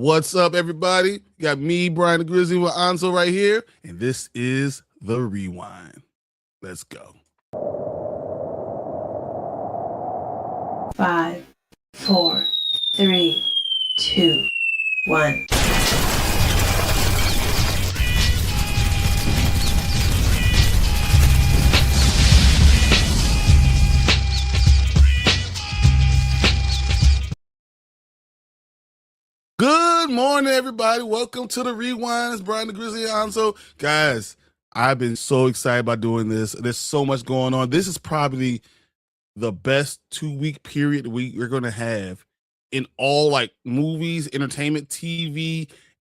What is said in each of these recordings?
What's up, everybody? You got me, Bryon the Grizzly, with Nzo right here, and this is The Rewind. Let's go. 5, 4, 3, 2, 1. Good morning, everybody. Welcome to The Rewind. It's Bryon the Grizzly and Nzo. Guys, I've been so excited about doing this. There's so much going on. This is probably the best 2-week period we're going to have in all like movies, entertainment, TV.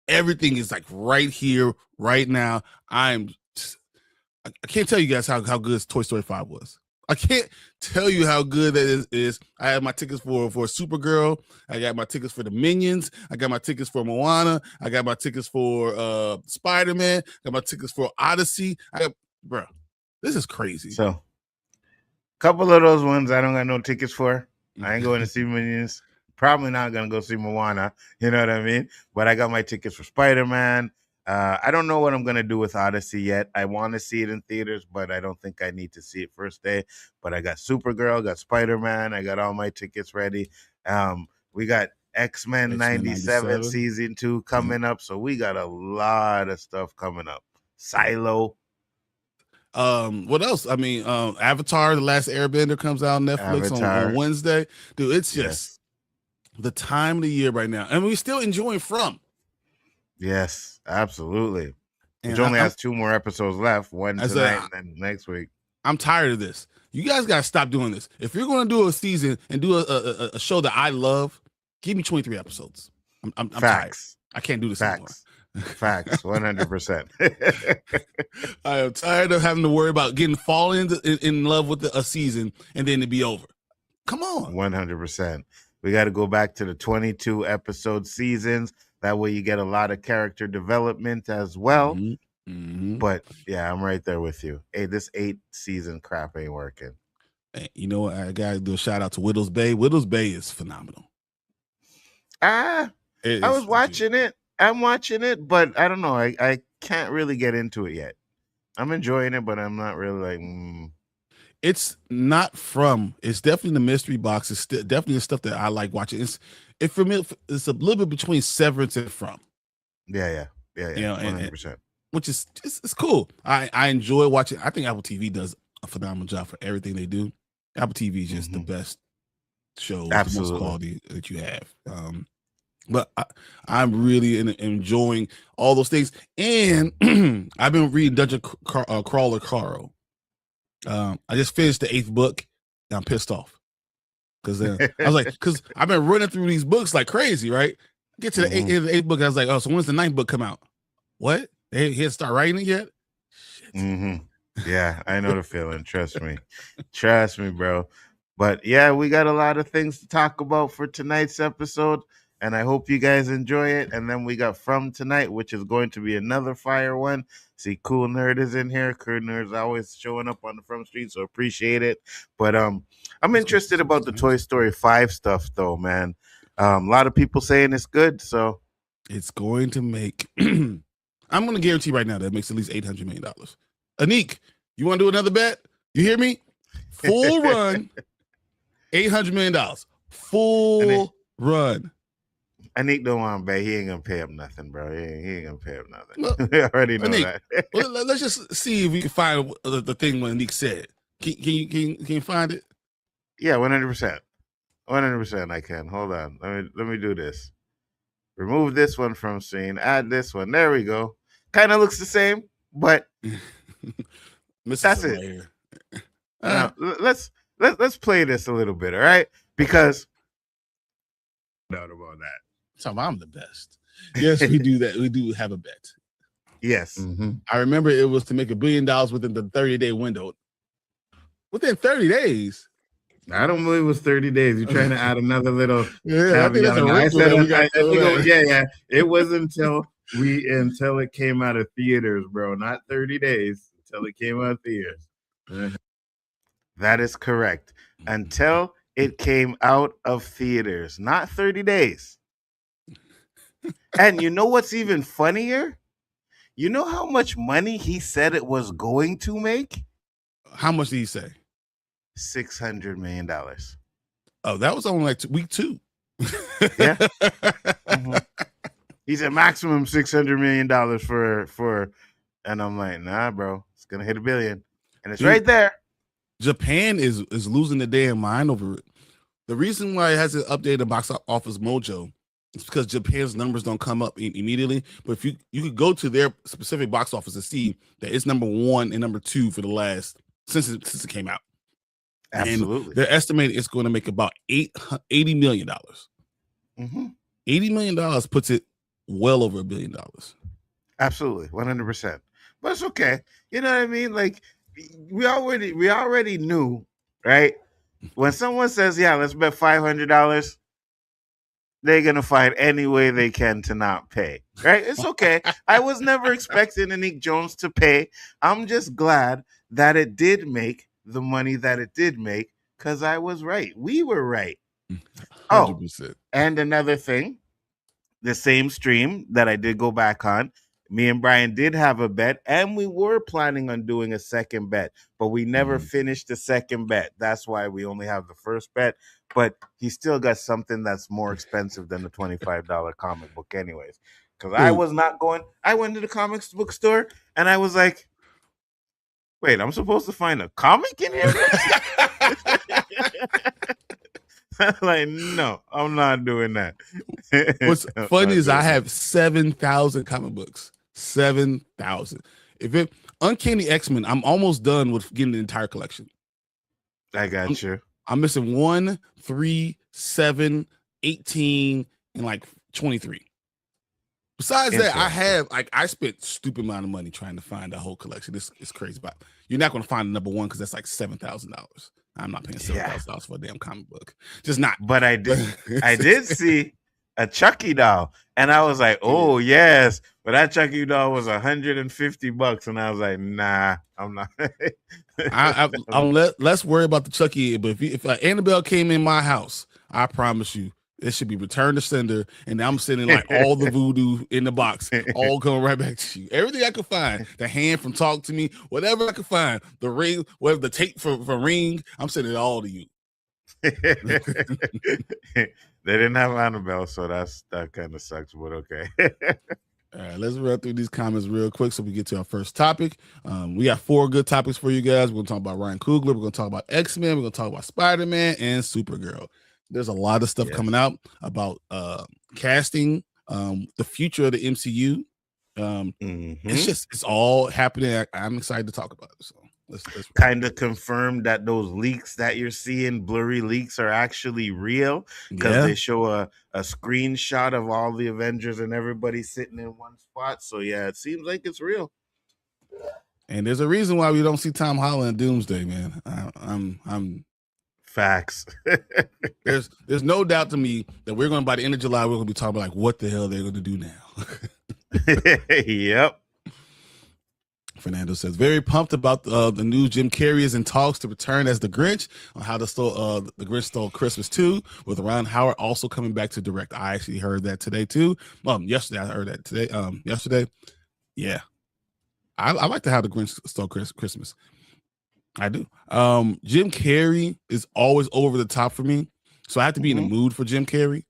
Everything is like right here, right now. I can't tell you guys how good Toy Story 5 was. I can't tell you how good that is. I have my tickets for Supergirl. I got my tickets for the Minions. I got my tickets for Moana. I got my tickets for Spider-Man. I got my tickets for Odyssey. Bro, this is crazy. So, a couple of those ones I don't got no tickets for. I ain't going to see Minions. Probably not going to go see Moana. You know what I mean? But I got my tickets for Spider-Man. I don't know what I'm going to do with Odyssey yet. I want to see it in theaters, but I don't think I need to see it first day. But I got Supergirl, got Spider-Man. I got all my tickets ready. We got X-Men 97 season 2 coming up. So we got a lot of stuff coming up. Silo. What else? I mean, Avatar, The Last Airbender comes out on Netflix on Wednesday. Dude, it's just the time of the year right now. And we're still enjoying From. Yes, absolutely. Which only has 2 more episodes left, one tonight and then next week. I'm tired of this. You guys got to stop doing this. If you're going to do a season and do a show that I love, give me 23 episodes. I'm tired. I can't do this anymore. Facts, 100%. I am tired of having to worry about falling in love with a season and then it be over. Come on. 100%. We got to go back to the 22 episode seasons. That way you get a lot of character development as well. But yeah, I'm right there with you. Hey, this 8-season crap ain't working. Hey, you know what? I got to do a shout out to Widow's Bay. Widow's Bay is phenomenal. I was watching it. I'm watching it, but I don't know. I can't really get into it yet. I'm enjoying it, but I'm not really like... It's not From. It's definitely the mystery box. It's definitely the stuff that I like watching. For me, it's a little bit between Severance and From. Yeah. You know, 100%. Which is it's cool. I enjoy watching. I think Apple TV does a phenomenal job for everything they do. Apple TV is just the best show, the most quality that you have. But I'm really enjoying all those things. And I've been reading Dungeon Crawler Carl. I just finished the 8th book and I'm pissed off because I was like, because I've been running through these books like crazy, right? Get to the 8th book, I was like, oh, so when's the 9th book come out? What? They didn't start writing it yet? Shit. Yeah, I know the feeling. Trust me, bro. But yeah, we got a lot of things to talk about for tonight's episode, and I hope you guys enjoy it. And then we got From tonight, which is going to be another fire one. See, Cool Nerd is in here. Cool Nerd's always showing up on the From Street, so appreciate it. But I'm interested about the Toy Story 5 stuff, though, man. A lot of people saying it's good, so it's going to make. I'm going to guarantee right now that it makes at least $800 million. Anik, you want to do another bet? You hear me? Full run, $800 million. Full run. Anik don't want to bet. He ain't gonna pay him nothing, bro. He ain't gonna pay him nothing. Well, we already know Anik, that. Well, let's just see if we can find the thing when Anik said. Can you find it? Yeah, 100%. 100%. I can. Hold on. Let me do this. Remove this one from scene. Add this one. There we go. Kind of looks the same, but that's it. Now, let's play this a little bit, all right? Because doubt about that. So I'm the best. Yes, we do that. We do have a bet. Yes. I remember it was to make $1 billion within the 30-day window. Within 30 days? I don't believe it was 30 days. You're trying to add another little I think that's a wrinkle. Yeah. It was until it came out of theaters, bro. Not 30 days until it came out of theaters. That is correct. Until it came out of theaters, not 30 days. And you know what's even funnier? You know how much money he said it was going to make? How much did he say? $600 million. Oh, that was only like week 2. Yeah. Mhm. He said maximum $600 million for, and I'm like, nah, bro, it's gonna hit $1 billion, and it's Dude, right there. Japan is losing the damn mind over it. The reason why it hasn't updated the box office mojo is because Japan's numbers don't come up immediately. But if you could go to their specific box office and see that it's number 1 and number 2 for the last since it came out. Absolutely. And they're estimating it's going to make about $80 million. Mm-hmm. $80 million puts it well over $1 billion. Absolutely, 100%. But it's okay. You know what I mean? Like we already knew, right? When someone says, "Yeah, let's bet $500," they're gonna find any way they can to not pay. Right? It's okay. I was never expecting Nick Jones to pay. I'm just glad that it did make the money that it did make because I was right. We were right. 100%. And another thing, the same stream that I did go back on, me and Bryon did have a bet, and we were planning on doing a second bet, but we never finished the second bet. That's why we only have the first bet. But he still got something that's more expensive than the $25 comic book, anyways. Because I was not going. I went to the comics book store, and I was like, "Wait, I'm supposed to find a comic in here?" Like, no, I'm not doing that. What's funny is I have 7,000 comic books. 7,000. If it Uncanny X-Men, I'm almost done with getting the entire collection. I got you. I'm missing 1, 3, 7, 18, and like 23. Besides that, I spent stupid amount of money trying to find the whole collection. This is crazy, but you're not going to find the number 1 because that's like $7,000. I'm not paying $7,000 for a damn comic book. Just not. But I did see a Chucky doll, and I was like, "Oh yes," but that Chucky doll was $150, and I was like, "Nah, I'm not." Let's worry about the Chucky. But if Annabelle came in my house, I promise you, it should be returned to sender, and I'm sending like all the voodoo in the box, all coming right back to you. Everything I could find, the hand from Talk to Me, whatever I could find, the ring, whatever the tape for Ring, I'm sending it all to you. They didn't have Annabelle, so that kind of sucks, but okay. All right, let's run through these comments real quick so we get to our first topic. We got 4 good topics for you guys. We're going to talk about Ryan Coogler. We're going to talk about X-Men. We're going to talk about Spider-Man and Supergirl. There's a lot of stuff coming out about casting, the future of the MCU. It's all happening. I'm excited to talk about it. So let's kind of confirm that those leaks that you're seeing, blurry leaks, are actually real because they show a screenshot of all the Avengers and everybody sitting in one spot. So yeah, it seems like it's real. And there's a reason why we don't see Tom Holland in Doomsday, man. I'm facts. There's no doubt to me that we're going to, by the end of July, we're going to be talking about like what the hell they're going to do now. Yep. Fernando says, very pumped about the news. Jim Carrey is in talks to return as the Grinch on how the Grinch Stole Christmas 2, with Ron Howard also coming back to direct. I actually heard that today too. Yesterday I heard that today. Yesterday, yeah, I like to have the Grinch Stole Christmas. I do. Jim Carrey is always over the top for me, so I have to be in the mood for Jim Carrey.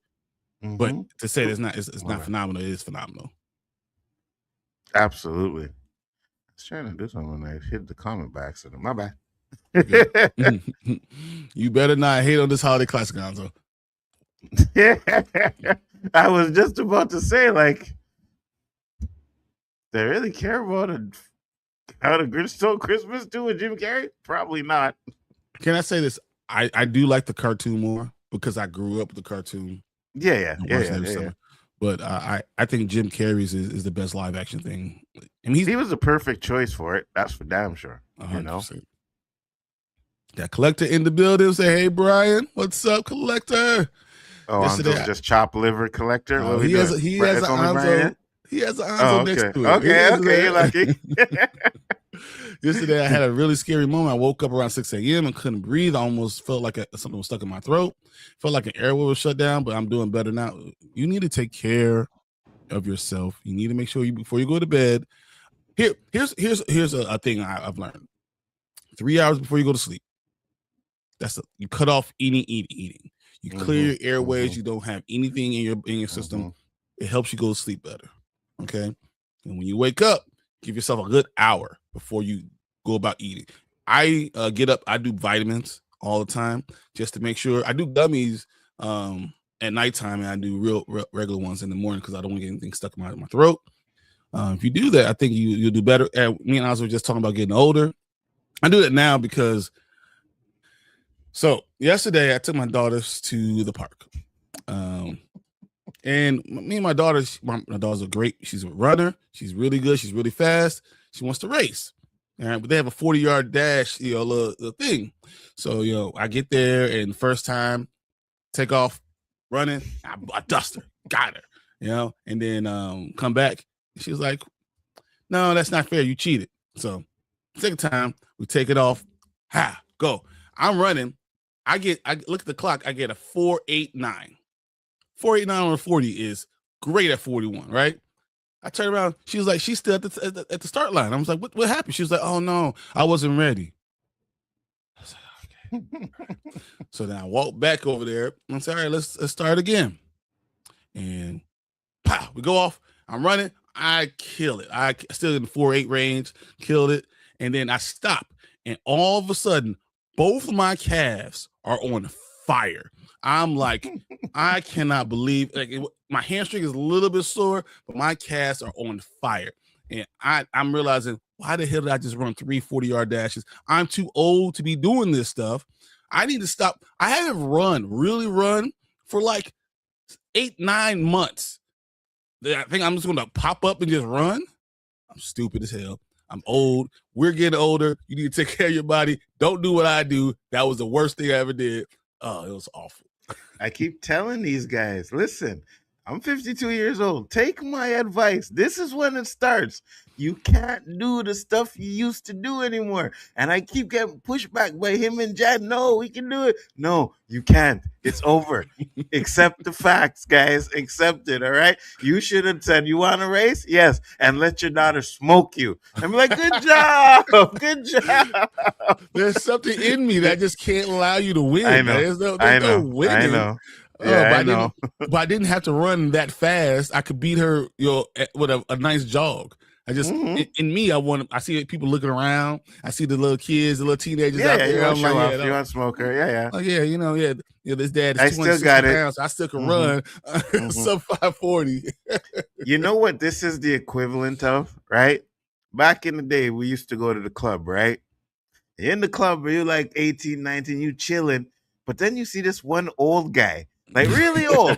But to say it's not phenomenal, it is phenomenal. Absolutely. I was trying to do something when I hit the comment by accident. My bad. You better not hate on this holiday classic, Nzo. I was just about to say, like, they really care about how the Grinch Stole Christmas 2 with Jim Carrey? Probably not. Can I say this? I do like the cartoon more because I grew up with the cartoon. Yeah. But I think Jim Carrey's is the best live action thing. And he was the perfect choice for it. That's for damn sure. 100%. You know? Got Collector in the building. Say, hey, Bryon, what's up, Collector? Oh, Anzo's just chop liver Collector? He has an Anzo. He has an Anzo next to it. Okay, you're lucky. Yesterday, I had a really scary moment. I woke up around 6 a.m. and couldn't breathe. I almost felt like something was stuck in my throat. Felt like an airway was shut down, but I'm doing better now. You need to take care of yourself. You need to make sure before you go to bed. Here's a thing I've learned. 3 hours before you go to sleep. You cut off eating. You clear your airways. You don't have anything in your system. It helps you go to sleep better. Okay. And when you wake up, give yourself a good hour before you go about eating. I get up, I do vitamins all the time just to make sure. I do gummies at nighttime, and I do real regular ones in the morning because I don't want to get anything stuck in my throat. If you do that, I think you'll do better. Me and Oz were just talking about getting older. I do that now because yesterday I took my daughters to the park. And me and my daughters, my daughters are great. She's a runner. She's really good. She's really fast. She wants to race. All right, but they have a 40-yard dash, little thing. So, I get there and first time, take off running, I dust her, got her, and then come back. She was like, no, that's not fair. You cheated. So second time, we take it off. Go. I'm running. I look at the clock. I get a 4.89. 4.89 on 40 is great at 41, right? I turned around. She was like, she's still at the start line. I was like, what happened? She was like, oh no, I wasn't ready. I was like, okay. So then I walked back over there and I said, all right, let's start again. And we go off. I'm running. I kill it. I still in the 4.8 range, killed it. And then I stop. And all of a sudden, both of my calves are on fire. I'm like, I cannot believe, my hamstring is a little bit sore, but my calves are on fire. And I'm realizing, why the hell did I just run 3 40-yard dashes? I'm too old to be doing this stuff. I need to stop. I haven't really run for like 8-9 months. I think I'm just going to pop up and just run. I'm stupid as hell. I'm old. We're getting older. You need to take care of your body. Don't do what I do. That was the worst thing I ever did. Oh, it was awful. I keep telling these guys, listen, I'm 52 years old. Take my advice. This is when it starts. You can't do the stuff you used to do anymore. And I keep getting pushed back by him and Jad. No, we can do it. No, you can't. It's over. Accept the facts, guys. Accept it, all right? You should have said, you want to race? Yes. And let your daughter smoke you. I'm like, good job. Good job. There's something in me that just can't allow you to win. I know. There's no winning. I know. Yeah, I know. But I didn't have to run that fast. I could beat her, with a nice jog. I just in me, I see people looking around. I see the little kids, the little teenagers out there. I'm like, you want to smoke her? Yeah. Oh yeah, this dad is 26 pounds. So I still can run sub 540. You know what this is the equivalent of, right? Back in the day, we used to go to the club, right? In the club, you're like 18, 19, you chilling. But then you see this one old guy, like really old,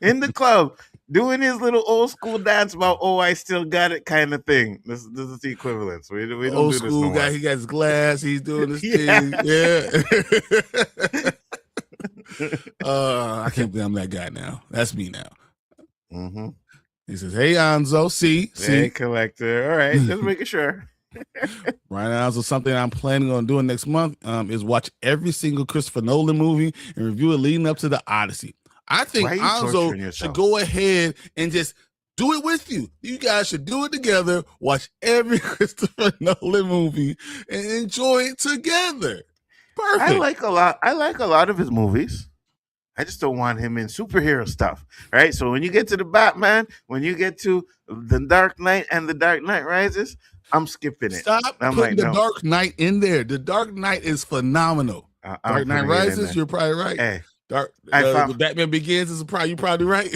in the club, doing his little old school dance about, oh, I still got it kind of thing. This is the equivalent. We don't old do school this no guy, he got his glass, he's doing his thing. Yeah. I can't believe I'm that guy now. That's me now. He says, hey, Nzo, see. Hey, collector. All right, just making sure. Right now, so something I'm planning on doing next month is watch every single Christopher Nolan movie and review it leading up to the Odyssey. I think Nzo should go ahead and just do it with you. You guys should do it together. Watch every Christopher Nolan movie and enjoy it together. Perfect. I like a lot of his movies. I just don't want him in superhero stuff, right? So when you get to the Batman, when you get to the Dark Knight and the Dark Knight Rises, I'm skipping it. Stop putting the Dark Knight in there. The Dark Knight is phenomenal. Dark Knight Rises, you're probably right. Hey, the Batman Begins is you're probably right.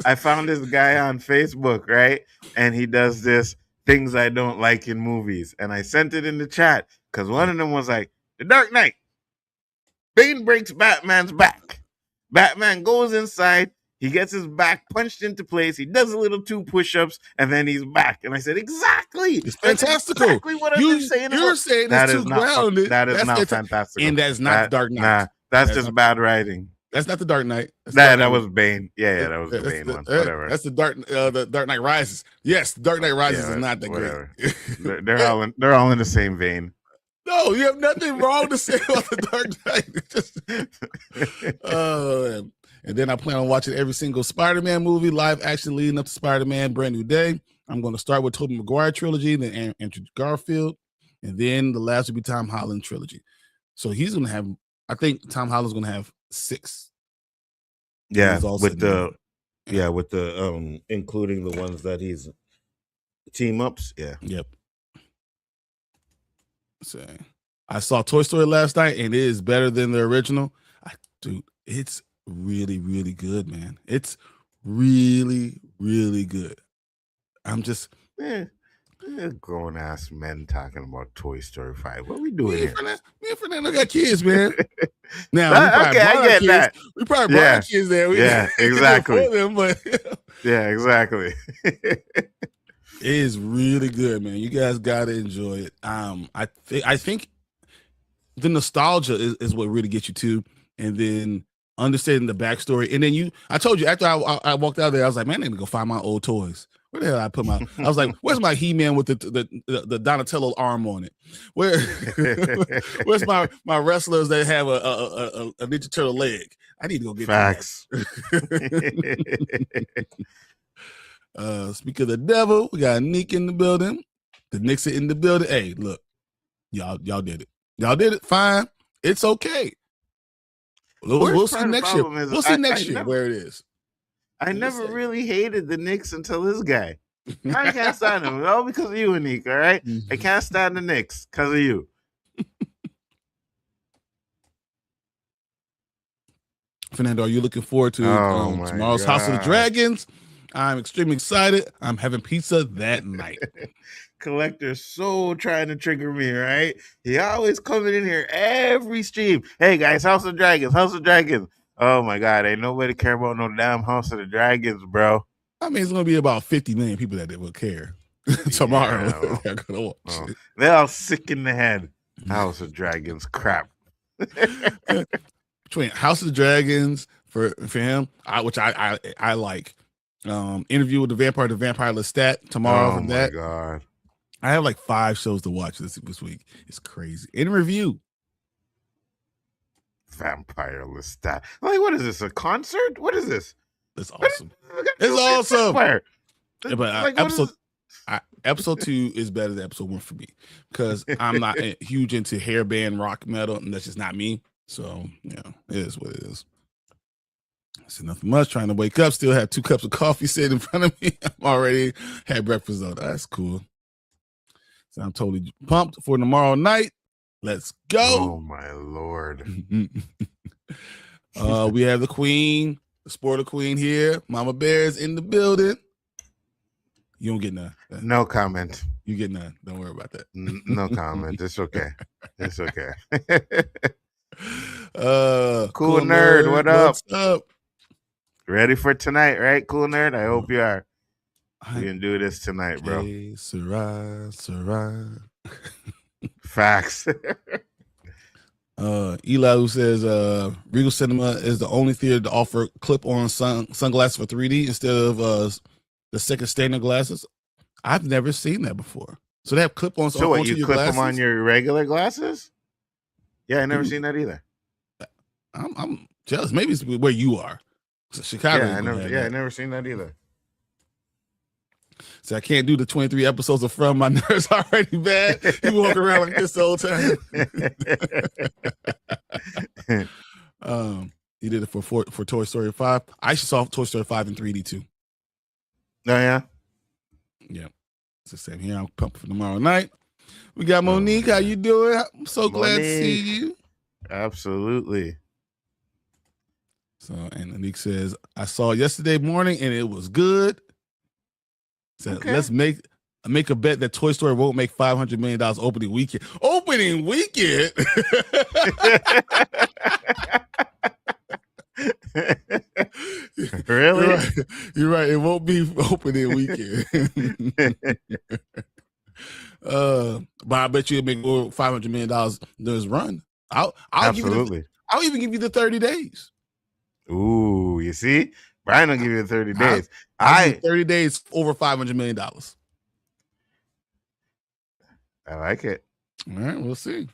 I found this guy on Facebook, right? And he does this things I don't like in movies. And I sent it in the chat because one of them was like, The Dark Knight. Bane breaks Batman's back. Batman goes inside. He gets his back punched into place. He does a little 2 push-ups, and then he's back. And I said, exactly. It's fantastical. That's exactly what I've been saying. You're saying it's too grounded. That is not fantastical. And that's not the Dark Knight. Nah, that's just bad writing. That's not the Dark Knight. That was Bane. Yeah, that was the Bane one. Whatever. That's the Dark Knight Rises. Yes, Dark Knight Rises is not that great. They're all in the same vein. No, you have nothing wrong to say about the Dark Knight. And then I plan on watching every single Spider-Man movie, live action leading up to Spider-Man Brand New Day. I'm going to start with Tobey Maguire trilogy, then Andrew Garfield, and then the last will be Tom Holland trilogy. So he's going to have, I think Tom Holland's going to have 6. Yeah, with the including the ones that he's team ups. Yeah. Yep. So I saw Toy Story last night, and it is better than the original. Dude, it's really, really good, man. It's really, really good. I'm just grown ass men talking about Toy Story 5. What are we doing here? Me and Fernando got kids, man. Now I get that. We probably brought our kids there. Yeah, exactly. Them, but yeah, exactly. It is really good, man. You guys gotta enjoy it. I think the nostalgia is what really gets you too, and then understanding the backstory. And then I told you after I walked out there, I was like, man, I need to go find my old toys. Where the hell I put my? I was like, where's my He-Man with the Donatello arm on it? Where's my wrestlers that have a Ninja Turtle leg? I need to go get facts. Speak of the devil, we got Nick in the building. The Knicks are in the building. Hey, look, y'all did it. Y'all did it. Fine. It's okay. We'll see next year. We'll see next year where it is. I never really hated the Knicks until this guy. I can't stand them. All because of you, Anik, all right? I can't stand the Knicks because of you. Fernando, are you looking forward to tomorrow's God. House of the Dragons? I'm extremely excited. I'm having pizza that night. Collector's so trying to trigger me, right? He always coming in here every stream. Hey, guys, House of Dragons, House of Dragons. Oh my God, ain't nobody care about no damn House of the Dragons, bro. I mean, it's gonna be about 50 million people that will care tomorrow. Yeah, they're all sick in the head. House of Dragons, crap. Between House of the Dragons for him, which I like. Interview with the Vampire Lestat tomorrow. Oh my God, I have like 5 shows to watch this week. It's crazy. In review. Vampire Lestat. Like, what is this? A concert? What is this? It's awesome. It's awesome. Yeah, but episode 2 is better than episode 1 for me because I'm not huge into hair band rock metal, and that's just not me. So it is what it is. It's nothing much. Trying to wake up, still have 2 cups of coffee sitting in front of me. I'm already had breakfast though. That's cool. So I'm totally pumped for tomorrow night. Let's go. Oh my Lord. We have the queen, the spoiler queen here. Mama Bear is in the building. You don't get none. No comment. You get none. Don't worry about that. No comment. It's okay. It's okay. Cool nerd, what up? What's up? Ready for tonight, right? Cool nerd. I hope you are. We can do this tonight, bro. Hey, Sarai. Facts. Elihu says Regal Cinema is the only theater to offer clip-on sunglasses for 3D instead of the second standard glasses. I've never seen that before. So they have clip-ons. So what, you clip them on your regular glasses? Yeah, I never seen that either. I'm jealous. Maybe it's where you are. So Chicago. I never seen that either. So I can't do the 23 episodes of From. My nerves already bad. He walk around like this the whole time. He did it for Toy Story 5. I actually saw Toy Story 5 in 3D too. Oh yeah? Yeah. It's the same here. I'm pumped for tomorrow night. We got Monique. How you doing? I'm so glad to see you. Absolutely. So, and Monique says, I saw it yesterday morning and it was good. So let's make a bet that Toy Story won't make $500 million opening weekend. Opening weekend? Really? You're right. It won't be opening weekend. But I bet you it'll make over $500 million during his run. Absolutely. I'll even give you the 30 days. Ooh, you see? Bryon will give you the 30 days. I'll give you 30 days over $500 million. I like it. All right, we'll see.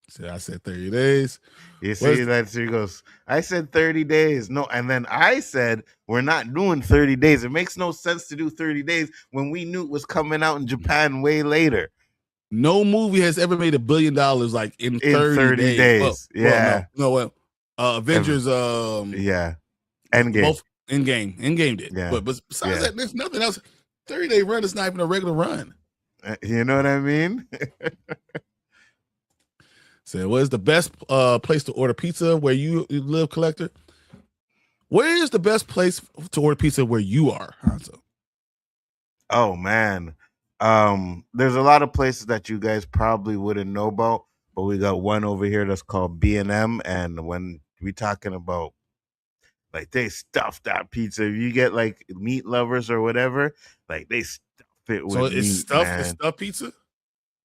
So I said 30 days. You see, that's here goes. I said 30 days. No, and then I said we're not doing 30 days. It makes no sense to do 30 days when we knew it was coming out in Japan way later. No movie has ever made $1 billion like in 30 days. Yeah. Avengers. Yeah. Endgame. Both Endgame did. Yeah. But besides that, there's nothing else. 30-day run is not even a regular run. You know what I mean? So, what is the best place to order pizza where you live, Collector? Where is the best place to order pizza where you are, Hanzo? Oh man, there's a lot of places that you guys probably wouldn't know about, but we got one over here that's called B&M, and when we talking about like they stuff that pizza, if you get like meat lovers or whatever, like they stuff it with So it's meat, stuffed. man. It's stuffed pizza.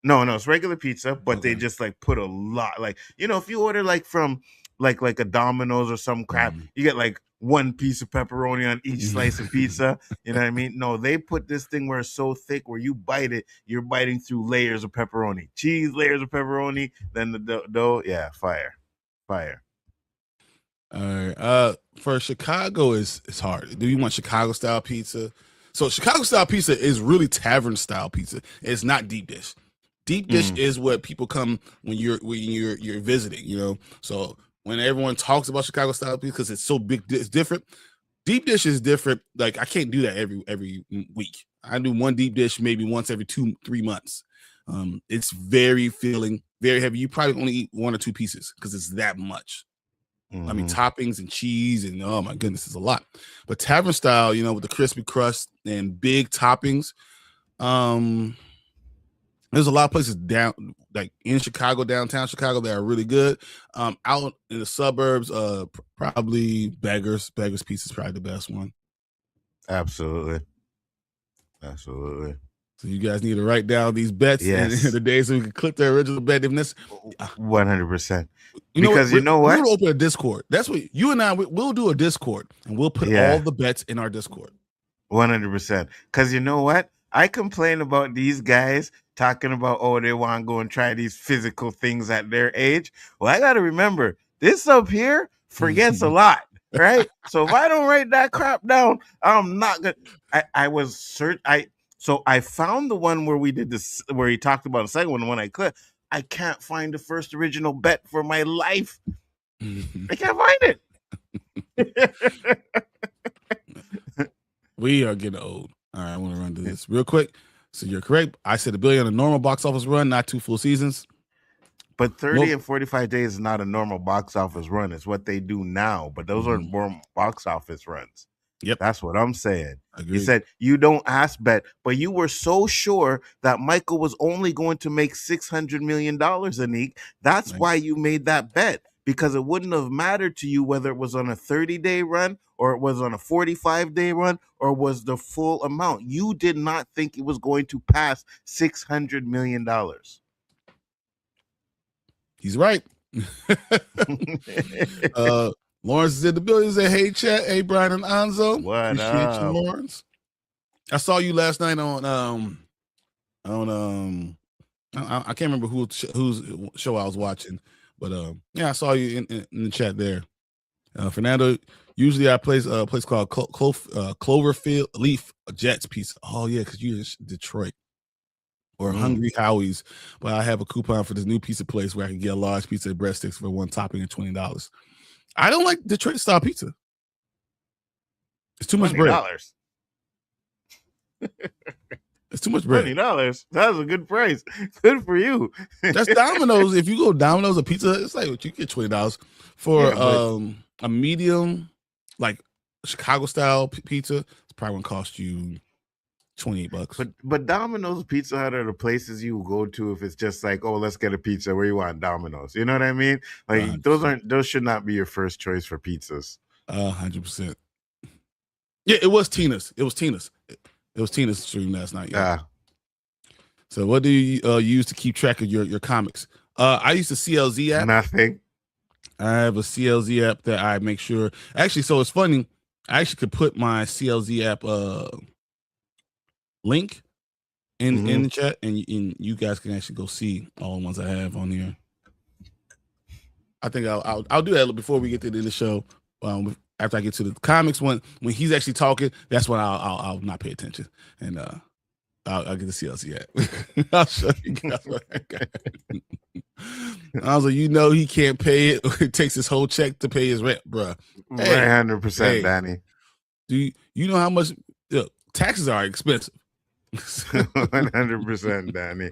No, it's regular pizza, but they just like put a lot. Like, you know, if you order like from like a Domino's or some crap, you get like one piece of pepperoni on each slice of pizza. You know what I mean? No, they put this thing where it's so thick where you bite it, you're biting through layers of pepperoni, cheese, layers of pepperoni, then the dough. Yeah, fire. All right. For Chicago is hard. Do you want Chicago style pizza? So Chicago style pizza is really tavern style pizza. It's not deep dish. Deep dish is what people come when you're visiting, you know. So when everyone talks about Chicago style pizza because it's so big, it's different. Deep dish is different. Like I can't do that every week. I do one deep dish maybe once every 2-3 months. It's very filling, very heavy. You probably only eat 1 or 2 pieces because it's that much. I mean, toppings and cheese and oh my goodness, it's a lot. But tavern style, you know, with the crispy crust and big toppings, there's a lot of places down, like in Chicago, downtown Chicago, that are really good. Out in the suburbs, probably Beggars Pizza is probably the best one. Absolutely. So you guys need to write down these bets in the day so we can click the original bet. If this 100%. Because you know what? We'll open a Discord. That's what you and I we'll do a Discord and we'll put all the bets in our Discord. 100%. Because you know what? I complain about these guys talking about, they want to go and try these physical things at their age. Well, I got to remember, this up here forgets a lot, right? So if I don't write that crap down, I'm not going to. So I found the one where we did this, where he talked about the second one, when I clicked. I can't find the first original bet for my life. I can't find it. We are getting old. All right, I want to run through this real quick. So you're correct. I said $1 billion on a normal box office run, not 2 full seasons. But 30 and 45 days is not a normal box office run. It's what they do now. But those are more box office runs. Yep. That's what I'm saying. Agreed. You said you don't ask bet, but you were so sure that Michael was only going to make $600 million, Anik. That's why you made that bet, because it wouldn't have mattered to you whether it was on a 30-day run or it was on a 45-day run or was the full amount. You did not think it was going to pass $600 million. He's right. Lawrence is in the building. He said, hey, chat. Hey, Bryon and Nzo. What Appreciate up? you, Lawrence. I saw you last night on I can't remember whose show I was watching, but I saw you in the chat there. Fernando, usually I play a place called Cloverfield Leaf Jets Pizza. Oh yeah, because you're in Detroit. Or Hungry Howie's, but I have a coupon for this new pizza place where I can get a large pizza and breadsticks for one topping and $20. I don't like Detroit style pizza. It's too much bread. It's too much bread. $20. That was a good price. Good for you. That's Domino's. If you go Domino's a pizza, it's like you get $20 for a medium, like Chicago style pizza. It's probably gonna cost you $28. But Domino's, Pizza Hut are the places you go to if it's just like, let's get a pizza. Where you want? Domino's. You know what I mean? Like 100%. Those should not be your first choice for pizzas. 100%. Yeah, it was Tina's. It was Tina's stream last night. Yeah. So what do you use to keep track of your comics? I use the CLZ app. Nothing. I have a CLZ app that I make sure. Actually, so it's funny. I actually could put my CLZ app link in the chat, and you guys can actually go see all the ones I have on here. I think I'll do that before we get to the end of the show. After I get to the comics, when he's actually talking, that's when I'll not pay attention, and I'll get to see else yet. I'll show you guys what I got. I was like, he can't pay it. It takes his whole check to pay his rent, bruh. 100%, Danny. Do you know how much taxes are expensive? 100%, Danny.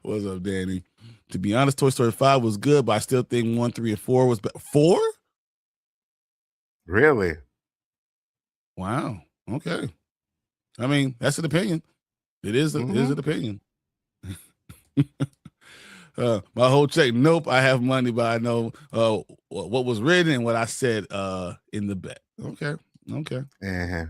What's up, Danny? To be honest, Toy Story 5 was good, but I still think 1, 3, and 4 was better. 4? Really? Wow. Okay. I mean, that's an opinion. It is an opinion. My whole check. Nope, I have money, but I know what was written and what I said in the bet. Okay. Uh-huh.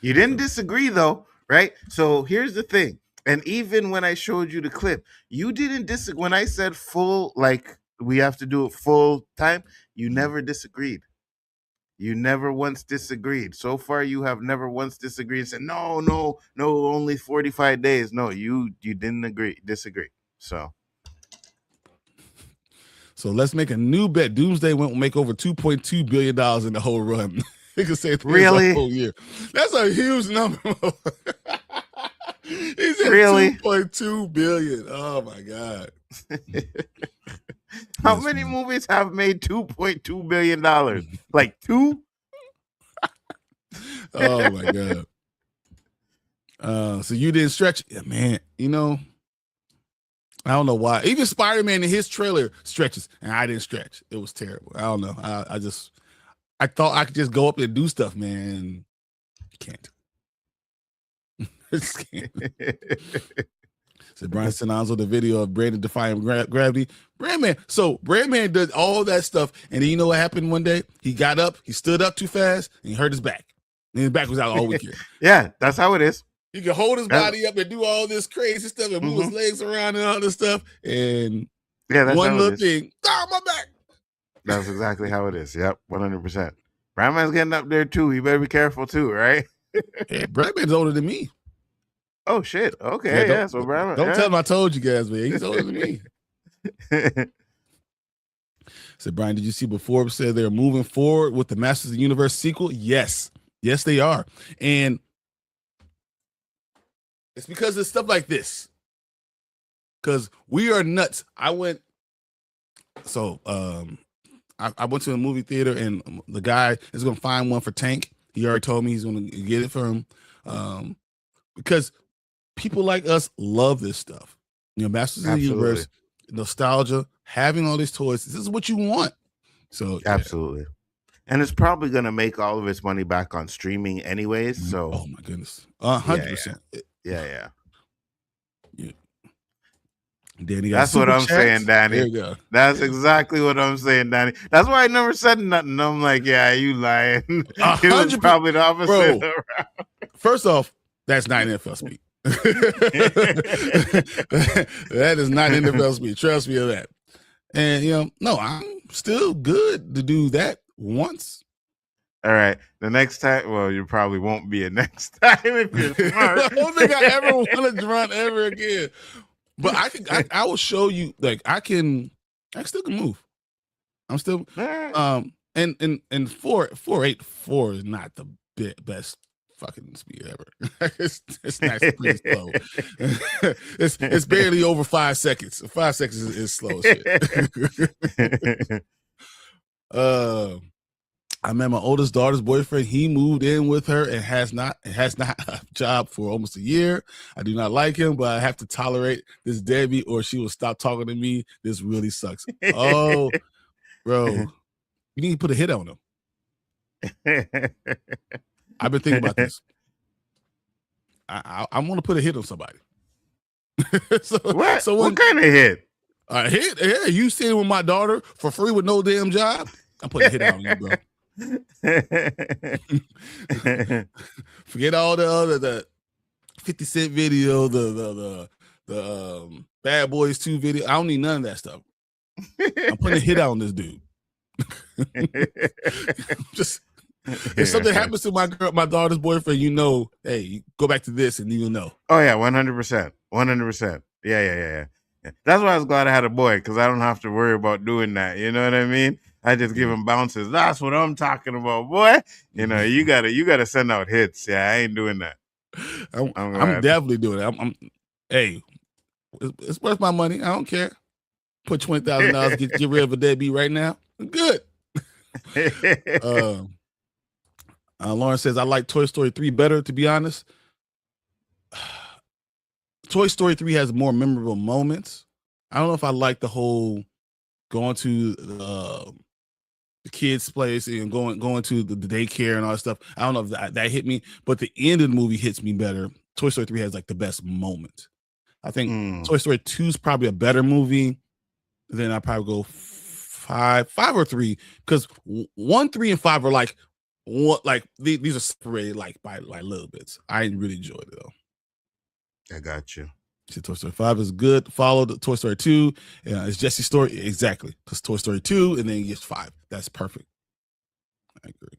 You didn't disagree though, right? So here's the thing. And even when I showed you the clip, you didn't disagree. When I said full, like we have to do it full time, you never disagreed. You never once disagreed. So far, you have never once disagreed and said, no, only 45 days. No, you didn't disagree. So let's make a new bet. Doomsday won't make over $2.2 billion in the whole run. You can say really? The whole year. That's a huge number. He said really? $2.2 billion. Oh my God. How many movies have made $2.2 billion? Like 2? Oh my God. So you didn't stretch. Yeah, man, I don't know why. Even Spider-Man in his trailer stretches, and I didn't stretch. It was terrible. I don't know. I thought I could just go up and do stuff, man. Can't. I just can't. So Bryon sent Nzo the video of Brandon defying gravity. Brandman did all that stuff, and then you know what happened one day? He got up, he stood up too fast, and he hurt his back. And his back was out all weekend. Yeah, that's how it is. He could hold his body up and do all this crazy stuff and move his legs around and all this stuff. And that's one little thing, my back. That's exactly how it is. Yep, 100%. Brandman's getting up there too. You better be careful too, right? Hey, Brandman's older than me. Oh shit! Okay, yeah. So Brandman, don't tell him I told you guys, man. He's older than me. Said Bryon, did you see what Forbes said they're moving forward with the Masters of the Universe sequel? Yes, they are, and it's because of stuff like this. Because we are nuts. I went to a movie theater, and the guy is going to find one for Tank. He already told me he's going to get it for him, because people like us love this stuff. Masters of the Universe, nostalgia, having all these toys. This is what you want. So absolutely. And it's probably going to make all of its money back on streaming anyways. So oh my goodness, 100%. Yeah. Danny, that's what I'm saying, Danny. There you go. That's exactly what I'm saying, Danny. That's why I never said nothing. I'm like, yeah, you lying. It was probably the opposite. Bro, first off, that's not NFL speak. That is not NFL speak. Trust me on that. And no, I'm still good to do that once. All right. The next time, well, you probably won't be a next time if you're smart. I don't think I ever want to run ever again. But I will show you, like, I still can move. I'm still and 4.84 is not the best fucking speed ever. it's not pretty slow. it's barely over 5 seconds. 5 seconds is slow as shit. I met my oldest daughter's boyfriend. He moved in with her and has not a job for almost a year. I do not like him, but I have to tolerate this Debbie or she will stop talking to me. This really sucks. Oh, bro, you need to put a hit on him. I've been thinking about this. I want to put a hit on somebody. What kind of hit? A hit? Yeah, you sitting with my daughter for free with no damn job? I'm putting a hit on you, bro. Forget all the 50 Cent video, the Bad Boys 2 video. I don't need none of that stuff. I'm putting a hit on this dude. Just if something happens to my daughter's boyfriend, hey, go back to this and you'll know. Oh yeah, 100%. 100%. Yeah. That's why I was glad I had a boy, because I don't have to worry about doing that. You know what I mean? I just give him bounces. That's what I'm talking about, boy. You know, you gotta send out hits. Yeah, I ain't doing that. I'm glad. definitely doing it. Hey, it's worth my money. I don't care. Put $20,000, get rid of a deadbeat right now. I'm good. Lauren says, I like Toy Story 3 better, to be honest. Toy Story 3 has more memorable moments. I don't know if I like the whole going to the kids' place and going to the daycare and all that stuff. I don't know if that hit me, but the end of the movie hits me better. Toy Story 3 has like the best moment. I think Toy Story 2 is probably a better movie. Then I probably go five or 3, because 1, 3, and 5 are like what, like these are separated like by little bits. I really enjoyed it though. I got you. Toy Story 5 is good. Followed Toy Story 2. It's Jesse's story. Exactly. Because Toy Story 2 and then you get 5. That's perfect. I agree.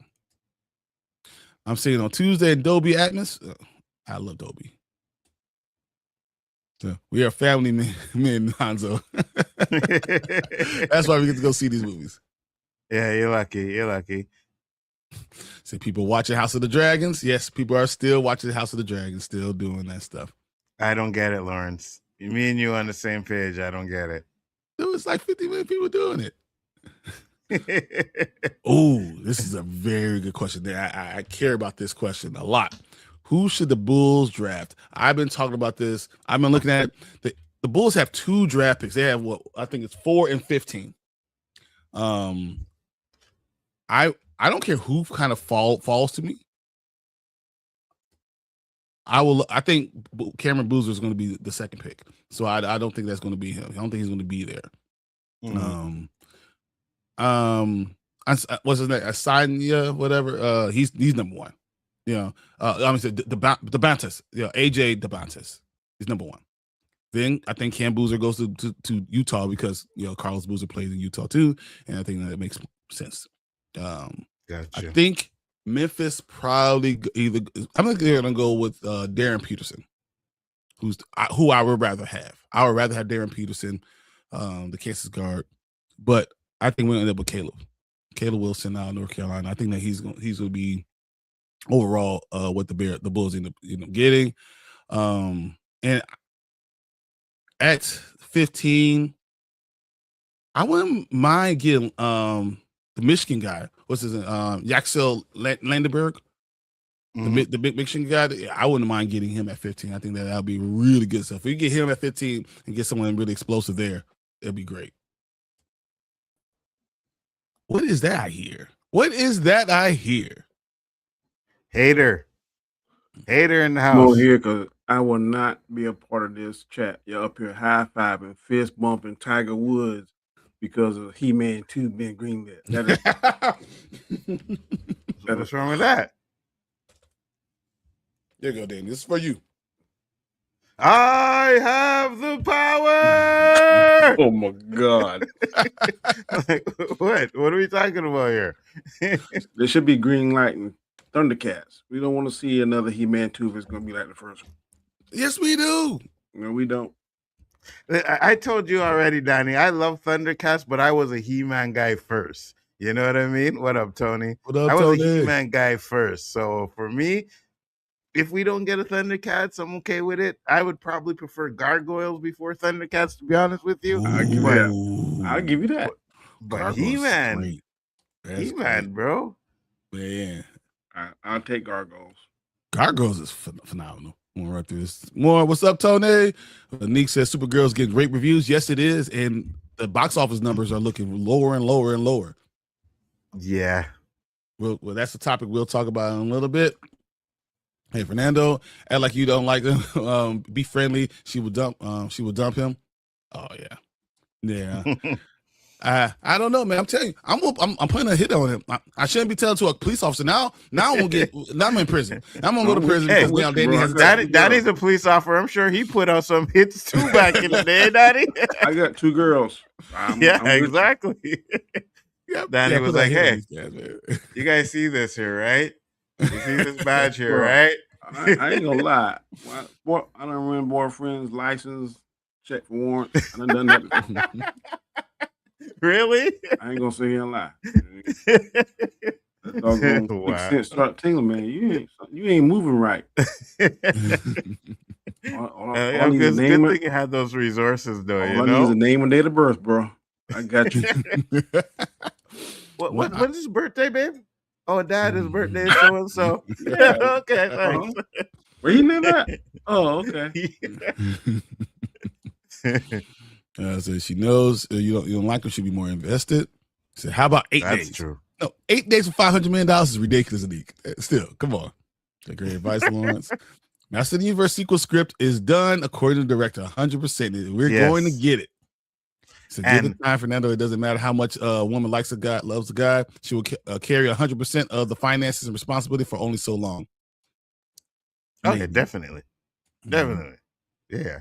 I'm seeing on Tuesday in Dolby Atmos. I love Dolby. So we are family, me and Nzo. That's why we get to go see these movies. Yeah, you're lucky. You're lucky. See people watching House of the Dragons. Yes, people are still watching House of the Dragons, still doing that stuff. I don't get it, Lawrence. Me and you on the same page. I don't get it. There was like 50 million people doing it. Oh, this is a very good question. I care about this question a lot. Who should the Bulls draft? I've been talking about this. I've been looking at it. The Bulls have 2 draft picks. They have what I think it's 4 and 15. I don't care who kind of falls to me. I think Cameron Boozer is going to be the second pick. So I don't think that's going to be him. I don't think he's going to be there. What's his name? Asanya, whatever. He's number 1. You know, I'm saying DeBantis. Yeah, AJ DeBantis. He's number 1. Then I think Cam Boozer goes to Utah because Carlos Boozer plays in Utah too, and I think that makes sense. Gotcha. I think Memphis probably either. I'm gonna go with Darren Peterson, who I would rather have. I would rather have Darren Peterson, the Kansas guard, but I think we're gonna end up with Caleb Wilson out of North Carolina. I think that he's gonna be overall what the Bulls end up getting, and at 15, I wouldn't mind getting the Michigan guy. What's his name? Yaxel Landenberg, the big Michigan guy. I wouldn't mind getting him at 15. I think that'll be really good stuff. If we get him at 15 and get someone really explosive there, it'll be great. What is that I hear? What is that I hear? Hater in the house. No here, because I will not be a part of this chat. You're up here high-fiving, fist bumping Tiger Woods because of He-Man 2 being greenlit. What's wrong with that? There you go, Danny. This is for you. I have the power. Oh my God. What are we talking about here? There should be green light and Thundercats. We don't want to see another He-Man 2 if it's going to be like the first one. Yes, we do. No, we don't. I told you already, Danny. I love Thundercats, but I was a He-Man guy first. You know what I mean? What up, Tony? What up, I was Tony? a He-Man guy first. So for me, if we don't get a Thundercats, I'm okay with it. I would probably prefer Gargoyles before Thundercats, to be honest with you. I'll give you that. I'll give you that. But He-Man, bro. Man, I'll take Gargoyles. Gargoyles is phenomenal. I'm gonna run through this more. What's up, Tony? Nick says Supergirl's getting great reviews. Yes, it is, and the box office numbers are looking lower and lower and lower. Yeah. Well, that's the topic we'll talk about in a little bit. Hey, Fernando, act like you don't like them. Be friendly. She would dump him. Oh yeah. I don't know, man. I'm telling you, I'm putting a hit on him. I shouldn't be telling to a police officer now. Now I'm in prison. I'm gonna go to prison because now Danny has Daddy's a police officer. I'm sure he put out some hits too back in the day, Daddy. I got 2 girls. I'm exactly. Yep. Danny was like, "Hey, you guys see this here, right? You see this badge here, right?" I ain't gonna lie. I don't remember boyfriend's license check for warrants. I done that before. Really? I ain't gonna sit here and lie. That doggone Wow. sense start tingling, man. You ain't moving right. All I need is a Good name. thing you had those resources, though. All I need is a name and date of birth, bro. I got you. When's his birthday, babe? Oh, Dad, his birthday is so and so. Yeah. Okay, thanks. Where you live at? Oh, okay. So she knows you don't like him. She'll be more invested. Said, how about 8 days? That's true. No, 8 days for $500 million is ridiculous, Anique. Still, come on. Great advice, Lawrence. Master of the Universe sequel script is done according to the director, 100%. We're going to get it. So give it time, Fernando. It doesn't matter how much a woman likes a guy, loves a guy. She will carry 100% of the finances and responsibility for only so long. Okay, Maybe. definitely. Yeah.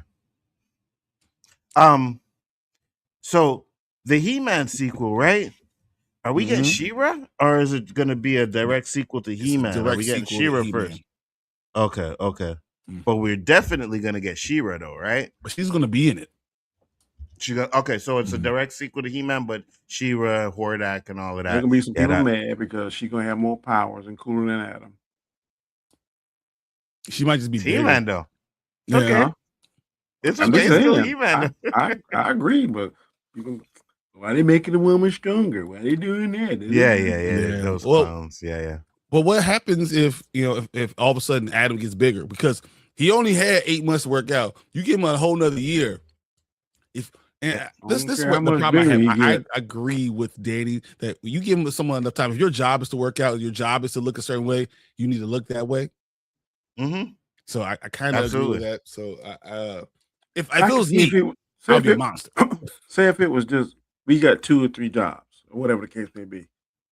So the He-Man sequel, right? Are we getting She-Ra, or is it going to be a direct sequel to He-Man? Are we getting She-Ra first? Okay. But we're definitely going to get She-Ra, though, right? But she's going to be in it. Okay, so it's a direct sequel to He-Man, but She-Ra, Hordak, and all of that. There's gonna be some people mad because she's gonna have more powers and cooler than Adam. She might just be He-Man, though. Yeah. Okay. It's okay. Still He-Man. I agree, but why are they making the woman stronger? Why are they doing that? Yeah. Those clowns. Yeah. Well, what happens if all of a sudden Adam gets bigger? Because he only had 8 months to work out. You give him a whole nother year. This is what the problem I have. I agree with Danny that you give him someone enough time. If your job is to work out, your job is to look a certain way, you need to look that way. So I kind of agree with that. So if it was me, I'd be a monster. Say if it was just we got 2 or 3 jobs or whatever the case may be,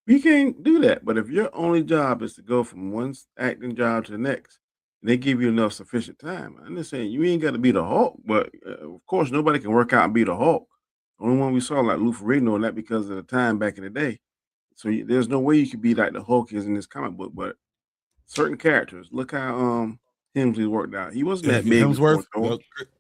we can't do that. But if your only job is to go from one acting job to the next, and they give you enough sufficient time, I'm just saying you ain't got to be the Hulk. But of course, nobody can work out and be the Hulk. The only one we saw like Lou Ferrigno, and that because of the time back in the day. So there's no way you could be like the Hulk is in this comic book. But certain characters, look how Hemsley worked out. He wasn't that big. Hemsworth,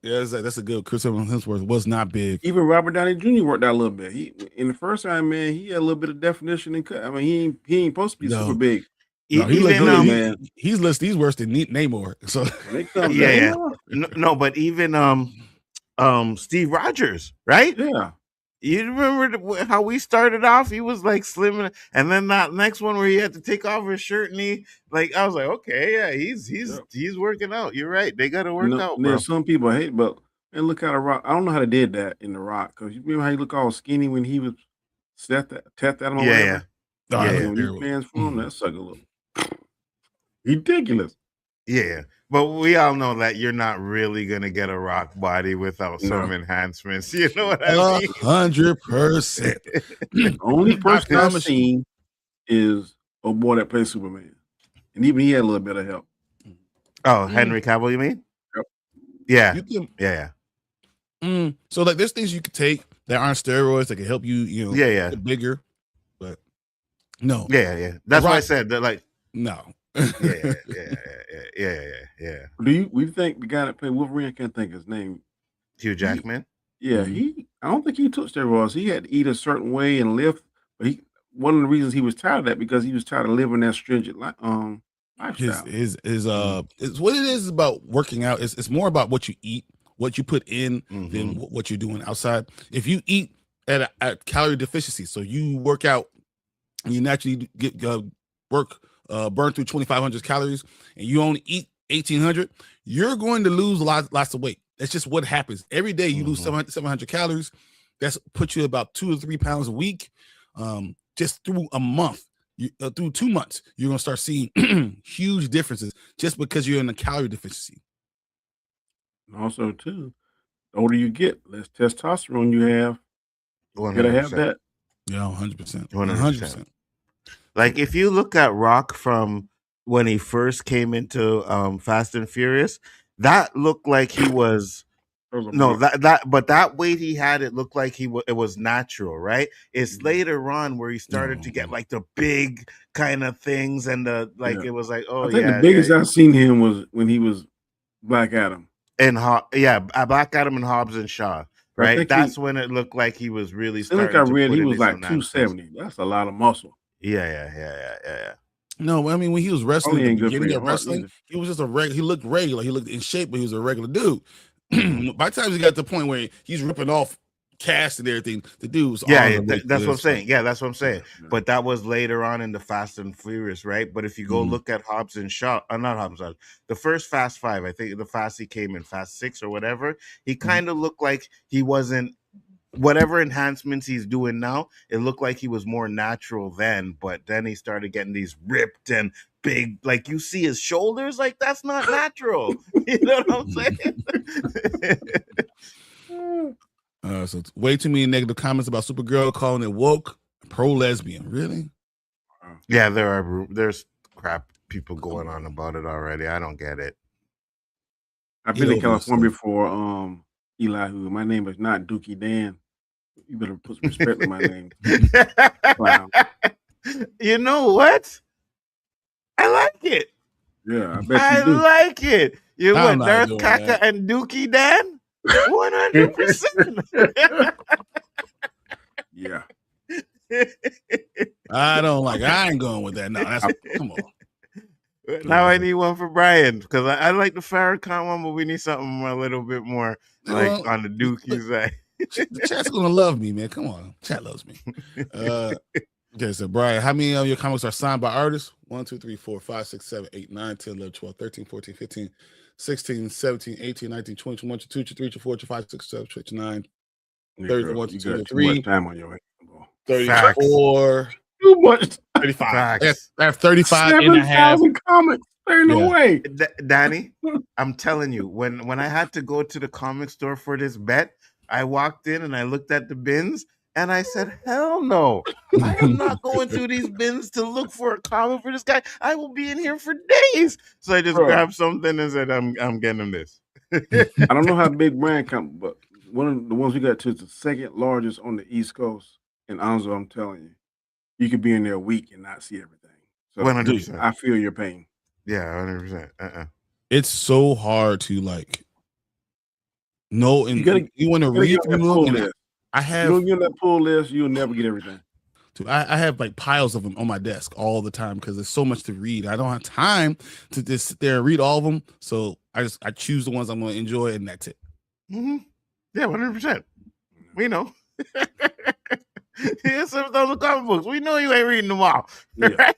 that's a good. Chris Hemsworth was not big. Even Robert Downey Jr. worked out a little bit. He in the first Iron Man, he had a little bit of definition and cut. I mean, he ain't supposed to be super big. No, he looks good, man. He's worse than Namor. So but even Steve Rogers, right? Yeah. You remember how we started off? He was like slim, and then that next one where he had to take off his shirt, and I was like, okay, yeah, he's working out. You're right, they got to work out. Bro. Some people hate, but and look how the Rock. I don't know how they did that in the Rock because you remember how he looked all skinny when he was Teth Adam. Yeah. When he transformed, that sucker look ridiculous. Yeah. But we all know that you're not really gonna get a Rock body without some enhancements. You know what I mean? 100%. The only person I've seen is a boy that plays Superman, and even he had a little bit of help. Oh, Henry Cavill, you mean? Yep. Yeah. So like, there's things you could take that aren't steroids that can help you. Get bigger. But no. Yeah. That's why I said that. Like, no. Yeah. We think the guy that played Wolverine, I can't think his name. Hugh Jackman. I don't think he took steroids. He had to eat a certain way and lift. But one of the reasons he was tired of that because he was tired of living that stringent lifestyle. His what it is about working out. It's more about what you eat, what you put in, than what you're doing outside. If you eat at a calorie deficiency, so you work out, and you naturally get burn through 2,500 calories, and you only eat 1,800, you're going to lose lots of weight. That's just what happens. Every day you lose 700 calories. That's put you about 2 or 3 pounds a week. Just through a month, through 2 months, you're going to start seeing huge differences just because you're in a calorie deficiency. And also, too, the older you get, less testosterone you have. You got to have that. Yeah, 100%. 100%. Like, if you look at Rock from when he first came into Fast and Furious, that looked like he was but that weight he had, it looked like it was natural, right? It's later on where he started to get like the big kind of things and it was like, I think the biggest I've seen him was when he was Black Adam. And Black Adam and Hobbs and Shaw. Right, that's when it looked like he was really starting. I read he was like 270. That's a lot of muscle. Yeah. No, I mean when he was wrestling Probably at ain't the good for beginning your of heart wrestling, either. he was just a regular. He looked regular. He looked in shape, but he was a regular dude. By the time he got to the point where he's ripping off cast and everything, the dude was that's what I'm saying. Yeah, that's what I'm saying. Yeah. But that was later on in the Fast and Furious, right? But if you go look at Hobbs and Shaw, not Hobbs, the first Fast 5, I think the Fast he came in Fast 6 or whatever, he kind of looked like he wasn't. Whatever enhancements he's doing now, it looked like he was more natural then, but then he started getting these ripped and big, like you see his shoulders, like that's not natural. You know what I'm saying? So it's way too many negative comments about Supergirl, calling it woke, pro-lesbian. Really? Yeah, there's crap people going on about it already. I don't get it. I've been in California before. Elihu, my name is not Dookie Dan. You better put some respect on my name. Wow. You know what? I like it. Yeah, I bet you do. I like it. You I'm what? not There's doing Kaka that. and Dookie Dan? 100%. Yeah. I ain't going with that. No, come on. Now I need one for Bryon because I like the Farrakhan one, but we need something a little bit more like on the Dookie side. The chat's gonna love me, man. Come on, chat loves me. Okay, so Bryon, how many of your comics are signed by artists? 1, 2, 3, 4, 5, 6, 7, 8, 9, 10, 11, 12, 13, 14, 15, 16, 17, 18, 19, 20, 21, 22, 23, 24, 25, 26, 27, 29, 30, 1, 2, 3, much time on your hands. 34, Too much. 35. I have 35 and a half. 7,000 comics. There ain't no way. Danny, I'm telling you, when I had to go to the comic store for this bet, I walked in and I looked at the bins and I said, hell no. I am not going through these bins to look for a comic for this guy. I will be in here for days. So I just grabbed something and said, I'm getting him this. I don't know how big brand come, but one of the ones we got to is the second largest on the East Coast. And Nzo, I'm telling you, you could be in there a week and not see everything. So 100%. I feel your pain. Yeah, 100%. It's so hard to like know, and you want to read through them. I have you get that pull list, you'll never get everything. I have like piles of them on my desk all the time because there's so much to read. I don't have time to just sit there and read all of them. So I choose the ones I'm going to enjoy, and that's it. Yeah, 100%. We know. Here's some of those comic books. We know you ain't reading them all, right?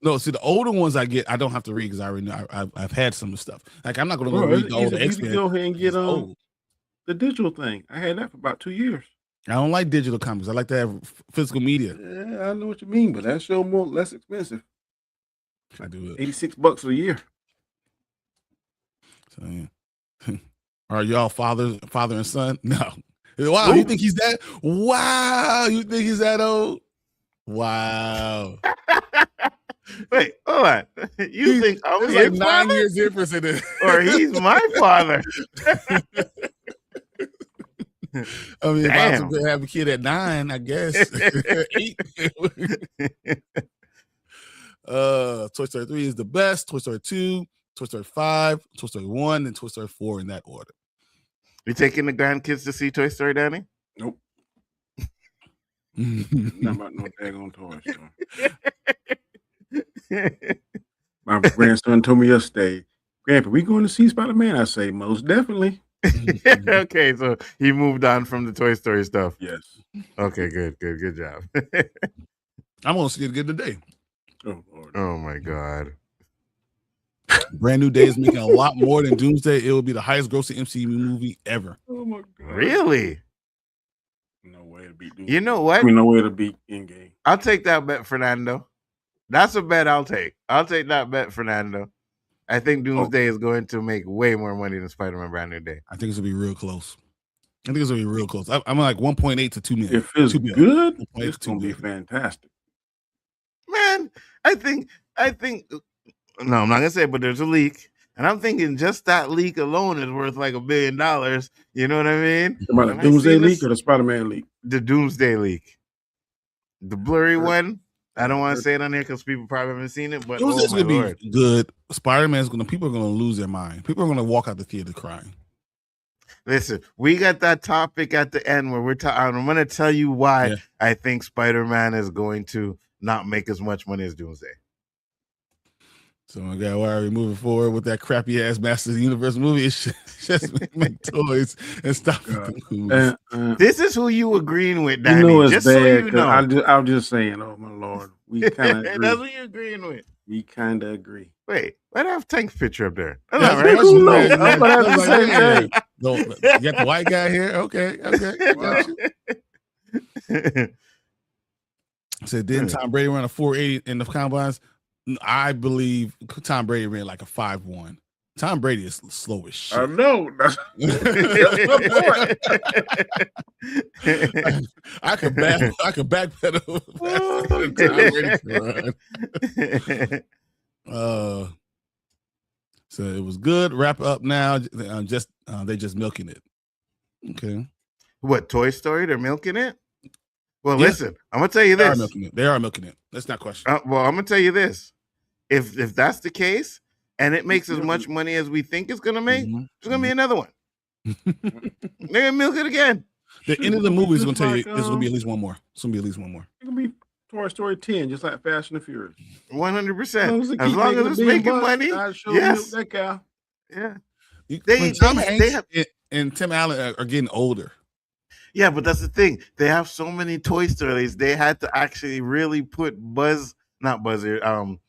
No. See, the older ones I get, I don't have to read because I already know I've had some of the stuff. Like I'm not going to go read the old X-Men. Go ahead and get the digital thing. I had that for about 2 years. I don't like digital comics. I like to have physical media. Yeah, I know what you mean, but that show less expensive. I do it. $86 a year. So yeah. Are y'all father and son? No. Wow, you think he's that? Wow, you think he's that old? Wow. Wait, hold on. You think I'm his like 9 father? years difference in it, or he's my father? I mean, if I was to have a kid at 9, I guess 8. Toy Story 3 is the best. Toy Story 2, Toy Story 5, Toy Story 1, and Toy Story 4 in that order. You taking the grandkids to see Toy Story, Danny? Nope. Not about no daggone Toy Story. My grandson told me yesterday, Grandpa, we going to see Spider-Man? I say, most definitely. Okay, so he moved on from the Toy Story stuff. Yes. Okay, good job. I'm going to see it again today. Oh, Lord. Oh, my God. Brand New Day is making a lot more than Doomsday. It will be the highest grossing MCU movie ever. Oh, my God. Really? No way to beat Doomsday. You know what? I mean, no way to beat Endgame. I'll take that bet, Fernando. That's a bet I'll take. I'll take that bet, Fernando. I think Doomsday is going to make way more money than Spider-Man Brand New Day. I think it's going to be real close. I'm like 1.8 to 2 million. If it's good, it's going to be fantastic. Man, I think no, I'm not gonna say it, but there's a leak, and I'm thinking just that leak alone is worth like $1 billion. You know what I mean? About the Doomsday leak or the Spider-Man leak? The Doomsday leak, the blurry one. I don't want to say it on there because people probably haven't seen it, but It was oh just my gonna lord. be good. Spider-Man's people are gonna lose their mind. People are gonna walk out the theater crying. Listen, we got that topic at the end where we're talking. I'm going to tell you why Yeah. I think Spider-Man is going to not make as much money as Doomsday. So my God, why are we moving forward with that crappy ass Masters of the Universe movie? It's just make toys and stop with the movies. This is who you agreeing with, You Danny. know it's just bad. so you know. I was just saying, oh my lord, we kind of agree. That's what you're agreeing with. We kind of agree. Wait, why do I have Tank's picture up there? That's Yeah, not that's right. cool. No, Yeah, I'm gonna have that's to say yeah. that. No, you got the white guy here. Okay. Got you. So didn't Tom Brady run a 4.80 in the combines? I believe Tom Brady ran like a 5.1. Tom Brady is slow as shit. I know. That's my point. I could backpedal faster than Tom Brady can run. So it was good. Wrap up now. They just milking it. Okay. What, Toy Story? They're milking it? Well, Yeah. listen, I'm gonna tell you They are this. milking it. They are milking it. That's not question. Well, I'm gonna tell you this. If that's the case, and it makes as much money as we think it's gonna make, Mhm. there's gonna be another one. They're gonna milk it again. The end of the movie is gonna tell you Like, there's gonna be at least one more. It's gonna be at least one more. It can be Toy Story 10, just like Fast and the Furious. 100%. As As long as it's making money, yes. That guy. Yeah. Tom Hanks and Tim Allen are getting older. Yeah, but that's the thing. They have so many Toy Stories. They had to actually really put Tom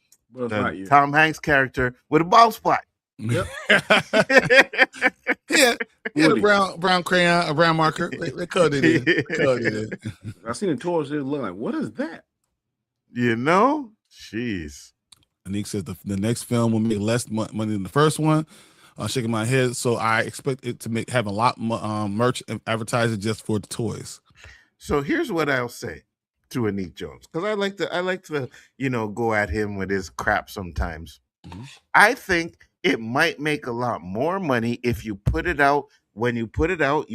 Hanks character with a bald spot. Yep. Yeah, a brown crayon, a brown marker. They cut it in. I seen the toys. They look like, what is that? You know, jeez. Anik says the next film will make less money than the first one. Shaking my head, so I expect it to have a lot merch and advertising just for the toys. So here's what I'll say to Anik Jones, because I like to go at him with his crap sometimes. Mm-hmm. I think it might make a lot more money if you put it out. When you put it out,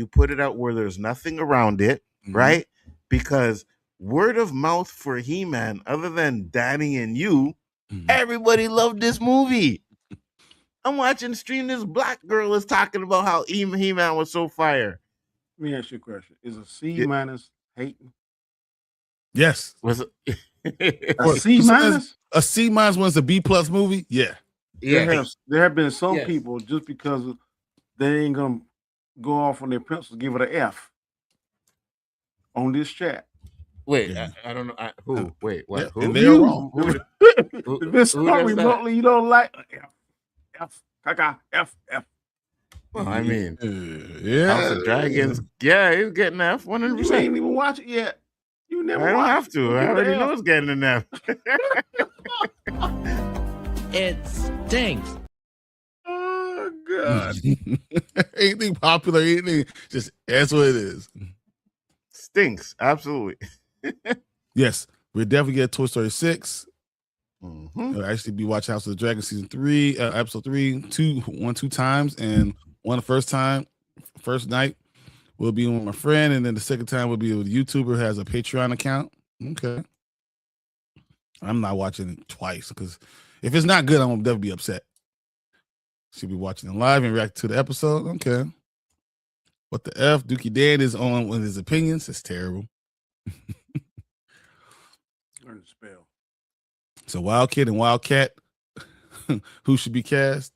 where there's nothing around it, Mm-hmm. right? Because word of mouth for He-Man, other than Danny and you, everybody loved this movie. I'm watching stream. This black girl is talking about how He-Man was so fire. Let me ask you a question. Is a C minus hating? Yes. Was it A C minus? A C minus was a B plus movie? Yeah. There have been some people just because they ain't gonna go off on their pencils, give it an F on this chat. Wait, I don't know. Who? Wait, what? Yeah, Who? and they're wrong. If it's not remotely you don't like F. Well, I mean, yeah. House of Dragons. Yeah, he's getting F 100%. You ain't even watch it yet. You never. I don't watched have it. to. You I get already the know F. it's getting an F. It stinks. Oh God. Anything popular, anything, just that's what it is. Stinks. Absolutely. Yes, we'll definitely get Toy Story 6. Mm-hmm. I'll actually be watching House of the Dragon season 3, episode 3, two times, and one the first night will be with my friend, and then the second time will be with a YouTuber who has a Patreon account. Okay. I'm not watching it twice because if it's not good, I'm gonna definitely be upset. She'll be watching it live and react to the episode. Okay. What the F? Dookie Dan is on with his opinions. It's terrible. Learn to spell. So Wild Kid and Wildcat, who should be cast?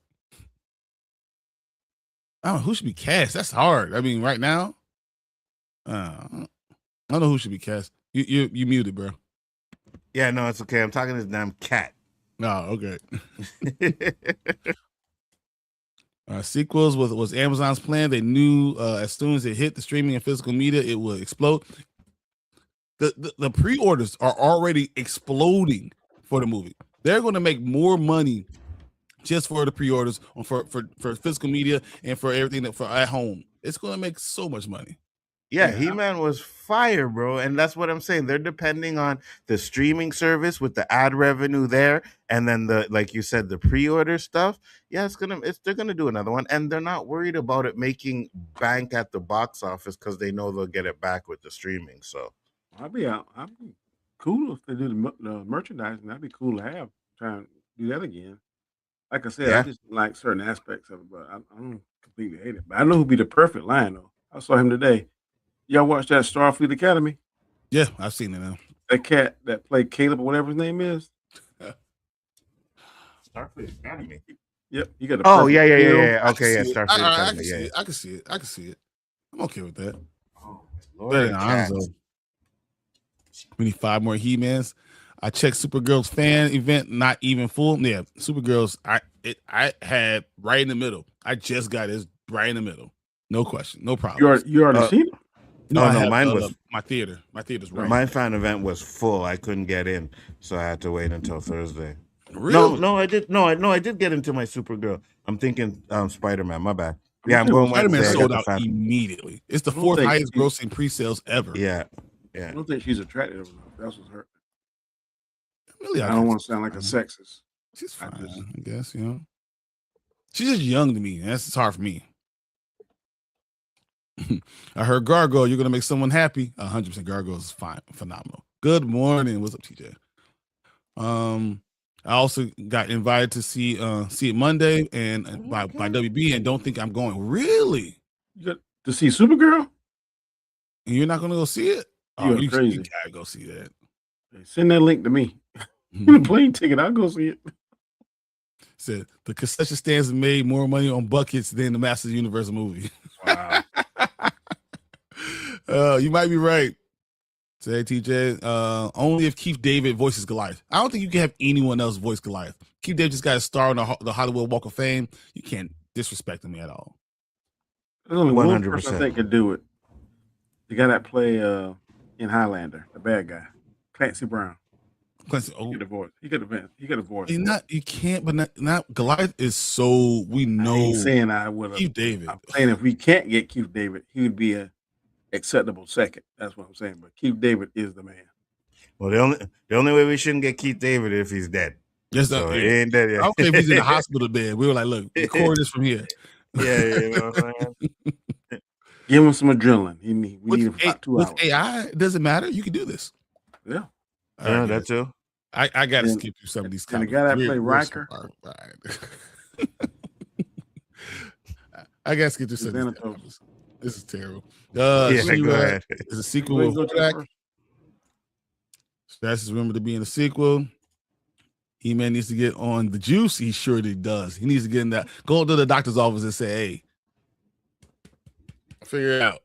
I don't know who should be cast. That's hard. I mean, right now, I don't know who should be cast. You muted, bro. Yeah, no, it's okay. I'm talking to this damn cat. Oh, okay. Sequels was Amazon's plan. They knew as soon as it hit the streaming and physical media, it would explode. The pre-orders are already exploding for the movie. They're going to make more money just for the pre-orders for physical media and for everything for at home. It's going to make so much money. Yeah, He-Man was fire, bro. And that's what I'm saying. They're depending on the streaming service with the ad revenue there. And then like you said, the pre-order stuff. Yeah, they're gonna do another one. And they're not worried about it making bank at the box office because they know they'll get it back with the streaming. So I'll be out. cool if they do the merchandising. That'd be cool to have. Trying to do that again. Like I said, I Yeah. just like certain aspects of it, but I don't completely hate it. But I know who'd be the perfect lion though. I saw him today. Y'all watch that Starfleet Academy? Yeah, I've seen it now. That cat that played Caleb or whatever his name is. Starfleet Academy. Yep, you got. Oh yeah. I Okay, yeah, can see it. Starfleet I Academy. can see Yeah. it. I can see it. I can see it. I'm okay with that. Oh, Better Lord, than cat. Hanzo. We need 5 more He-Mans. I checked Supergirl's fan event, not even full. Yeah, Supergirl's. I had right in the middle. I just got it right in the middle. No question, no problem. You already seen it? No, Oh, I no, have, mine was- my theater. My theater's right. My fan event was full. I couldn't get in, so I had to wait until Thursday. Really? No, I did. No, I did get into my Supergirl. I'm thinking Spider-Man. My bad. Yeah, I'm going Spider-Man Wednesday. I got sold the out fan. immediately. It's the I don't 4th think highest she- grossing pre-sales ever. Yeah. I don't think she's attractive enough. That's what's hurt. Really, I don't want to sound like a sexist. She's I fine, just- I guess, you know. She's just young to me. And that's just hard for me. I heard Gargoyle, you're gonna make someone happy. 100% Gargoyle is fine, phenomenal. Good morning. What's up, TJ? I also got invited to see it Monday and by WB and don't think I'm going. Really? You got to see Supergirl? And you're not gonna go see it? You're you crazy. gotta go see that. Send that link to me. The plane ticket, I'll go see it. Said the concession stands made more money on buckets than the Masters of the Universe movie. Wow. You might be right. Say TJ. Only if Keith David voices Goliath. I don't think you can have anyone else voice Goliath. Keith David just got a star on the Hollywood Walk of Fame. You can't disrespect him at all. There's only one person 100%. I think could do it. The guy that play in Highlander, the bad guy, Clancy Brown. Clancy, He got a voice. He got a voice. you can't, but not Goliath is so we I know. ain't saying I would have. Keith David. I'm saying if we can't get Keith David, he would be a acceptable second. That's what I'm saying. But Keith David is the man. Well, the only way we shouldn't get Keith David if he's dead. Yes, So he ain't dead yet. I don't care if he's in the hospital bed. We were like, look, record this from here. Yeah, you know what I'm saying? Give him some adrenaline. We need him for about 2 hours. With AI, it doesn't matter. You can do this. Yeah. All Yeah, right, that too. I got to And- skip through some of these. and the comments. guy that We're- played we're so Riker? far. All right. I got to skip through some of these Xanatos. comments. This is terrible. Yeah, She-Ra go ahead. is a sequel Wait, of go to that Kodak. first. That's his rumor to be in the sequel. He-Man needs to get on the juice. He surely does. He needs to get in that. Go to the doctor's office and say, hey, figure it out.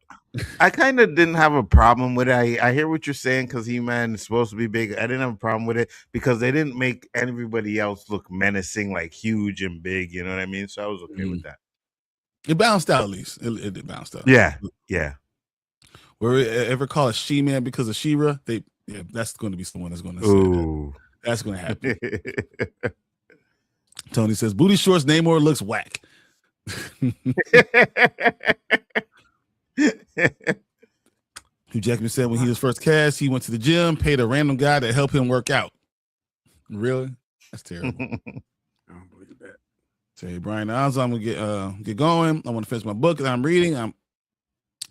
I kind of didn't have a problem with it. I hear what you're saying because He-Man is supposed to be big. I didn't have a problem with it because they didn't make everybody else look menacing, like huge and big. You know what I mean? So I was okay with that. It bounced out at least. It bounced out. Yeah. Were we ever call it She-Man because of She-Ra? That's going to be someone that's going to say that. Ooh. That's going to happen. Tony says, booty shorts, Namor looks whack. Hugh Jackman said when he was first cast, he went to the gym, paid a random guy to help him work out. Really? That's terrible. I don't believe that. Say, Bryon, Nzo, I'm gonna get going. I want to finish my book that I'm reading.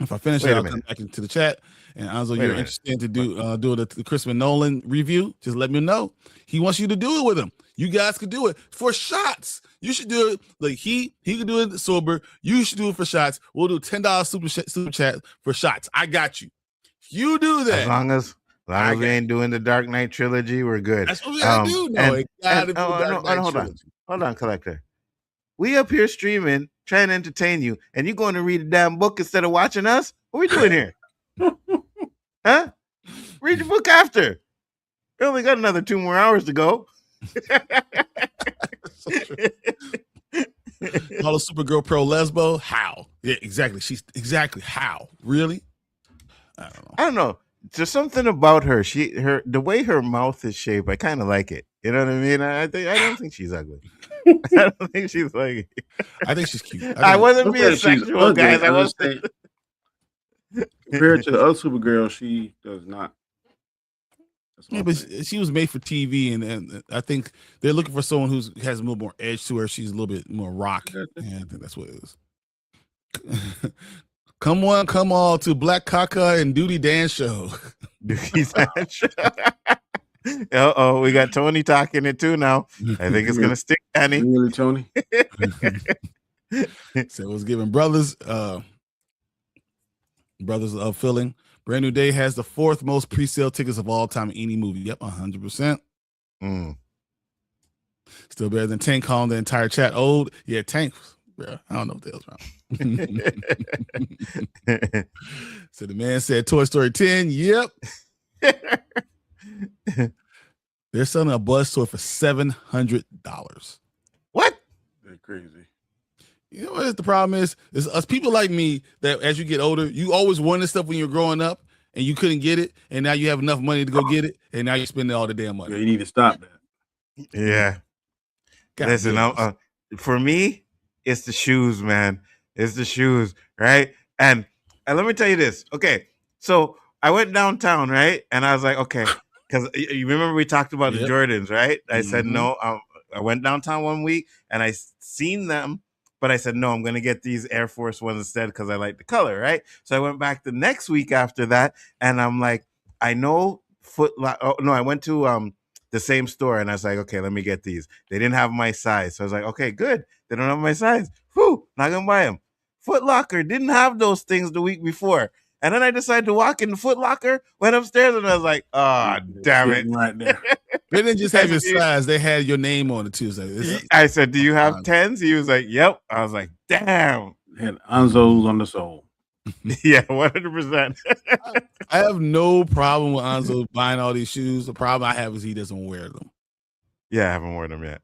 If I finish Wait it, a I'll minute. come back into the chat. And Nzo, Wait a you're minute. interested to do the Christopher Nolan review? Just let me know. He wants you to do it with him. You guys could do it for shots. You should do it like he could do it sober. You should do it for shots. We'll do $10 super chat for shots. I got you. If you do that, As long as we ain't doing the Dark Knight trilogy, we're good. that's what we gotta do. No, it gotta be the Dark Knight hold on. trilogy. Hold on, Collector. We up here streaming, trying to entertain you, and you going to read a damn book instead of watching us? What we doing here? Huh? Read your book after. We only got another 2 more hours to go. Call a Supergirl pro lesbo? How? Yeah, exactly. She's exactly how? Really? I don't know. There's something about her. The way her mouth is shaped, I kind of like it. You know what I mean? I don't think she's ugly. I don't think she's ugly. I think she's cute. I wasn't Don't being say she's sexual, ugly. guys. I I'm was just saying, compared to the other Supergirl, she does not. That's Yeah, what but I'm saying. she was made for TV, and I think they're looking for someone who has a little more edge to her. She's a little bit more rock, and I think that's what it is. Come on, come all to Black Kaka and Duty Dan show. He's not sure. Uh-oh, we got Tony talking it too now. I think it's gonna stick, Danny. Really, Tony? So it was giving brothers of feeling. Brand New Day has the 4th most pre-sale tickets of all time in any movie. Yep, 100%. Still better than Tank calling the entire chat old. Yeah, Tank, bro. I don't know what the hell's wrong. So the man said Toy Story 10. Yep. They're selling a Buzz toy for $700. What? That's crazy. You know what the problem is? It's us people like me that as you get older, you always wanted stuff when you were growing up and you couldn't get it, and now you have enough money to go get it, and now you're spending all the damn money. Yeah, you need to stop that. Yeah. God Listen, damn. for me, it's the shoes, man. It's the shoes, right? And let me tell you this. Okay, so I went downtown, right? And I was like, okay, because you remember we talked about the Yep. Jordans, right? I said, Mhm. no, I went downtown one week and I seen them, but I said, no, I'm going to get these Air Force ones instead because I like the color, right? So I went back the next week after that and I'm like, I know I went to the same store and I was like, okay, let me get these. They didn't have my size. So I was like, okay, good. They don't have my size. Whew, not going to buy them. Foot Locker didn't have those things the week before. And then I decided to walk in the Foot Locker, went upstairs, and I was like, oh, damn it. Right there. They didn't just have your size; they had your name on it too. So I said, do you have 10s? He was like, yep. I was like, damn. Had Nzo's on the soul. Yeah, 100%. I have no problem with Nzo buying all these shoes. The problem I have is he doesn't wear them. Yeah, I haven't worn them yet.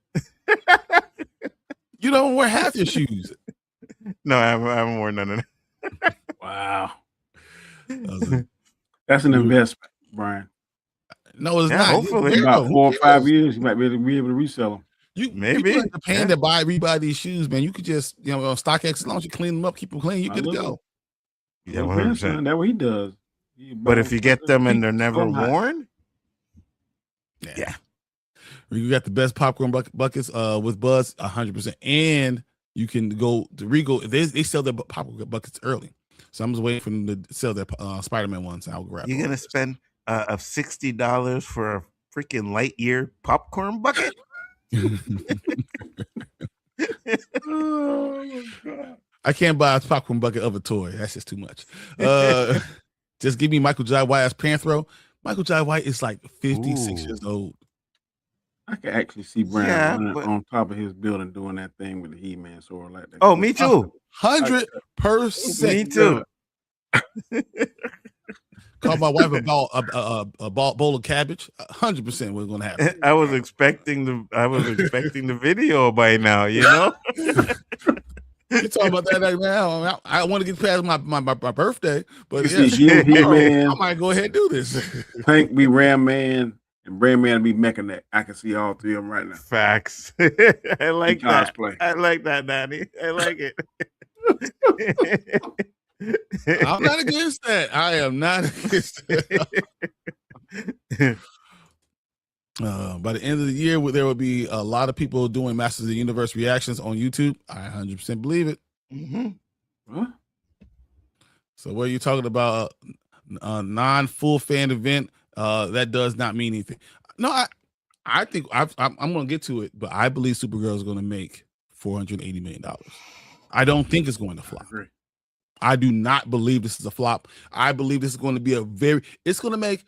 You don't wear half your shoes. No, I haven't worn none of them. Wow. That's an investment, Brian. No, it's Yeah, not. hopefully. About 4 or 5 years, you might be able to resell them. You Maybe. people in Japan that rebuy these shoes, man. You could just, on StockX, as long as you clean them up, keep them clean, you good to go. Yeah, My 100%. grandson, that's what he does. But if you get them and they're never worn, yeah. You got the best popcorn buckets with Buzz, 100%. And you can go to Regal. They sell their popcorn buckets early. So I'm just waiting for them to sell their Spider-Man ones. I'll grab you're going to spend $60 for a freaking Lightyear popcorn bucket? Oh, my God. I can't buy a popcorn bucket of a toy. That's just too much. Just give me Michael Jai White as Panthro. Michael Jai White is like 56 years old. I can actually see Brian running on top of his building doing that thing with the He-Man sword like that. Oh, me too. 100%. Me too. Call my wife a bowl of cabbage. 100% what's gonna happen. I was expecting the video by now, you know. You talking about that right now? I want to get past my birthday, but He-Man, I might go ahead and do this. Tank be Ram Man, and Brand Man be Mechanic. I can see all 3 of them right now. Facts. I like that. Cosplay. I like that, Danny. I like it. I'm not against that. I am not against that. By the end of the year, there will be a lot of people doing Masters of the Universe reactions on YouTube. I 100% believe it. Mm-hmm. Huh? So what are you talking about? Non-full fan event? That does not mean anything. No, I think I'm going to get to it, but I believe Supergirl is going to make $480 million. I don't think it's going to flop. I do not believe this is a flop. I believe this is going to be it's going to make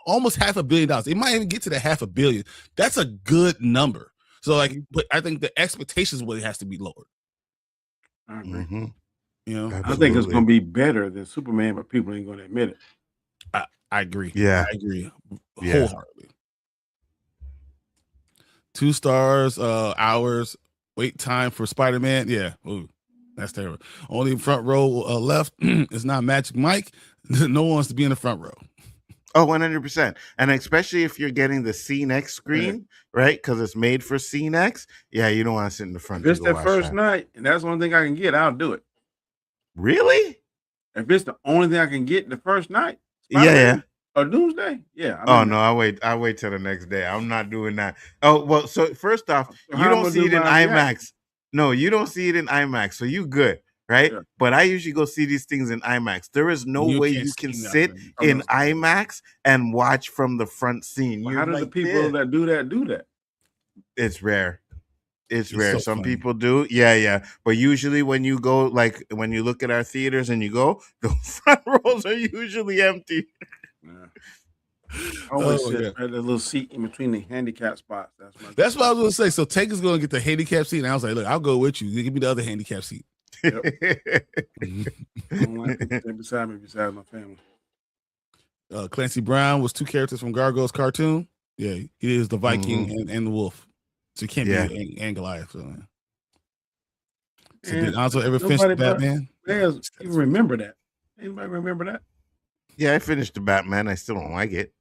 almost $500 million. It might even get to the $500 million. That's a good number. So but I think the expectations really has to be lowered. I agree. Mm-hmm. I think it's going to be better than Superman, but people ain't going to admit it. I agree. Yeah. I agree wholeheartedly. 2 stars, hours, wait time for Spider-Man. Yeah. Ooh, that's terrible. Only front row left. It's not Magic Mike. No one wants to be in the front row. Oh, 100%. And especially if you're getting the CNX screen, right? Because it's made for CNX. Yeah, you don't want to sit in the front. If it's that first night, and that's the only thing I can get, I'll do it. Really? If it's the only thing I can get the first night, yeah. Or Doomsday, yeah. No, I wait till the next day. I'm not doing that. Oh well, so first off, you don't see it in IMAX. No, you don't see it in IMAX, so you good, right? Yeah. But I usually go see these things in IMAX. There is no You way can't you see can sit nothing. in IMAX and watch from the front scene. Well, You're how do the like people this. that do that? It's rare. It's It's rare. so Some funny. people do. Yeah. But usually when you go, like when you look at our theaters and you go, the front rows are usually empty. Yeah. I always Oh, sit yeah. at the little seat in between the handicap spots. That's what I was gonna say. So Tank is gonna get the handicap seat, and I was like, "Look, I'll go with you. You give me the other handicap seat." Yep. I don't like people stay beside me, beside my family. Clancy Brown was two characters from Gargoyles cartoon. Yeah, he is the Viking and the Wolf. So he can't be and Goliath. So, did Anzo ever finish the Batman? Even remember that? Anybody remember that? Yeah, I finished the Batman. I still don't like it.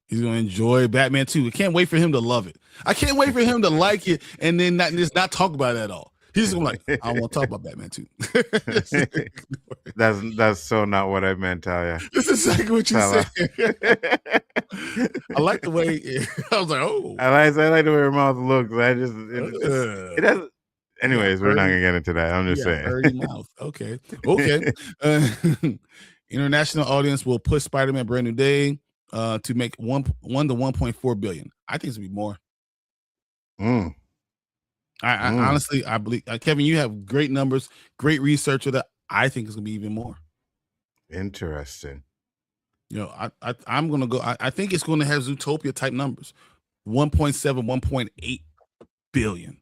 He's gonna enjoy Batman 2. I can't wait for him to love it. I can't wait for him to like it and then not talk about it at all. He's just gonna like, I don't want to talk about Batman 2. That's so not what I meant, Talia. This is exactly what you said. I like the way I was like, oh. I like the way her mouth looks. It has. Anyways, we're not gonna get into that. I'm just saying. Dirty mouth. Okay. International audience will push Spider-Man Brand New Day to make 1 to 1.4 billion. I think it's gonna be more. I honestly, I believe Kevin, you have great numbers, great researcher. That I think it's gonna be even more. Interesting. You know, I'm gonna go. I think it's gonna have Zootopia type numbers, 1.7, 1.8 billion.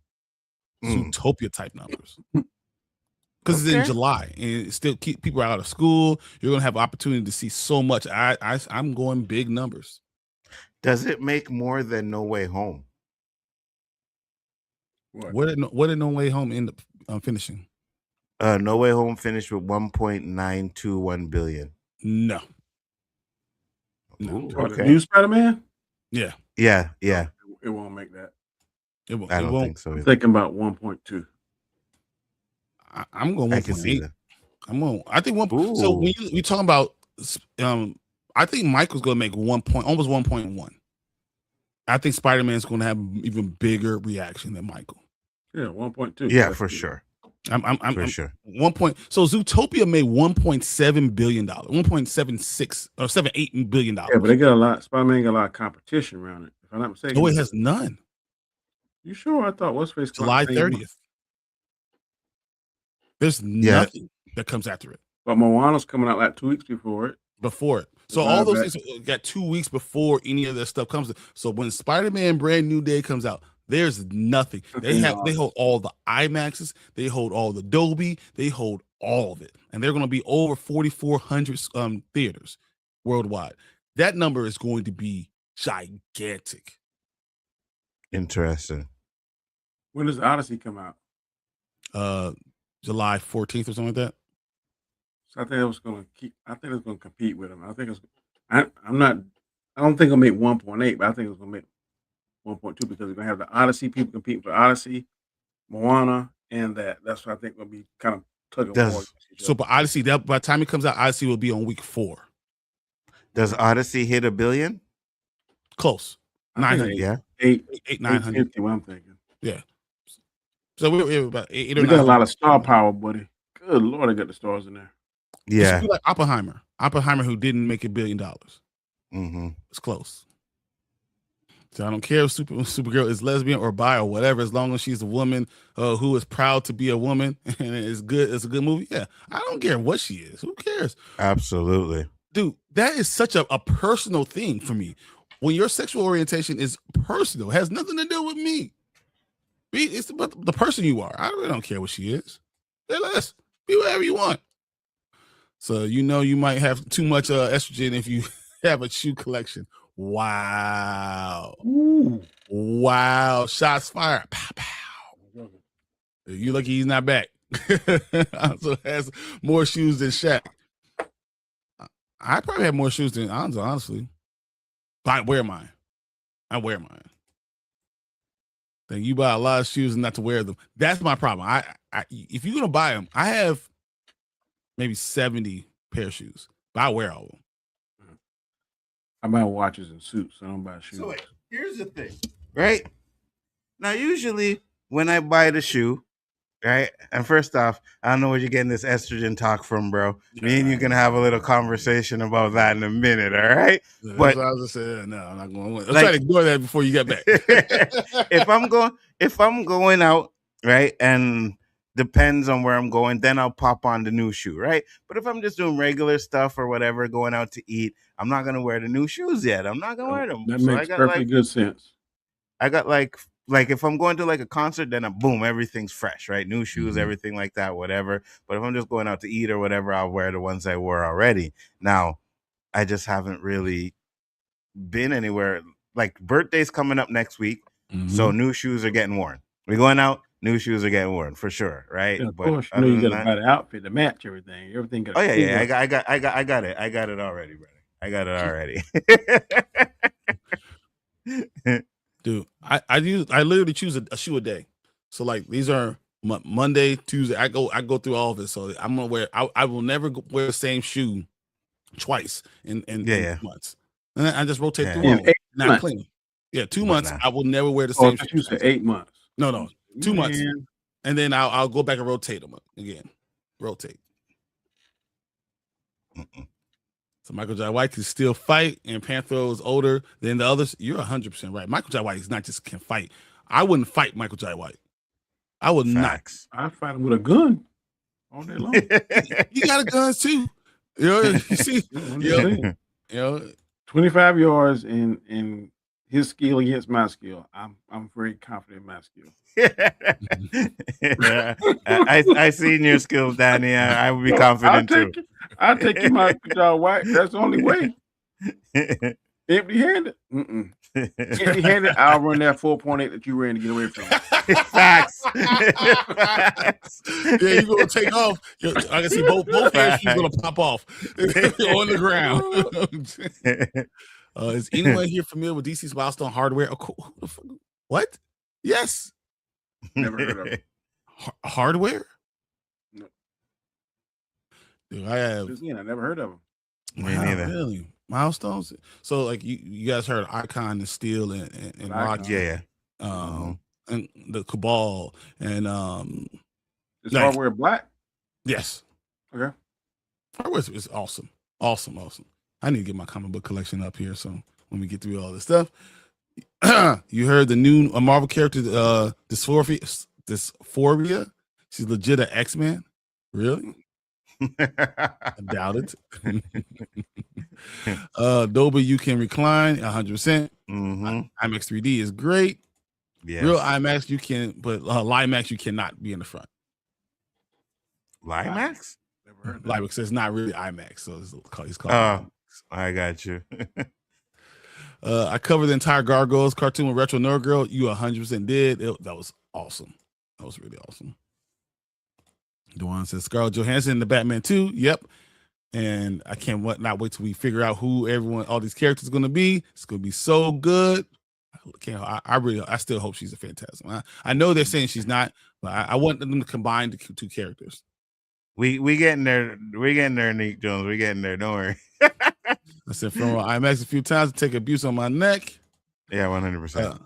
Zootopia type numbers. Because it's in July and it still keep people out of school. You're gonna have opportunity to see so much. I'm going big numbers. Does it make more than No Way Home? What did No Way Home end up finishing? No Way Home finished with 1.921 billion. No. Ooh, okay. New Spider-Man? Yeah. It won't make that. It won't. I don't think so. I'm thinking about 1.2. I'm going 1.8. I can see that. I think 1. So when you talking about, I think Michael's going to make almost 1.1. I think Spider-Man's going to have even bigger reaction than Michael. Yeah, 1.2. Yeah, for sure. I'm sure. 1 point. So Zootopia made $1.7 billion, 1.76 or 78 billion dollars. Yeah, but they got a lot. Spider-Man got a lot of competition around it. If I'm not mistaken. No, it has none. You sure? I thought what's face July 30th. There's nothing that comes after it. But Moana's coming out like 2 weeks before it. So all those things got 2 weeks before any of that stuff comes. So when Spider-Man Brand New Day comes out, there's nothing. They hold all the IMAXs, they hold all the Dolby, they hold all of it, and they're going to be over 4,400 theaters worldwide. That number is going to be gigantic. Interesting. When does Odyssey come out? July 14th or something like that. So I think it was going to keep. I think it's going to compete with them. I think it's. I'm not. I don't think it'll make 1.8, but I think it's going to make 1.2 because we're going to have the Odyssey people competing for Odyssey, Moana, and that. That's what I think will be kind of tug of war. So, but Odyssey, by the time it comes out, Odyssey will be on week 4. Does Odyssey hit $1 billion? Close. 900. Yeah. 900. What I'm thinking. Yeah. So we're about 8 or 9. We got a lot of star power, buddy. Good Lord, I got the stars in there. Yeah. It should be like Oppenheimer, who didn't make $1 billion. It's close. So I don't care if Supergirl is lesbian or bi or whatever, as long as she's a woman who is proud to be a woman and it's good. It's a good movie. Yeah, I don't care what she is. Who cares? Absolutely, dude. That is such a personal thing for me. When your sexual orientation is personal, it has nothing to do with me. It's about the person you are. I really don't care what she is. Say less. Be whatever you want. So you might have too much estrogen if you have a shoe collection. Wow. Ooh. Wow. Shots fired. Pow, pow. You lucky he's not back. Anzo has more shoes than Shaq. I probably have more shoes than Anzo, honestly. But I wear mine. Then you buy a lot of shoes and not to wear them. That's my problem. If you're gonna buy them, I have maybe 70 pair of shoes, but I wear all of them. I buy watches and suits. I don't buy shoes. So wait, here's the thing, right? Now, usually when I buy the shoe, right? And first off, I don't know where you're getting this estrogen talk from, bro. Me and you can have a little conversation about that in a minute, all right? That's But what I was just saying. No, I'm not going. I'm like, trying to ignore that before you get back. if I'm going out, right, and depends on where I'm going, then I'll pop on the new shoe, right? But if I'm just doing regular stuff or whatever, going out to eat, I'm not gonna wear the new shoes yet. I'm not gonna wear them. That So makes perfectly good sense. I got like if I'm going to like a concert, then boom, everything's fresh, right? New shoes, Mhm. everything like that, whatever. But if I'm just going out to eat or whatever, I'll wear the ones I wore already. Now, I just haven't really been anywhere. Like birthday's coming up next week, so Mhm. new shoes are getting worn. We're going out, new shoes are getting worn for sure, right? Yeah, of But course, you know other you than got to that, buy the outfit to match everything. Everything got. oh yeah, yeah, Coogler. I got it already, brother. I got it already. Dude, I literally choose a shoe a day. So like these are Monday, Tuesday. I go through all of it. So I'm gonna wear. I will never wear the same shoe twice in Yeah. months. And I just rotate Yeah. through In all of it. 8 Not months. clean. Yeah, 2 But months. nah. I will never wear the Oh, same just shoe you said twice. 8 months. No, 2 months. Man. And then I'll go back and rotate them again. Rotate. Mm-mm. So Michael J. White can still fight, and Panthro is older than the others. You're 100% right. Michael J. White is not just can fight. I wouldn't fight Michael J. White. I would Facts. I fight him with a gun all day long. not. He got a gun too. You know, you see, I'm you just know, saying. you know, 25 yards in his skill against my skill. I'm very confident in my skill. Yeah, I seen your skills, Danny. I would be confident too. I'll take you, Michael J. White. That's the only way. Empty-handed. Empty-handed, I'll run that 4.8 that you ran to get away from me. Facts. Yeah, you're gonna take off. I can see both hands are gonna pop off on the ground. Is anyone here familiar with DC's Milestone Hardware? What? Yes. Never heard of it. Hardware? No. Dude, I have. Again, I never heard of them. Me Wow, neither. really? Milestones? So like you guys heard Icon and Steel and Rock, Yeah. and the Cabal and Is Like- hardware black? yes. Okay. Hardware is awesome. Awesome. I need to get my comic book collection up here. So when we get through all this stuff, you heard the new Marvel character, Dysphoria. She's legit an X-Men. Really? I doubt it. Dolby, you can recline 100%. Mm-hmm. IMAX 3D is great. Yeah. Real IMAX, you can, but Limax, you cannot be in the front. Limax? Never heard of that. Limax is not really IMAX, so it's called. Oh, I got you. I covered the entire Gargoyles cartoon with Retro Nerd Girl. You 100% did. That was awesome. That was really awesome. Dewan says Scarlett Johansson in the Batman 2. Yep. And I can't not wait till we figure out who all these characters are going to be. It's going to be so good. I still hope she's a Phantasm. I know they're saying she's not, but I want them to combine the two characters. We getting there. We're getting there, Nick Jones. We're getting there. Don't worry. I said from IMAX a few times to take abuse on my neck. Yeah, 100%.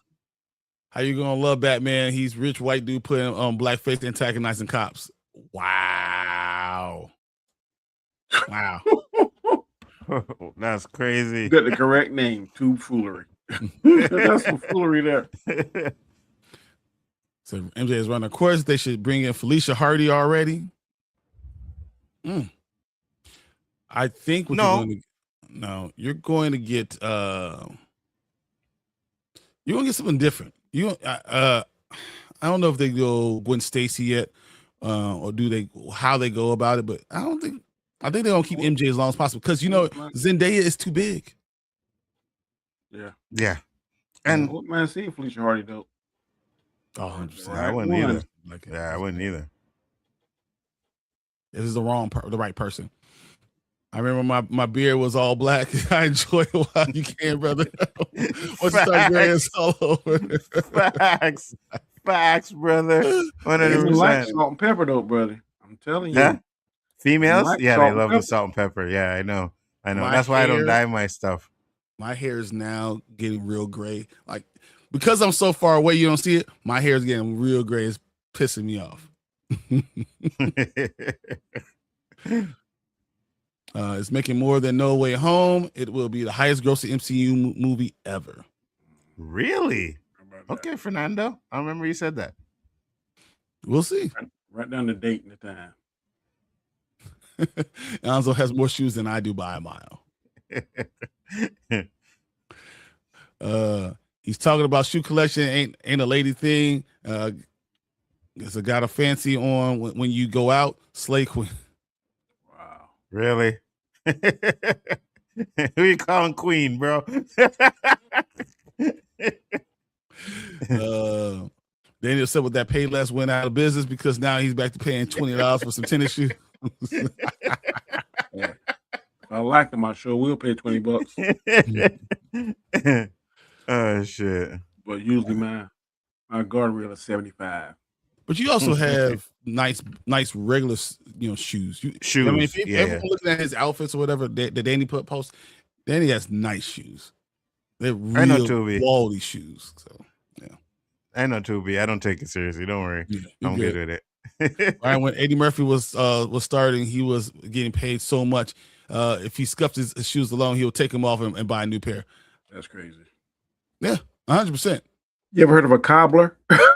How you gonna love Batman? He's rich white dude putting on blackface antagonizing cops. Wow. That's crazy. You got the correct name. Tube foolery. That's some foolery there. So MJ is running a course. They should bring in Felicia Hardy already. I think you're going to get something different. I don't know if they go Gwen Stacy yet, or how they go about it, but I think they're gonna keep MJ as long as possible because Zendaya is too big. Yeah. And what man seeing Felicia Hardy though? Oh, 100%. I wouldn't either. Like, Yeah, I wouldn't either. This is the right person. I remember my beard was all black. I enjoy it while you can, brother. Once you start graying, it's all over. Facts, brother. 100%. Like salt and pepper though, brother. I'm telling you. Huh? Females? Like Yeah, salt they and love the pepper. salt and pepper. Yeah, I know. My That's why I don't hair- dye my stuff. My hair is now getting real gray. Like because I'm so far away, you don't see it. My hair is getting real gray. It's pissing me off. It's making more than No Way Home. It will be the highest grossing MCU movie ever. Really? How about that? Okay, Fernando. I remember you said that. We'll see. Write down the date and the time. Nzo has more shoes than I do by a mile. He's talking about shoe collection ain't a lady thing. It's a got a fancy on when you go out. Slay Queen. Wow. Really? Who you calling queen, bro? Daniel said with that Payless went out of business because now he's back to paying $20 for some tennis shoes. Yeah. If I like them, I sure will pay $20. Oh shit! But usually my guardrail is $75. But you also have nice regular shoes. Shoes. I mean, if yeah. everyone looking at his outfits or whatever that Danny post, Danny has nice shoes. They're real quality shoes. So yeah. I know, Tubi. I don't take it seriously. Don't worry. Yeah, I'm good with it. Right when Eddie Murphy was starting, he was getting paid so much. If he scuffed his shoes alone, he would take them off and buy a new pair. That's crazy. Yeah, 100%. You ever heard of a cobbler? How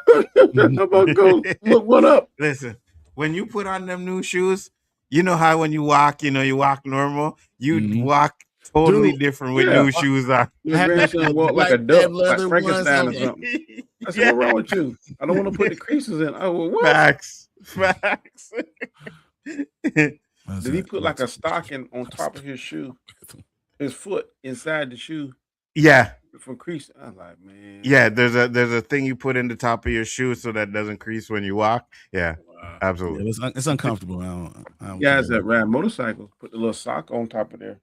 about go look one up? Listen, when you put on them new shoes, you know how when you walk, you walk normal. You walk totally different with new shoes on. My grandson walk like a duck, like Frankenstein or something. I said, "What's wrong with you? I don't want to put the creases in." Oh, well, what? Facts. Did he put like a stocking on top of his shoe? His foot inside the shoe? Yeah. For crease. I was like, man. Yeah, there's a thing you put in the top of your shoe so that doesn't crease when you walk. Yeah, wow. Absolutely. Yeah, it's uncomfortable. I don't guys that ride motorcycles put the little sock on top of there.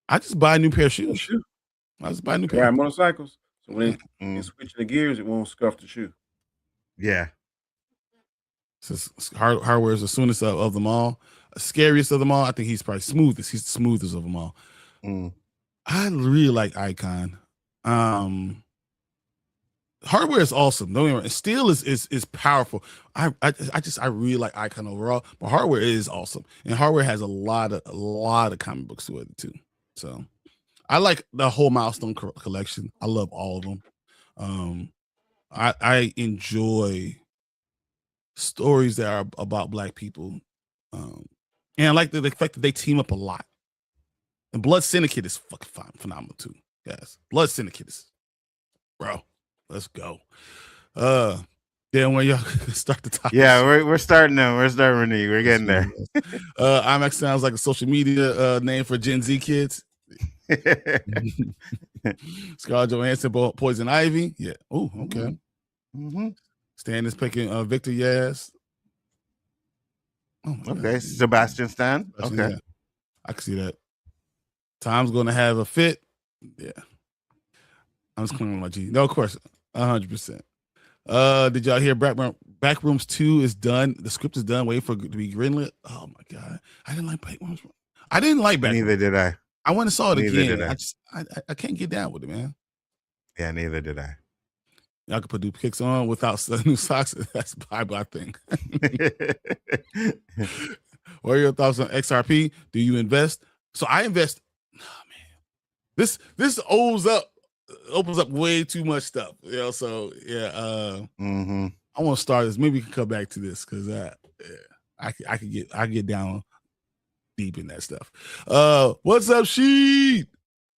I just buy a new pair of shoes. I just buy a new pair. Ride motorcycles. So when it's switching the gears, it won't scuff the shoe. Yeah. Hardware is the soonest of them all. Scariest of them all. I think he's probably smoothest. He's the smoothest of them all. I really like Icon. Hardware is awesome. Don't get me wrong. Steel is powerful. I really like Icon overall, but hardware is awesome, and hardware has a lot of comic books to it too. So I like the whole Milestone collection. I love all of them. I enjoy stories that are about Black people, and I like the fact that they team up a lot. And Blood Syndicate is fucking phenomenal too, guys. Blood Syndicate is, bro. Let's go. Then when y'all start the topic. Yeah, we're starting now. We're starting, Renee. We're getting there. IMAX sounds like a social media name for Gen Z kids. Scarlett Johansson, Poison Ivy. Yeah. Oh, okay. Stan is picking Victor Yaz. Oh, okay. God. Sebastian Stan. Okay. Yeah. I can see that. Tom's gonna have a fit. Yeah. I'm just clearing my G. No, of course, 100%. Did y'all hear Backrooms 2 is done? The script is done. Waiting for it to be greenlit. Oh my god, I didn't like Backrooms. I didn't like Backrooms. Neither did I. I went and saw it again. I can't get down with it, man. Yeah, neither did I. Y'all can put new kicks on without new socks. That's Bible, I think. What are your thoughts on XRP? Do you invest? So I invest. Oh man, this opens up way too much stuff. So yeah. I want to start this. Maybe we can come back to this because I could get down deep in that stuff. What's up, Sheet?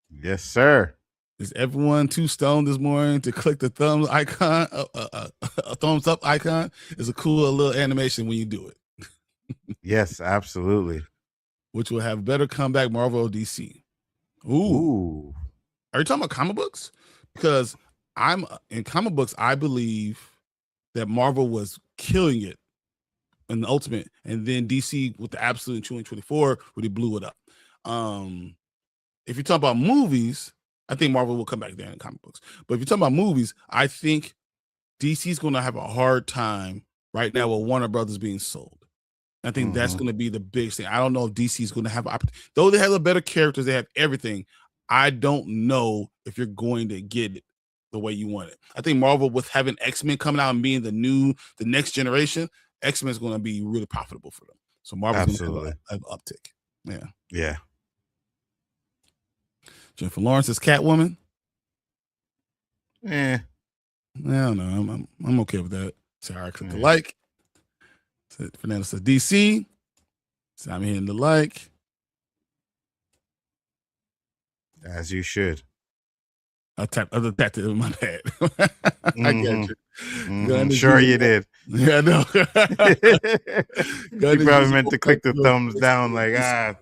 Yes, sir. Is everyone too stoned this morning to click the thumbs icon? A thumbs up icon is a cool little animation when you do it. Yes, absolutely. Which will have better comeback, Marvel or DC. Ooh. Are you talking about comic books? Because I'm in comic books, I believe that Marvel was killing it in the Ultimate, and then DC with the Absolute in 2024 really blew it up. If you're talking about movies, I think Marvel will come back there in comic books. But if you're talking about movies, I think DC's going to have a hard time right now with Warner Brothers being sold. I think that's going to be the biggest thing. I don't know if DC's going to have, though they have the better characters, they have everything. I don't know if you're going to get it the way you want it. I think Marvel with having X-Men coming out and being the next generation, X-Men is going to be really profitable for them. So Marvel's going to Absolutely. have an uptick. Yeah. Yeah. Jennifer Lawrence is Catwoman. Eh. I don't know. I'm okay with that. Sarah click the like. Fernando says DC. So I'm hitting the like. As you should. I tapped it in my bad. I get you. Sure you did. Yeah, I know. You probably meant to click the thumbs down, like,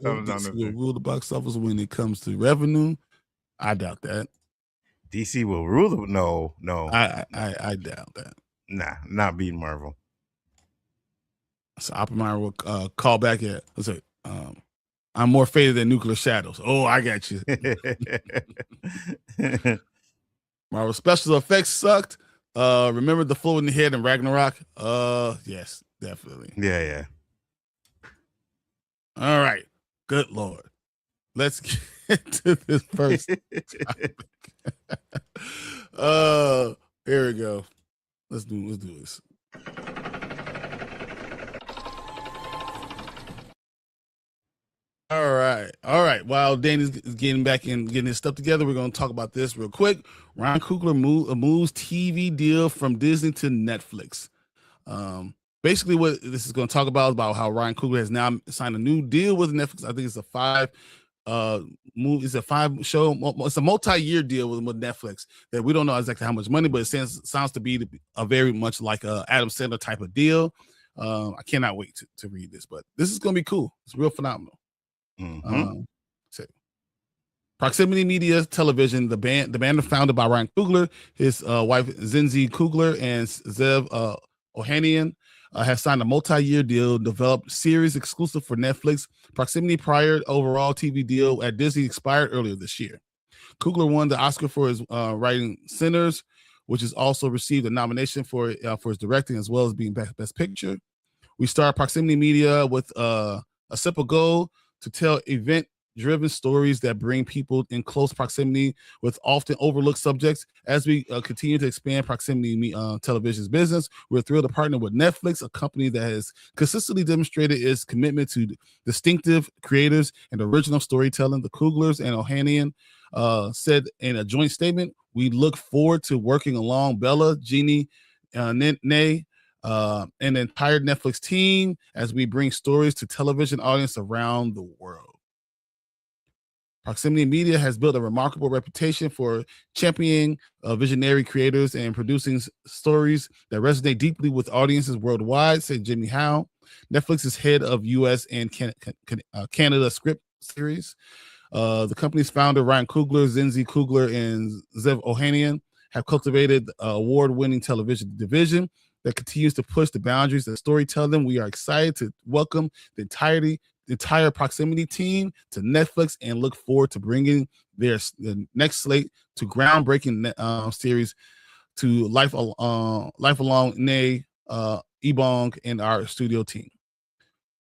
thumbs down. DC will rule the box office when it comes to revenue. I doubt that. DC will rule the no. I doubt that. Nah, not beating Marvel. So Oppenheimer will call back at, let's say, I'm more faded than nuclear shadows. Oh, I got you. Marvel special effects sucked. Remember the floating head in Ragnarok? Yes, definitely. Yeah. All right. Good Lord. Let's get to this first topic. Here we go. Let's do this. All right. While Danny's getting back and getting his stuff together, we're going to talk about this real quick. Ryan Coogler moves TV deal from Disney to Netflix. Basically, what this is going to talk about how Ryan Coogler has now signed a new deal with Netflix. I think it's a 5 show. It's a multi-year deal with Netflix that we don't know exactly how much money, but it sounds to be a very much like a Adam Sandler type of deal. I cannot wait to read this, but this is going to be cool. It's real phenomenal. Proximity Media Television, the band founded by Ryan Coogler, his wife Nzo Coogler, and Zev Ohanian, has signed a multi-year deal, developed series exclusive for Netflix. Proximity prior overall TV deal at Disney expired earlier this year. Coogler won the Oscar for his writing Sinners, which has also received a nomination for his directing as well as being Best Picture. We start Proximity Media with a simple goal to tell event-driven stories that bring people in close proximity with often overlooked subjects. As we continue to expand Proximity Television's business, we're thrilled to partner with Netflix, a company that has consistently demonstrated its commitment to distinctive creators and original storytelling. The Cooglers and Ohanian said in a joint statement, "We look forward to working along Bella, Jeannie, Nay, and the entire Netflix team as we bring stories to television audience around the world." Proximity Media has built a remarkable reputation for championing visionary creators and producing stories that resonate deeply with audiences worldwide, said Jimmy Howe, Netflix's head of U.S. and Canada script series. The company's founder, Ryan Coogler, Nzo Coogler, and Zev Ohanian have cultivated award-winning television division that continues to push the boundaries of storytelling. We are excited to welcome the entire Proximity team to Netflix and look forward to bringing the next slate to groundbreaking series to life along Nay, Ebong, and our studio team.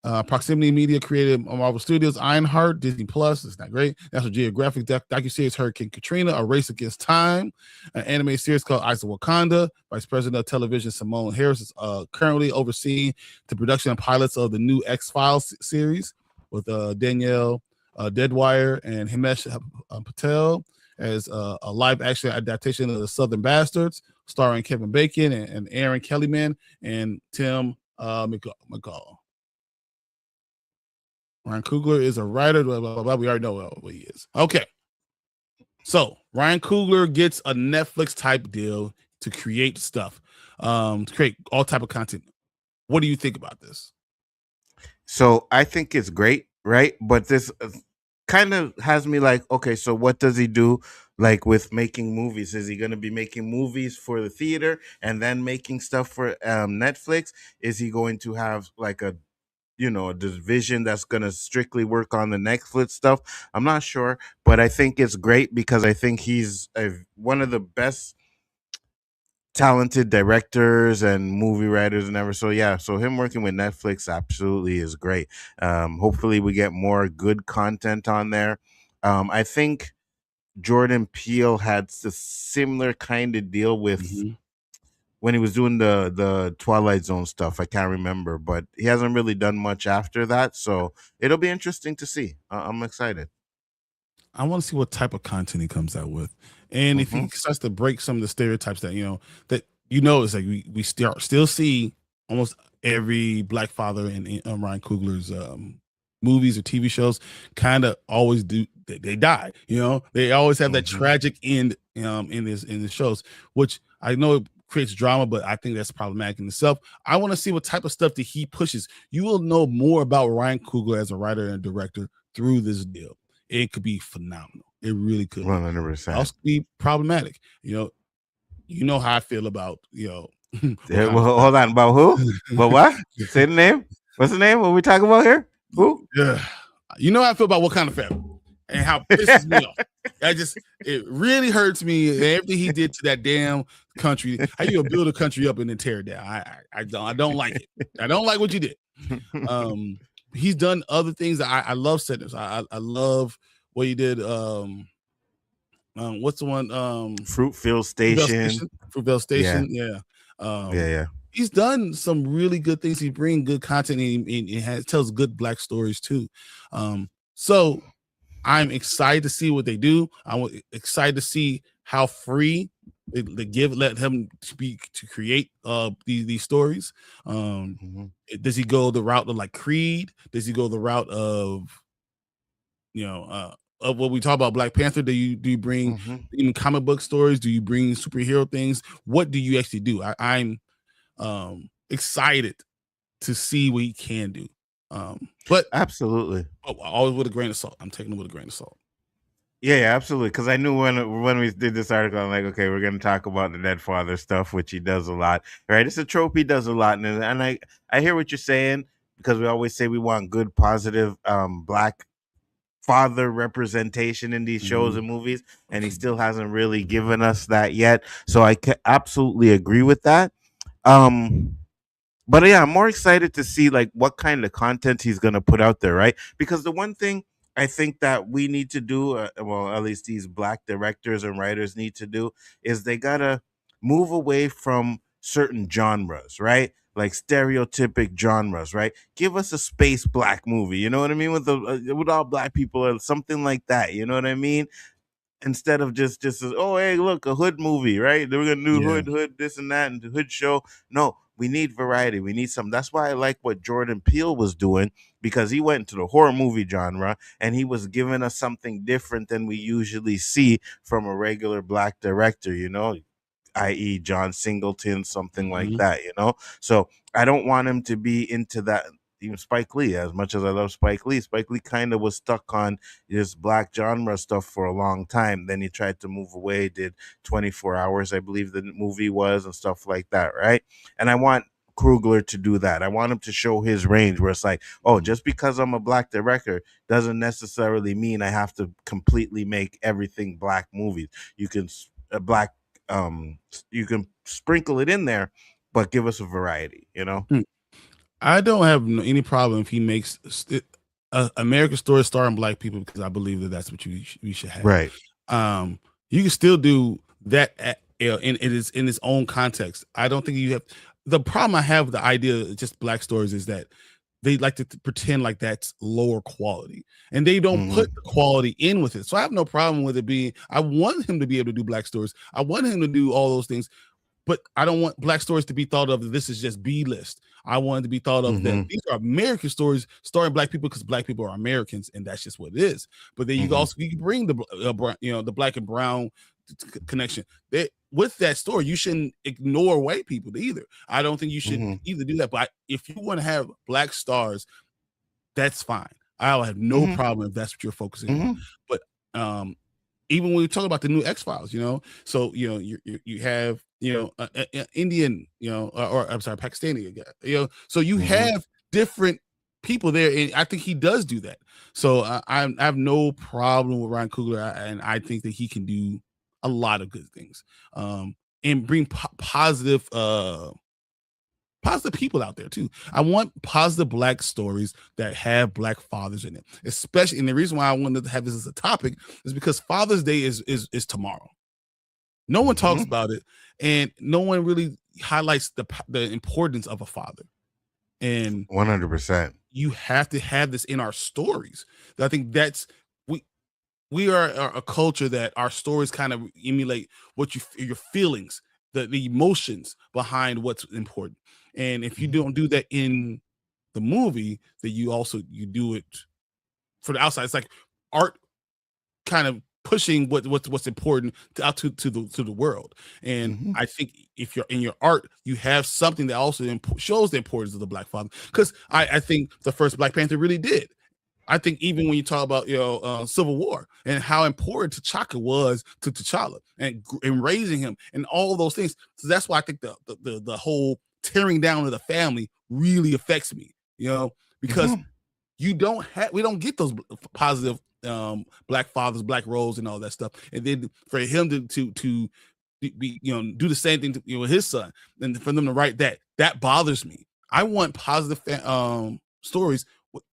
Proximity Media created Marvel Studios, Ironheart, Disney Plus. It's not great. National Geographic docuseries Hurricane Katrina, A Race Against Time, an anime series called Eyes of Wakanda. Vice President of Television Simone Harris is currently overseeing the production and pilots of the new X-Files series with Danielle Deadwire and Himesh Patel as a live-action adaptation of The Southern Bastards, starring Kevin Bacon and Aaron Kellyman and Tim McCall. Ryan Coogler is a writer. Blah, blah, blah, blah. We already know what he is. Okay. So Ryan Coogler gets a Netflix type deal to create stuff, to create all type of content. What do you think about this? So I think it's great, right? But this kind of has me like, okay, so what does he do like with making movies? Is he going to be making movies for the theater and then making stuff for Netflix? Is he going to have like a division that's going to strictly work on the Netflix stuff? I'm not sure, but I think it's great because I think he's one of the best talented directors and movie writers and ever. So yeah, so him working with Netflix absolutely is great. Hopefully we get more good content on there. I think Jordan Peele had a similar kind of deal with when he was doing the Twilight Zone stuff. I can't remember, but he hasn't really done much after that. So it'll be interesting to see. I'm excited. I want to see what type of content he comes out with, and if he starts to break some of the stereotypes that it's like we still see almost every black father in Ryan Coogler's movies or TV shows kind of always do they die. They always have that tragic end in the shows, which I know it creates drama, but I think that's problematic in itself. I want to see what type of stuff that he pushes. You will know more about Ryan Coogler as a writer and director through this deal. It could be phenomenal. It really could. 100%. Also be problematic. You know how I feel about Hold on, about who? But what? Say the name. What's the name? What we talking about here? Who? Yeah. You know how I feel about what kind of family and how it pisses me off. It really hurts me. Everything he did to that damn country. How you gonna build a country up and then tear it down? I don't like it. I don't like what you did. He's done other things that I love. Settlers. I love what he did. What's the one? Fruitvale Station. Fruitvale Station. Yeah. Yeah. He's done some really good things. He brings good content and tells good black stories too. So I'm excited to see what they do. I'm excited to see how free they let him to create these stories. Does he go the route of like Creed? Does he go the route of what we talk about Black Panther? Do you bring even comic book stories? Do you bring superhero things? What do you actually do? I'm excited to see what he can do. But absolutely, always with a grain of salt. I'm taking it with a grain of salt. Yeah, absolutely. Because I knew when we did this article, I'm like, okay, we're going to talk about the dead father stuff, which he does a lot. Right? It's a trope he does a lot, and I hear what you're saying, because we always say we want good, positive black father representation in these shows and movies, and he still hasn't really given us that yet. So I absolutely agree with that. But yeah, I'm more excited to see like what kind of content he's going to put out there, right? Because the one thing I think that we need to do, well, at least these black directors and writers need to do, is they gotta move away from certain genres, right? Like stereotypic genres, right? Give us a space black movie, you know what I mean? With all black people or something like that, you know what I mean? Instead of just oh, hey, look, a hood movie, right? They're gonna do hood this and that, and the hood show. No, we need variety. We need some. That's why I like what Jordan Peele was doing, because he went into the horror movie genre and he was giving us something different than we usually see from a regular black director, i.e. John Singleton, something like that, So I don't want him to be into that. Even Spike Lee, as much as I love Spike Lee kind of was stuck on this black genre stuff for a long time. Then he tried to move away, did 24 Hours, I believe the movie was, and stuff like that, right? And I want Coogler to do that. I want him to show his range, where it's like, oh, just because I'm a black director doesn't necessarily mean I have to completely make everything black movies. You can you can sprinkle it in there, but give us a variety, I don't have any problem if he makes American Story starring black people, because I believe that that's what we should have. Right. You can still do that in its own context. I don't think you have. The problem I have with the idea of just black stories is that they like to pretend like that's lower quality, and they don't put the quality in with it. So I have no problem with it being. I want him to be able to do black stories. I want him to do all those things. But I don't want black stories to be thought of that this is just B-list. I want it to be thought of that these are American stories starring black people, because black people are Americans, and that's just what it is. But then you can bring the black and brown connection. With that story, you shouldn't ignore white people either. I don't think you should either do that. But if you want to have black stars, that's fine. I'll have no problem if that's what you're focusing on. But even when we talk about the new X-Files, so you have Indian, or I'm sorry, Pakistani, so you have different people there, and I think he does do that. So I have no problem with Ryan Coogler, and I think that he can do a lot of good things, and bring positive people out there too. I want positive black stories that have black fathers in it, especially. And the reason why I wanted to have this as a topic is because Father's Day is tomorrow. No one talks about it, and no one really highlights the importance of a father, and 100%. you have to have this in our stories. I think that's we are a culture that our stories kind of emulate what your feelings, the emotions behind what's important. And if you don't do that in the movie, then you do it for the outside. It's like art kind of pushing what's important out to the world. And I think if you're in your art, you have something that also shows the importance of the Black father, because I think the first Black Panther really did. I think even when you talk about Civil War and how important T'Chaka was to T'Challa and raising him and all those things, so that's why I think the whole tearing down of the family really affects me, because we don't get those positive Black fathers, Black roles, and all that stuff, and then for him to be do the same thing with his son, and for them to write that bothers me. I want positive stories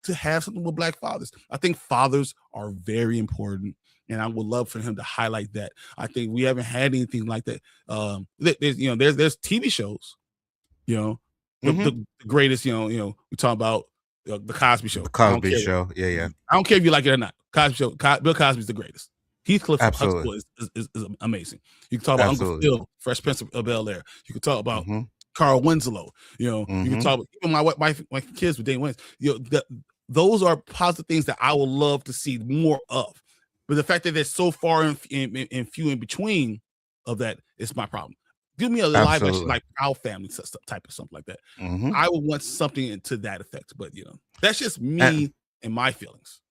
to have something with Black fathers. I think fathers are very important, and I would love for him to highlight that. I think we haven't had anything like that. There's TV shows, the greatest, we talk about the Cosby Show. The Cosby Show, yeah. I don't care if you like it or not. Cosby Show, Bill Cosby's the greatest. Heathcliff Absolutely. is amazing. You can talk about Uncle Phil, Fresh Prince of Bel-Air. You can talk about Carl Winslow. You can talk about even my wife, my kids with Dane Wayne. Those are positive things that I would love to see more of. But the fact that they're so far and few in between of that is my problem. Give me a live action like Our Family type of something like that. I would want something to that effect. But that's just me and my feelings.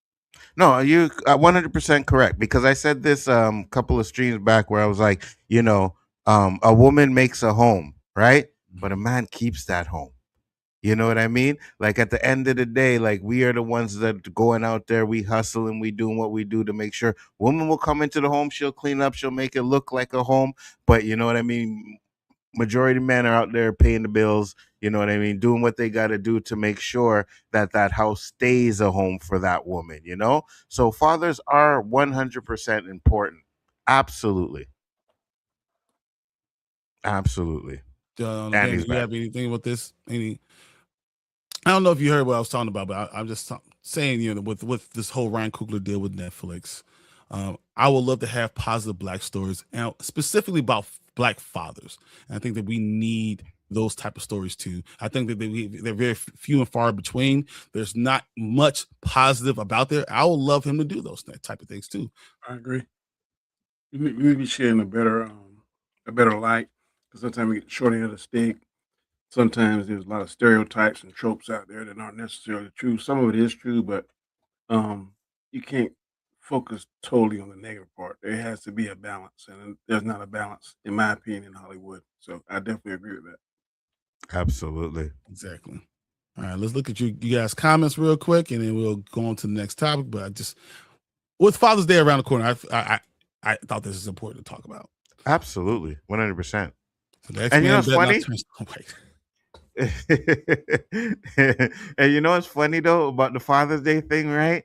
No, you 100% correct, because I said this couple of streams back where I was like, a woman makes a home, right? But a man keeps that home. You know what I mean? Like at the end of the day, like we are the ones that going out there, we hustle and we doing what we do to make sure woman will come into the home, she'll clean up, she'll make it look like a home. But you know what I mean? Majority of men are out there paying the bills, you know what I mean? Doing what they got to do to make sure that house stays a home for that woman, So fathers are 100% important. Absolutely. Absolutely. Ben, do you have anything with this? I don't know if you heard what I was talking about, but I'm just saying, with this whole Ryan Coogler deal with Netflix, I would love to have positive Black stories, and specifically about Black fathers. And I think that we need those type of stories too. I think that they're very few and far between. There's not much positive about there. I would love him to do those type of things too. I agree. We be sharing a better light, because sometimes we get the short end of the stick. Sometimes there's a lot of stereotypes and tropes out there that aren't necessarily true. Some of it is true, but you can't focus totally on the negative part. There has to be a balance, and there's not a balance, in my opinion, in Hollywood. So I definitely agree with that. Absolutely. Exactly. All right, let's look at you guys' comments real quick, and then we'll go on to the next topic. But with Father's Day around the corner, I thought this is important to talk about. Absolutely, 100%. So and what's funny? And what's funny though about the Father's Day thing, right?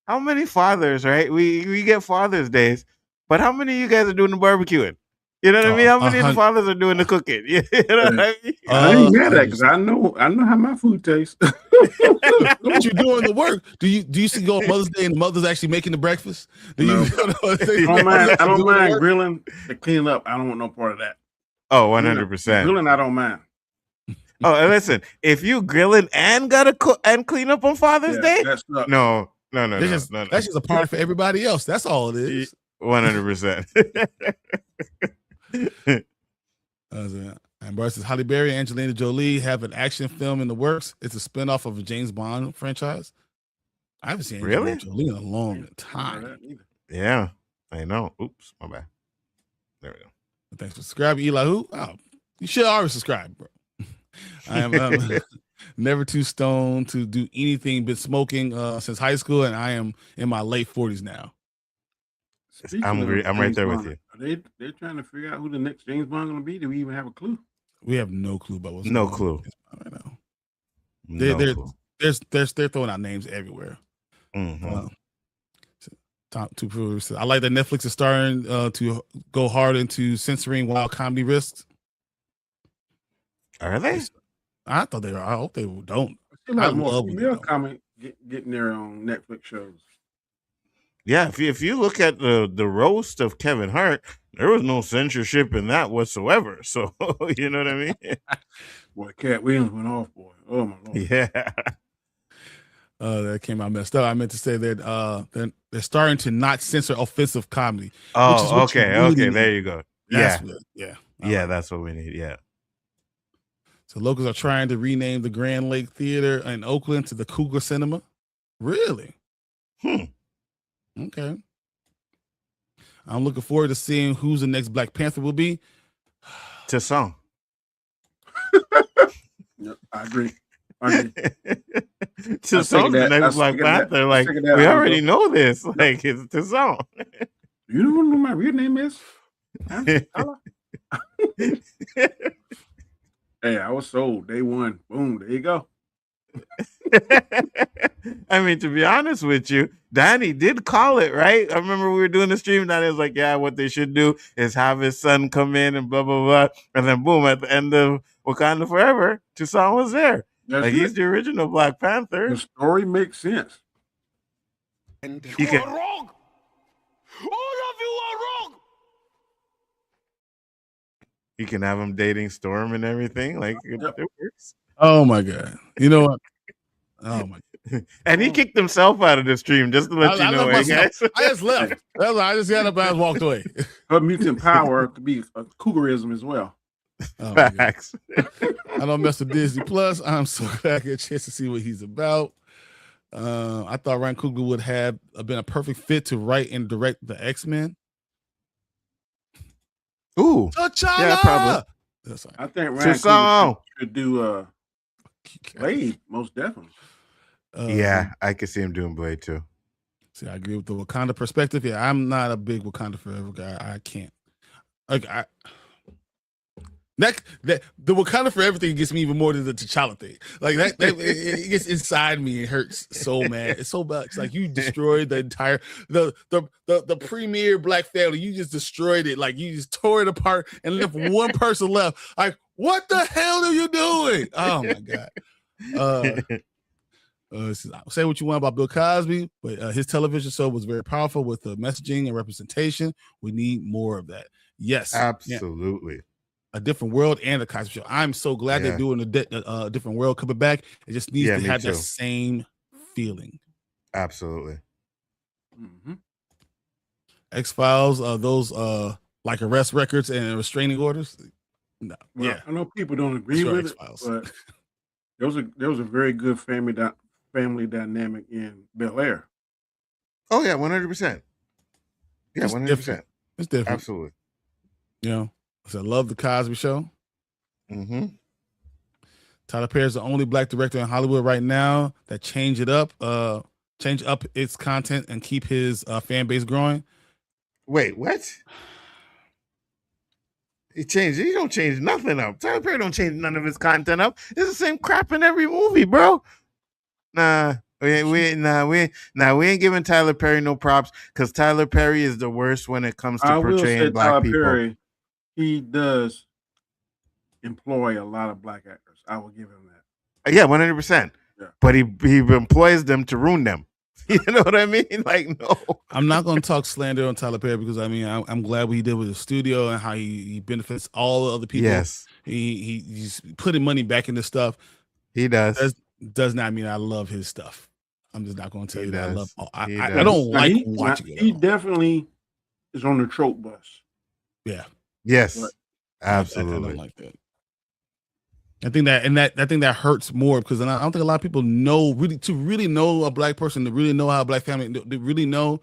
How many fathers, right? We get Father's Days, but how many of you guys are doing the barbecuing? You know what I mean? How many of the fathers are doing the cooking? You know what I mean? I ain't mad at that, because I know how my food tastes. What you doing the work? Do you go on Mother's Day and the mother's actually making the breakfast? I don't mind grilling to clean up. I don't want no part of that. Oh, 100%. Grilling, I don't mind. Oh, and listen, if you grilling and gotta cook and clean up on Father's Day, no. That's just a party for everybody else. That's all it is. 100%. And Bart says Halle Berry and Angelina Jolie have an action film in the works. It's a spinoff of a James Bond franchise. I haven't seen Angelina Jolie in a long time. Yeah, I know. Oops, my bad. There we go. Thanks for subscribing, Elihu. Oh, you should already subscribe, bro. I am never too stoned to do anything but smoking since high school, and I am in my late 40s now. I'm right there with you. They're trying to figure out who the next James Bond going to be. Do we even have a clue? We have no clue about what's no clue. Right now. They're throwing out names everywhere. To prove, I like that Netflix is starting to go hard into censoring wild comedy risks. Are they? I thought they were. I hope they don't. I feel I like more love when they female don't. comic getting their own Netflix shows. Yeah, if you look at the roast of Kevin Hart, there was no censorship in that whatsoever. So you know what I mean? Boy, Cat Williams went off, boy. Oh my lord. Yeah. That came out messed up. I meant to say that they're starting to not censor offensive comedy. Oh, which is what you okay, really okay. need. There you go. That's Yeah, yeah. yeah. That's what we need. Yeah. So locals are trying to rename the Grand Lake Theater in Oakland to the Coogler Cinema. Really? Okay. I'm looking forward to seeing who's the next Black Panther will be. Tasson. Yep, I agree. Tasson's the next Black Panther. Like, we already know this. Like, it's Tasson. You don't know what my real name is? Hey, I was sold day one. Boom, there you go. I mean, to be honest with you, Danny did call it, right? I remember we were doing the stream. Danny was like, yeah, what they should do is have his son come in and blah, blah, blah. And then boom, at the end of Wakanda Forever, Toussaint was there. That's like, it. he's the original Black Panther. The story makes sense. And You you can- are wrong. All of you are wrong. You can have him dating Storm and everything. Like, it works. Oh my God. You know what? Oh my God. And he kicked himself out of the stream, just to let you know. left Hey, myself. guys. I just left. That's why I just got up and I walked away. Her mutant power could be a cougarism as well. Oh my God. Facts. I don't mess with Disney Plus. I'm so glad I get a chance to see what he's about. I thought Ryan Coogler would have been a perfect fit to write and direct the X-Men. Ooh. T'Challa! Yeah, probably. That's right. I think Ryan Toussaint. Coogler should do Blade, most definitely. Yeah, I could see him doing Blade too. See, I agree with the Wakanda perspective. Yeah, I'm not a big Wakanda Forever guy. I can't. Like the Wakanda Forever thing gets me even more than the T'Challa thing. Like that it gets inside me. It hurts so mad. It's so bad. It's like you destroyed the entire the premier Black family. You just destroyed it. Like you just tore it apart and left one person left. Like, what the hell are you doing? Oh my God. Say what you want about Bill Cosby, but his television show was very powerful with the messaging and representation. We need more of that. Yes, Absolutely. Yeah. A Different World and the Cosby Show. I'm so glad they're doing a Different World coming back. It just needs to have that same feeling. Absolutely. Mm-hmm. X-Files, those like arrest records and restraining orders. No, Well, yeah, I know people don't agree Sure, with X-Files. it, but there was a very good family dynamic in Bel Air. Oh yeah, 100%. Yeah, It's 100%. different. It's different. Absolutely. You know, so I love the Cosby Show. Mm-hmm. Tyler Perry is the only Black director in Hollywood right now that change up its content and keep his fan base growing. Wait, what? He don't change nothing up. Tyler Perry don't change none of his content up. It's the same crap in every movie, bro. Nah, we ain't giving Tyler Perry no props because Tyler Perry is the worst when it comes to portraying Black Tyler people. Perry, he does employ a lot of Black actors. I will give him that. Yeah, 100%. Yeah. But he employs them to ruin them. You know what I mean? Like, no. I'm not going to talk slander on Tyler Perry because I mean I'm glad what he did with the studio and how he benefits all the other people. Yes, he's putting money back into stuff. he does. Does not mean I love his stuff. I'm just not going to tell you that I love. I does. don't Now, like watching it. He definitely is on the trope bus. Yeah, Yes, But absolutely. I don't like that. I think that hurts more because I don't think a lot of people know really know a Black person, to really know how a Black family, to really know.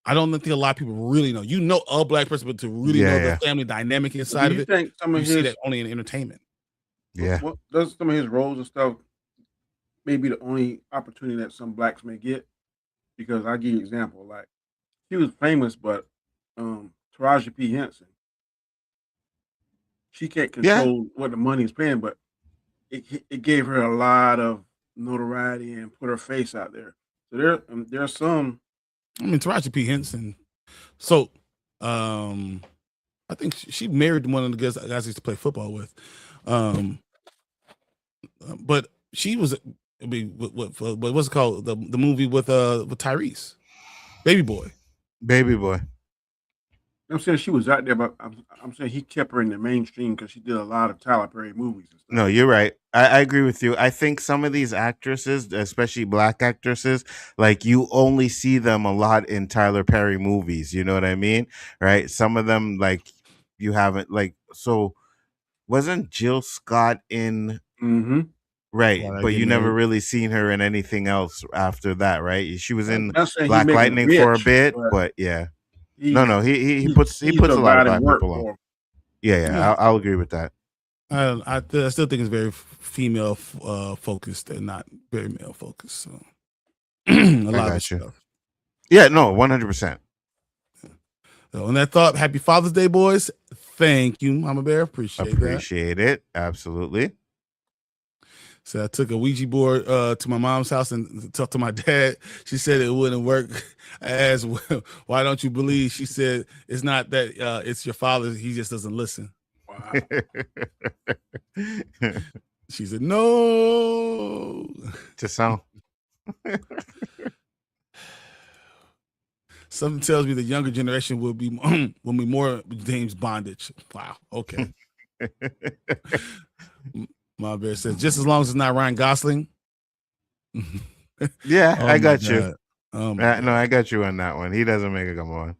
I don't think a lot of people really know. You know a Black person, but to really know the family dynamic inside of it, think some of you see that only in entertainment. Yeah. What does some of his roles and stuff may be the only opportunity that some Blacks may get? Because I'll give you an example. Like, he was famous, but Taraji P. Henson, she can't control what the money is paying, but it gave her a lot of notoriety and put her face out there. So there's some. I mean, Taraji P. Henson. So, I think she married one of the guys I used to play football with. But she was. I mean, what's it called? The movie with Tyrese, Baby Boy. Baby Boy. I'm saying she was out there, but I'm saying he kept her in the mainstream because she did a lot of Tyler Perry movies and stuff. No, you're right. I agree with you. I think some of these actresses, especially black actresses, like you only see them a lot in Tyler Perry movies. You know what I mean? Right? Some of them, like, you haven't, like, so wasn't Jill Scott in, Mm-hmm. right? Why Not But Get you never Married? really seen her in anything else after that, right? She was in Not saying he Black make her Lightning for a rich, bit, but but yeah. he's, No, he puts he's a lot of providing black work people on. for him. Yeah, Yeah. I'll agree with that. I still think it's very female focused and not very male focused. So a lot of got you. stuff. Yeah, no, 100%. So on that thought, happy Father's Day, boys. Thank you, Mama Bear. Appreciate it. Absolutely. So I took a Ouija board to my mom's house and talked to my dad. She said it wouldn't work. I asked, well, why don't you believe? She said, it's not that it's your father. He just doesn't listen. Wow. She said, no. To sound. Something tells me the younger generation will be more James Bondage. Wow. Okay. My bear says, just as long as it's not Ryan Gosling. Yeah, Oh I my got you. God. Oh my No, God. I got you on that one. He doesn't make it come on.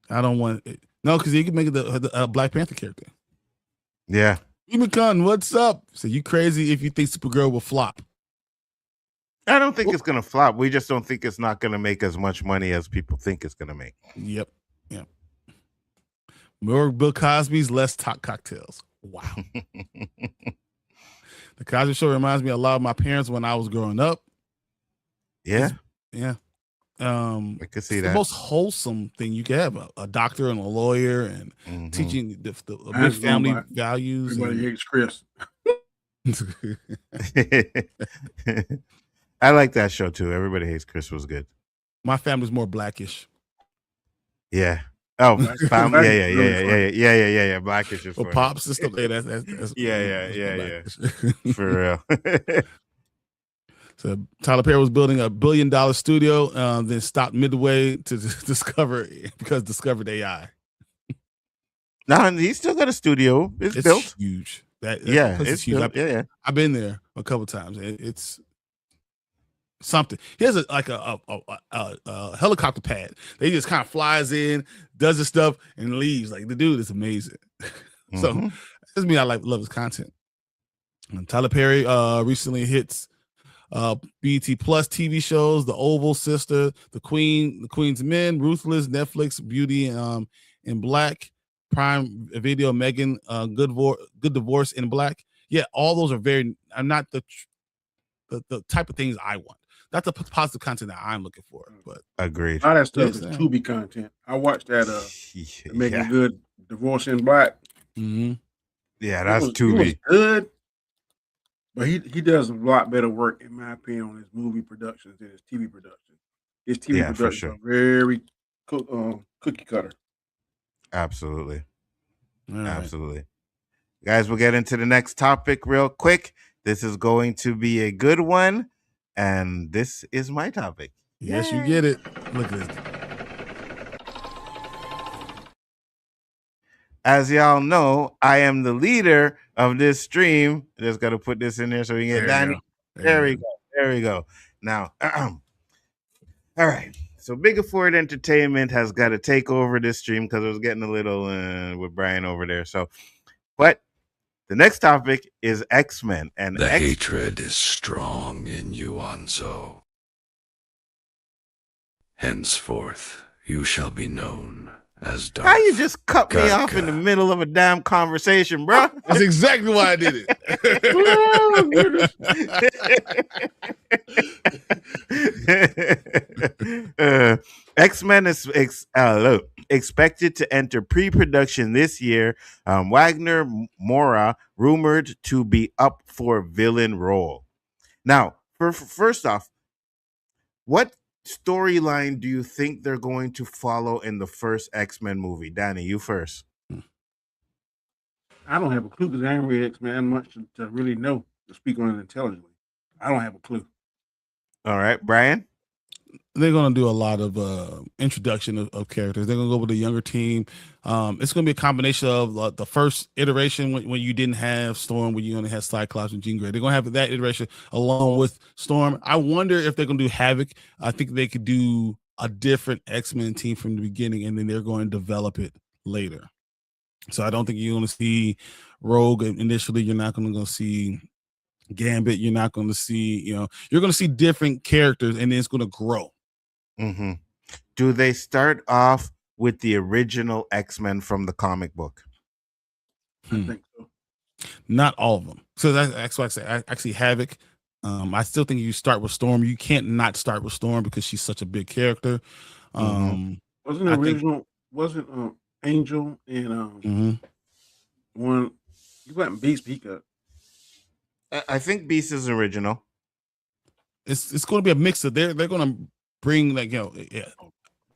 I don't want it. No, because he can make it the Black Panther character. Yeah. Emicon, what's up? So you crazy if you think Supergirl will flop? I don't think it's gonna flop. We just don't think it's not gonna make as much money as people think it's gonna make. Yep. More Bill Cosby's, less top cocktails. Wow. The Cosby Show reminds me a lot of my parents when I was growing up. Yeah. Yeah. I could see it's that. the most wholesome thing you can have, a doctor and a lawyer and teaching the big family values. Everybody hates Chris. I like that show too. Everybody Hates Chris was good. My family's more Blackish. Yeah. Oh, yeah. Blackish is Or funny. Pops and stuff. That's Yeah. For real. So Tyler Perry was building $1 billion studio, then stopped midway to discovered AI. No, he's still got a studio. It's built. Huge. It's huge. built. Yeah. I've been there a couple times. It's something. He has a helicopter pad. They just kind of flies in, does his stuff, and leaves. Like the dude is amazing. So that doesn't mean I love his content. And Tyler Perry recently hits BET Plus TV shows: The Oval Sister, The Queen's Men, Ruthless, Netflix, Beauty in Black, Prime Video, Megan, Good Divorce in Black. Yeah, all those are very. I'm not the type of things I want. That's the positive content that I'm looking for. But agreed. All that stuff is Tubi content. I watched that Making Good Divorce in Black. Mm-hmm. Yeah, that's Tubi. Tubi. It was good, but he does a lot better work, in my opinion, on his movie productions than his TV production. His TV productions are very cookie cutter. Absolutely. Right. Absolutely. Guys, we'll get into the next topic real quick. This is going to be a good one, and this is my topic. Yes, you get it. Look at this. As y'all know, I am the leader of this stream. Just got to put this in there so we can get Danny. There we go. There we go. Now, all right. So Biggaford Entertainment has got to take over this stream because it was getting a little with Bryon over there. So, but the next topic is X-Men. And the hatred is strong in you, Nzo. Henceforth, you shall be known as Darth. How you just cut me off in the middle of a damn conversation, bro? That's exactly why I did it. X-Men is expected to enter pre-production this year. Wagner Moura rumored to be up for villain role. Now, first off, what storyline do you think they're going to follow in the first X-Men movie? Danny, you first. I don't have a clue because I ain't read X-Men much to really know to speak on it intelligently. I don't have a clue. All right, Bryon. They're going to do a lot of introduction of characters. They're going to go with a younger team. It's going to be a combination of the first iteration when you didn't have Storm, when you only had Cyclops and Jean Grey. They're going to have that iteration along with Storm. I wonder if they're going to do Havoc. I think they could do a different X-Men team from the beginning, and then they're going to develop it later. So I don't think you're going to see Rogue initially. You're not going to see Gambit. You're not going to see, you're going to see different characters, and then it's going to grow. Mm-hmm. Do they start off with the original X-Men from the comic book? I think so. Not all of them. So that's why I say actually Havoc. I still think you start with Storm. You can't not start with Storm because she's such a big character. Wasn't the original? Wasn't Angel and one? You went Beast Peacock. I think Beast is original. It's going to be a mix of they're going to bring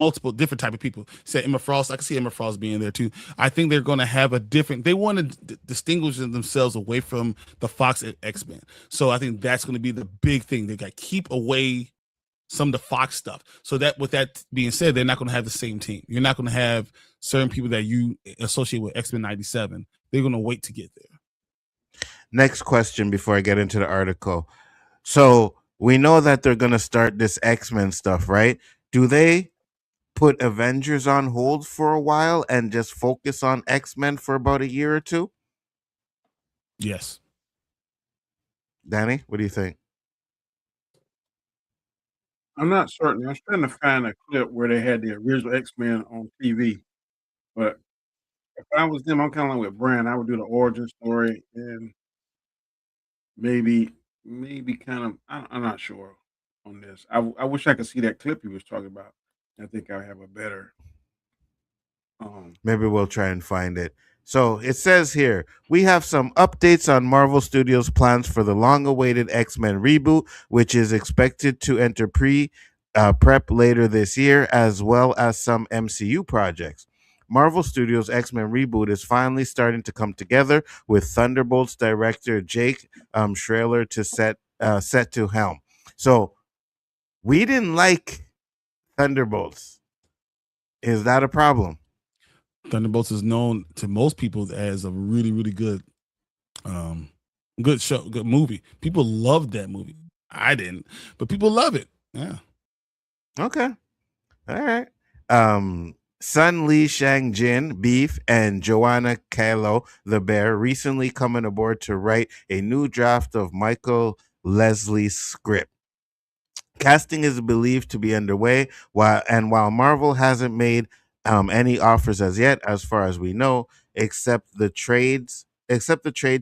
multiple different type of people. Say Emma Frost. I can see Emma Frost being there too. I think they're going to have a different. They want to distinguish themselves away from the Fox X-Men. So I think that's going to be the big thing. They got to keep away some of the Fox stuff. So that with that being said, they're not going to have the same team. You're not going to have certain people that you associate with X-Men 97. They're going to wait to get there. Next question before I get into the article. So we know that they're going to start this X-Men stuff, right? Do they put Avengers on hold for a while and just focus on X-Men for about a year or two? Yes. Danny, what do you think? I'm not certain. I was trying to find a clip where they had the original X-Men on TV, but if I was them, I'm kind of like with Brand. I would do the origin story and maybe kind of. I'm not sure on this. I wish I could see that clip he was talking about. I think I have a better. Maybe we'll try and find it. So it says here, we have some updates on Marvel Studios' plans for the long-awaited X-Men reboot, which is expected to enter prep later this year, as well as some MCU projects. Marvel Studios' X-Men reboot is finally starting to come together, with Thunderbolts director Jake Schrader to set to helm. So we didn't like Thunderbolts. Is that a problem? Thunderbolts is known to most people as a really, really good show, good movie. People loved that movie. I didn't, but people love it. Yeah. Okay. All right. Sun Lee Shang Jin, Beef, and Joanna Kalo, the Bear, recently coming aboard to write a new draft of Michael Leslie's script. Casting is believed to be underway, while Marvel hasn't made any offers as yet, as far as we know, except the trade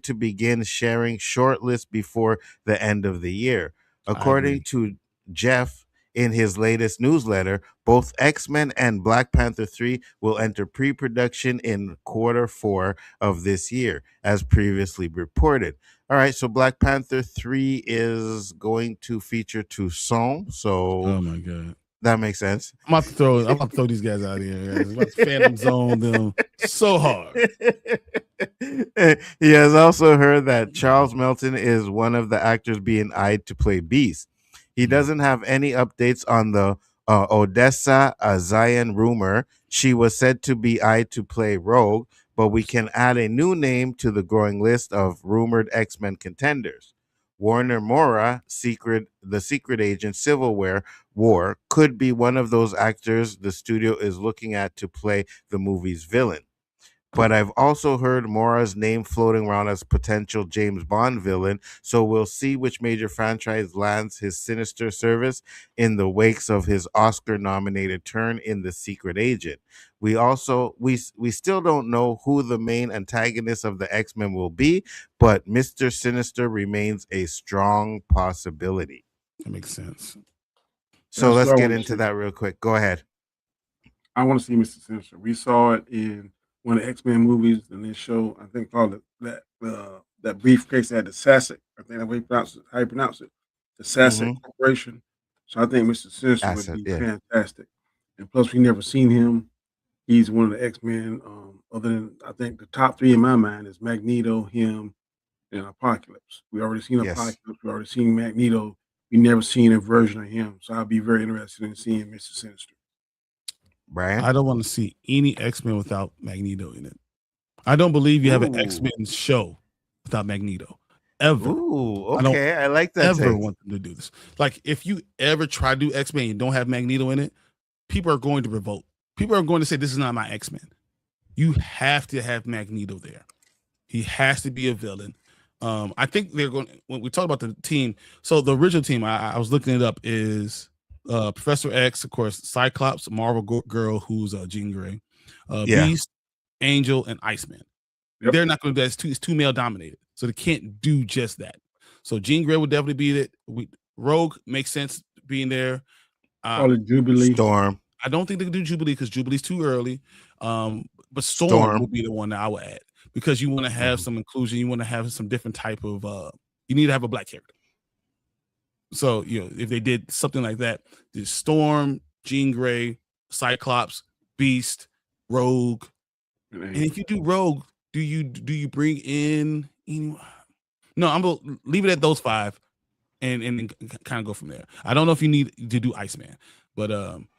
to begin sharing shortlists before the end of the year. According to Jeff in his latest newsletter, both X-Men and Black Panther 3 will enter pre-production in Q4 of this year, as previously reported. All right, so Black Panther 3 is going to feature Toussaint. So, oh my god, that makes sense. I'm about to throw these guys out of here. Guys. I'm about to Phantom Zone them so hard. He has also heard that Charles Melton is one of the actors being eyed to play Beast. He doesn't have any updates on the Odessa Zion rumor. She was said to be eyed to play Rogue, but we can add a new name to the growing list of rumored X-Men contenders. Warner Mora, the secret agent Civil War, could be one of those actors the studio is looking at to play the movie's villain. But I've also heard Mora's name floating around as potential James Bond villain, so we'll see which major franchise lands his sinister service in the wakes of his Oscar-nominated turn in The Secret Agent. We still don't know who the main antagonist of the X-Men will be, but Mr. Sinister remains a strong possibility. That makes sense. So let's get into that real quick. Go ahead. I want to see Mr. Sinister. We saw it in one of the X-Men movies, and this show, I think, called it that briefcase had the SASIC. I think that's how you pronounce it. The SASIC Corporation. So I think Mr. Sinister would be fantastic. And plus, we never seen him. He's one of the X-Men other than I think the top three in my mind is Magneto, him, and Apocalypse. We already seen Yes. Apocalypse. We already seen Magneto. We never seen a version of him. So I'll be very interested in seeing Mr. Sinister. Brian? I don't want to see any X-Men without Magneto in it. I don't believe you have an Ooh. X-Men show without Magneto. Ever. Ooh, I don't okay. I like that. ever take. want them to do this. Like, if you ever try to do X-Men and don't have Magneto in it, people are going to revolt. People are going to say, this is not my X-Men. You have to have Magneto there. He has to be a villain. I think they're going, when we talk about the team, so the original team, I was looking it up, is Professor X, of course, Cyclops, Marvel Girl, who's Jean Grey, Yeah. Beast, Angel, and Iceman. Yep. They're not going to do that. It's too male dominated. So they can't do just that. So Jean Grey would definitely be it. Rogue makes sense being there. Call it Jubilee. Storm. I don't think they can do Jubilee because Jubilee's too early. But Storm will be the one that I would add because you want to have some inclusion. You want to have some different type of. You need to have a black character. So if they did something like that, there's Storm, Jean Grey, Cyclops, Beast, Rogue, and if you do Rogue, do you bring in anyone? No, I'm gonna leave it at those five, and kind of go from there. I don't know if you need to do Iceman, but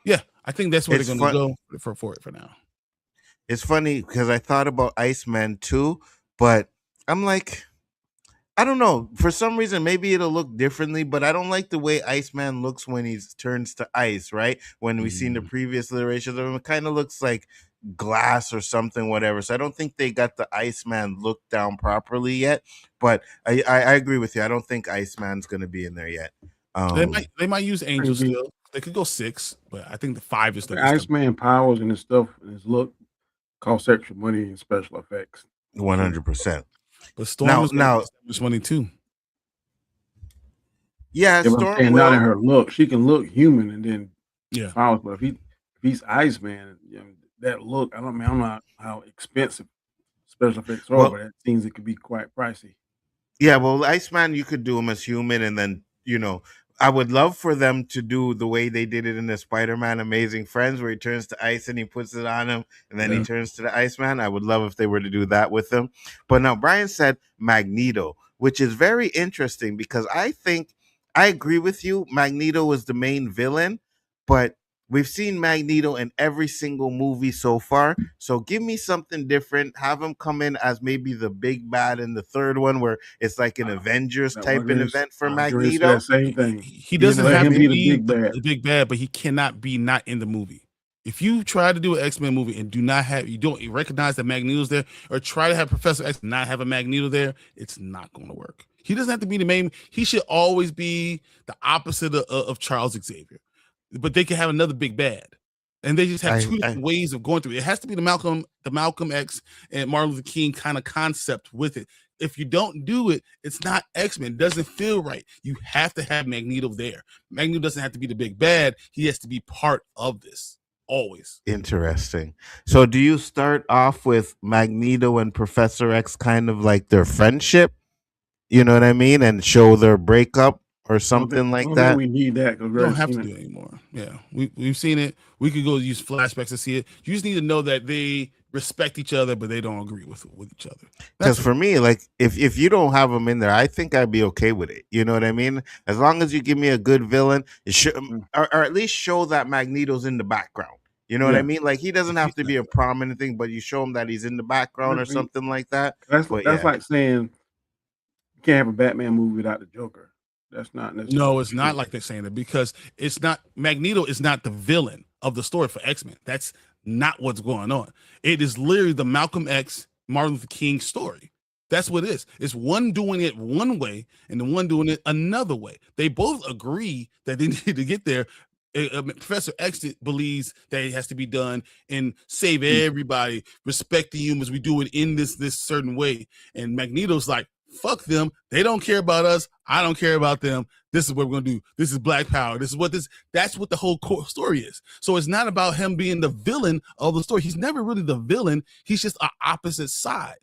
yeah, I think that's where they're gonna go for it for now. It's funny because I thought about Iceman too, but I'm like, I don't know. For some reason, maybe it'll look differently, but I don't like the way Iceman looks when he turns to ice, right? When we've seen the previous iterations of him, it kind of looks like glass or something, whatever. So I don't think they got the Iceman look down properly yet. But I agree with you. I don't think Iceman's going to be in there yet. They might use Angel still. They could go 6, but I think the 5 is the Iceman powers and his stuff and his look cost extra money and special effects. 100%. But Storm is now money too. Yeah, Storm. And not in her look, she can look human and then powers. But if he's Iceman, that look, I don't know how expensive special effects are, but it seems it could be quite pricey. Yeah, well, Iceman, you could do him as human, and then I would love for them to do the way they did it in the Spider-Man Amazing Friends, where he turns to ice and he puts it on him, and then he turns to the Iceman. I would love if they were to do that with him. But now Brian said Magneto, which is very interesting because I think I agree with you. Magneto is the main villain, but we've seen Magneto in every single movie so far. So give me something different. Have him come in as maybe the big bad in the third one, where it's like an Avengers type of event for Magneto. Same thing. He doesn't have to be the big bad, but he cannot be not in the movie. If you try to do an X-Men movie and you don't recognize that Magneto's there, or try to have Professor X not have a Magneto there, it's not going to work. He doesn't have to be the main. He should always be the opposite of Charles Xavier. But they can have another big bad, and they just have two different ways of going through it. It has to be the Malcolm X and Martin Luther King kind of concept with it. If you don't do it, it's not X-Men. It doesn't feel right. You have to have Magneto there. Magneto doesn't have to be the big bad. He has to be part of this always. Interesting. So do you start off with Magneto and Professor X kind of like their friendship? You know what I mean? And show their breakup? Or something like that. We need that because we don't have to do it anymore. Yeah, we've seen it. We could go use flashbacks to see it. You just need to know that they respect each other, but they don't agree with each other. Because for me, like if you don't have them in there, I think I'd be okay with it. You know what I mean? As long as you give me a good villain, it should, or at least show that Magneto's in the background. You know what I mean? Like he doesn't have to be a prominent thing, but you show him that he's in the background or something like that. That's like saying you can't have a Batman movie without the Joker. That's not necessarily. No, it's not like they're saying that because it's not. Magneto is not the villain of the story for X-Men. That's not what's going on. It is literally the Malcolm X, Martin Luther King story. That's what it is. It's one doing it one way and the one doing it another way. They both agree that they need to get there. Professor X believes that it has to be done and save everybody, respect the humans. We do it in this certain way. And Magneto's like, fuck them. They don't care about us. I don't care about them. This is what we're going to do. This is Black Power. That's what the whole core story is. So it's not about him being the villain of the story. He's never really the villain. He's just an opposite side.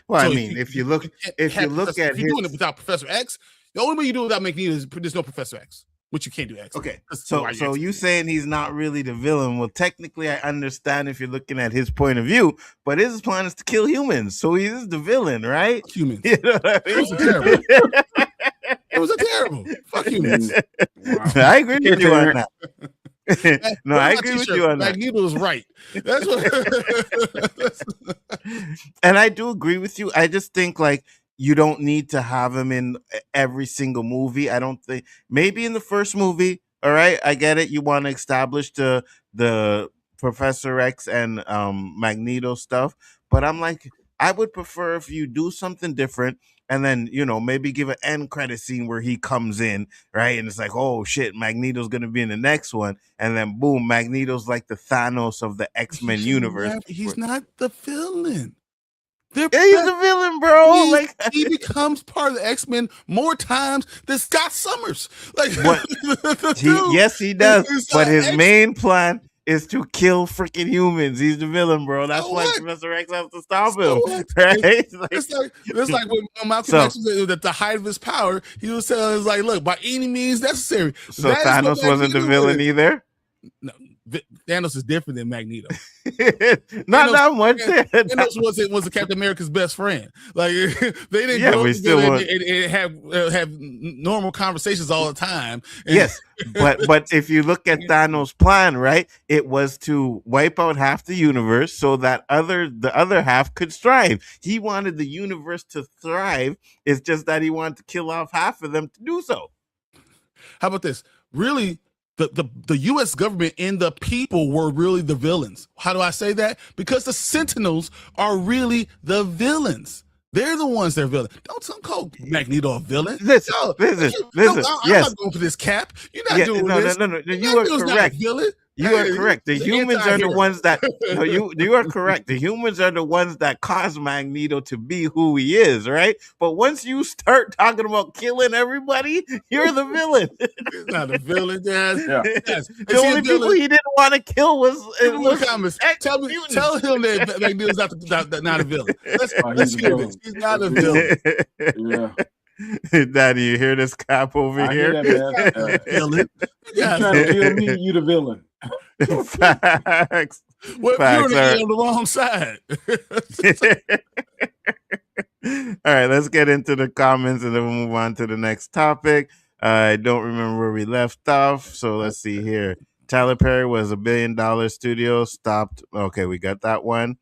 Well, so I mean, if you look at if you're doing it without Professor X, the only way you do it without Magneto is there's no Professor X. which you can't do X-Men. Okay, That's so why so you X-Men. saying he's not really the villain? Well, technically, I understand if you're looking at his point of view, but his plan is to kill humans, so he is the villain, right? humans. You know what I Humans mean? are terrible. Humans are terrible. Fuck humans. Wow. I agree with you on Terrence. that. No, Put I my agree with t-shirt. you on that. Magneto is right. That's what. And I do agree with you. I just think like you don't need to have him in every single movie. I don't think maybe in the first movie. All right, I get it. You want to establish the Professor X and Magneto stuff, but I'm like, I would prefer if you do something different. And then, maybe give an end credit scene where he comes in, right? And it's like, oh shit, Magneto's gonna be in the next one. And then boom, Magneto's like the Thanos of the X-Men universe. He's not the villain. They're Yeah, he's the villain, bro. Like he becomes part of the X-Men more times than Scott Summers. Like what? Yes, he does. But his main plan is to kill freaking humans. He's the villain, bro. That's why Professor X has to stop him. Right? It's like when Malcolm X was at the height of his power, he was telling us, like, look, by any means necessary. So Thanos wasn't the villain either? No, Thanos is different than Magneto. Not that much. Thanos was Captain America's best friend. Like they didn't go and have normal conversations all the time. Yes, but if you look at Thanos' plan, right, it was to wipe out half the universe so that the other half could thrive. He wanted the universe to thrive. It's just that he wanted to kill off half of them to do so. How about this? Really, the U.S. government and the people were really the villains. How do I say that? Because the Sentinels are really the villains. They're the ones that are villains. Don't call Magneto a villain. Listen. I'm not going for this Cap. You're not doing this. No. You are correct. You are correct. The humans are the ones that you are correct. The humans are the ones that cause Magneto to be who he is, right? But once you start talking about killing everybody, you're the villain. He's not a villain, Dad. Yeah. Yes. The only people he didn't want to kill was tell him that Magneto's not a villain. Let's hear this. He's not a villain. Yeah. Daddy, you hear this Cap over here? I hear that, man. Villain. You trying to kill me, you the villain. Facts. Well, Facts, you're on the wrong side. All right, let's get into the comments and then we'll move on to the next topic. I don't remember where we left off, so let's see here. Tyler Perry was $1 billion studio, stopped. Okay, we got that one.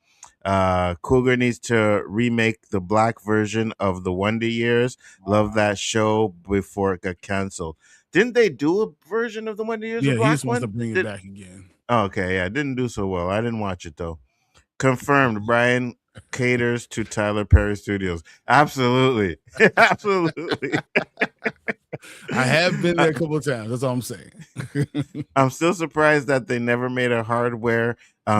Coogler needs to remake the black version of the Wonder Years. Love that show before it got canceled. Didn't they do a version of the Wonder Years? Yeah, he just wants to bring it back again. Okay, yeah, didn't do so well. I didn't watch it though. Confirmed, Bryon caters to Tyler Perry Studios. Absolutely. Absolutely. I have been there a couple of times. That's all I'm saying. I'm still surprised that they never made a hardware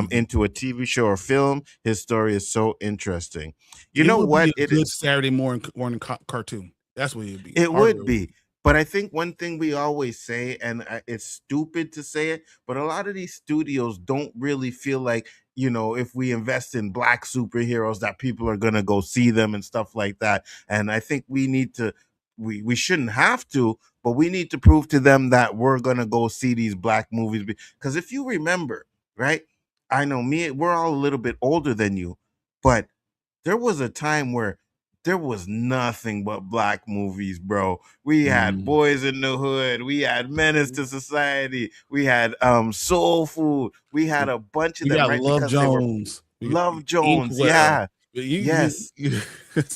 into a TV show or film. His story is so interesting. You know what? It is Saturday morning cartoon. That's what it'd be. It would be. But I think one thing we always say, and it's stupid to say it, but a lot of these studios don't really feel like, if we invest in black superheroes that people are going to go see them and stuff like that. And I think we need to, we shouldn't have to, but we need to prove to them that we're going to go see these black movies. Because if you remember, right, I know we're all a little bit older than you, but there was a time where there was nothing but black movies, bro. We had Boys in the Hood. We had Menace to Society. We had Soul Food. We had a bunch of them. Right? Love Jones. Love Jones. Yeah. Yes.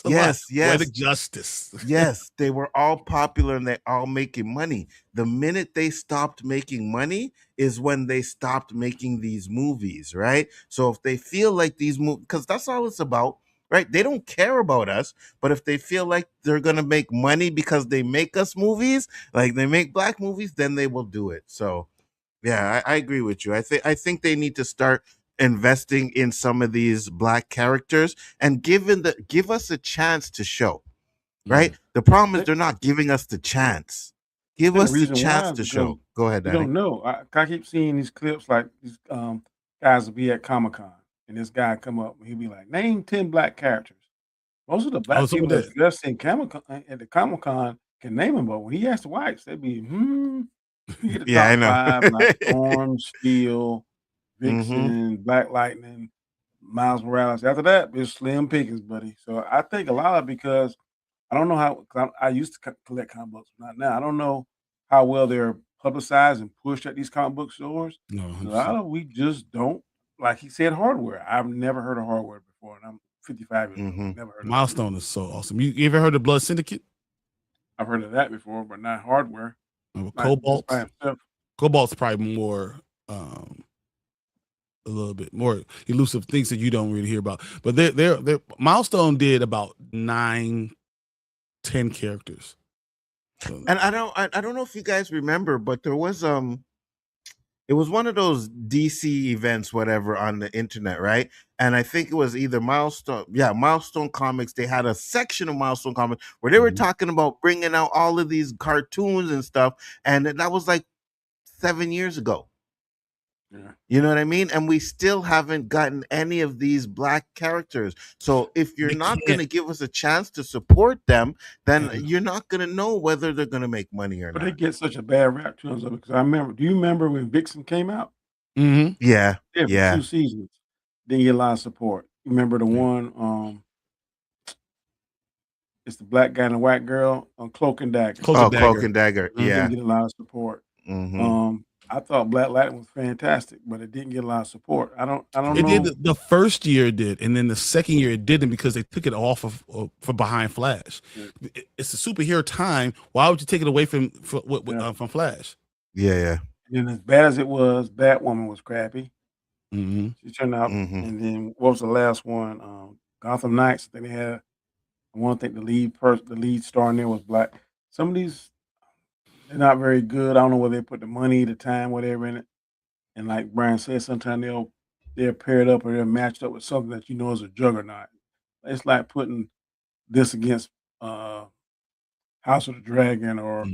Poetic Justice. Yes. They were all popular and they're all making money. The minute they stopped making money is when they stopped making these movies, right? So if they feel like these movies, because that's all it's about. Right? They don't care about us, but if they feel like they're going to make money because they make us movies, like they make black movies, then they will do it. So, yeah, I agree with you. I think they need to start investing in some of these black characters and give us a chance to show. Right? The problem is they're not giving us the chance. Give us the chance to show. Go ahead, Danny. I don't know. I keep seeing these clips like these guys will be at Comic-Con. And this guy come up and he'll be like, name 10 black characters. Most of the black people that's dressed in at the Comic-Con can name them, but when he asks the whites, they'd be, You get the Yeah, I top know. 5, like Storm, Steel, Mhm. Vixen, Black Lightning, Miles Morales. After that, it's slim pickings, buddy. So I think a lot of because I don't know how 'cause I used to collect comic books, not now. I don't know how well they're publicized and pushed at these comic book stores. No, A 100%. lot of we just don't, like he said, hardware. I've never heard of hardware before, and I'm 55 years old. Mhm. Never heard of it. Milestone is so awesome. You ever heard of Blood Syndicate? I've heard of that before, but not hardware. Not just by Cobalt. himself. Cobalt's probably more a little bit more elusive things that you don't really hear about. But they're Milestone did about 9, 10 characters. So, And I don't know if you guys remember, but there was it was one of those DC events, whatever, on the internet, right? And I think it was either Milestone Comics. They had a section of Milestone Comics where they were Mhm. talking about bringing out all of these cartoons and stuff, and that was like 7 years ago. Yeah. You know what I mean? And we still haven't gotten any of these black characters. So if you're They not can't- going to give us a chance to support them, then Yeah. you're not going to know whether they're going to make money or But they not. get such a bad rap to them because I remember. Do you remember when Vixen came out? Mhm. Yeah, Yeah, for yeah. 2 seasons. Didn't get a lot of support. You remember the Yeah. one? It's the black guy and the white girl on Cloak and Dagger. Cloak Oh, and Cloak Dagger. and Dagger. Yeah. Didn't get a lot of support. Mhm. I thought Black Lightning was fantastic, but it didn't get a lot of support. I don't It know. did the first year it did, and then the second year it didn't because they took it off of for behind Flash. Yeah. It's a superhero time. Why would you take it away from Yeah. from Flash? Yeah. And as bad as it was, Batwoman was crappy. Mm-hmm. She turned out. Mhm. And then what was the last one? Gotham Knights. Then they had. I want to think the lead star in there was black. Some of these they're not very good. I don't know whether they put the money, the time, whatever in it. And like Brian said, sometimes they're paired up or they're matched up with something that you know is a juggernaut. It's like putting this against House of the Dragon or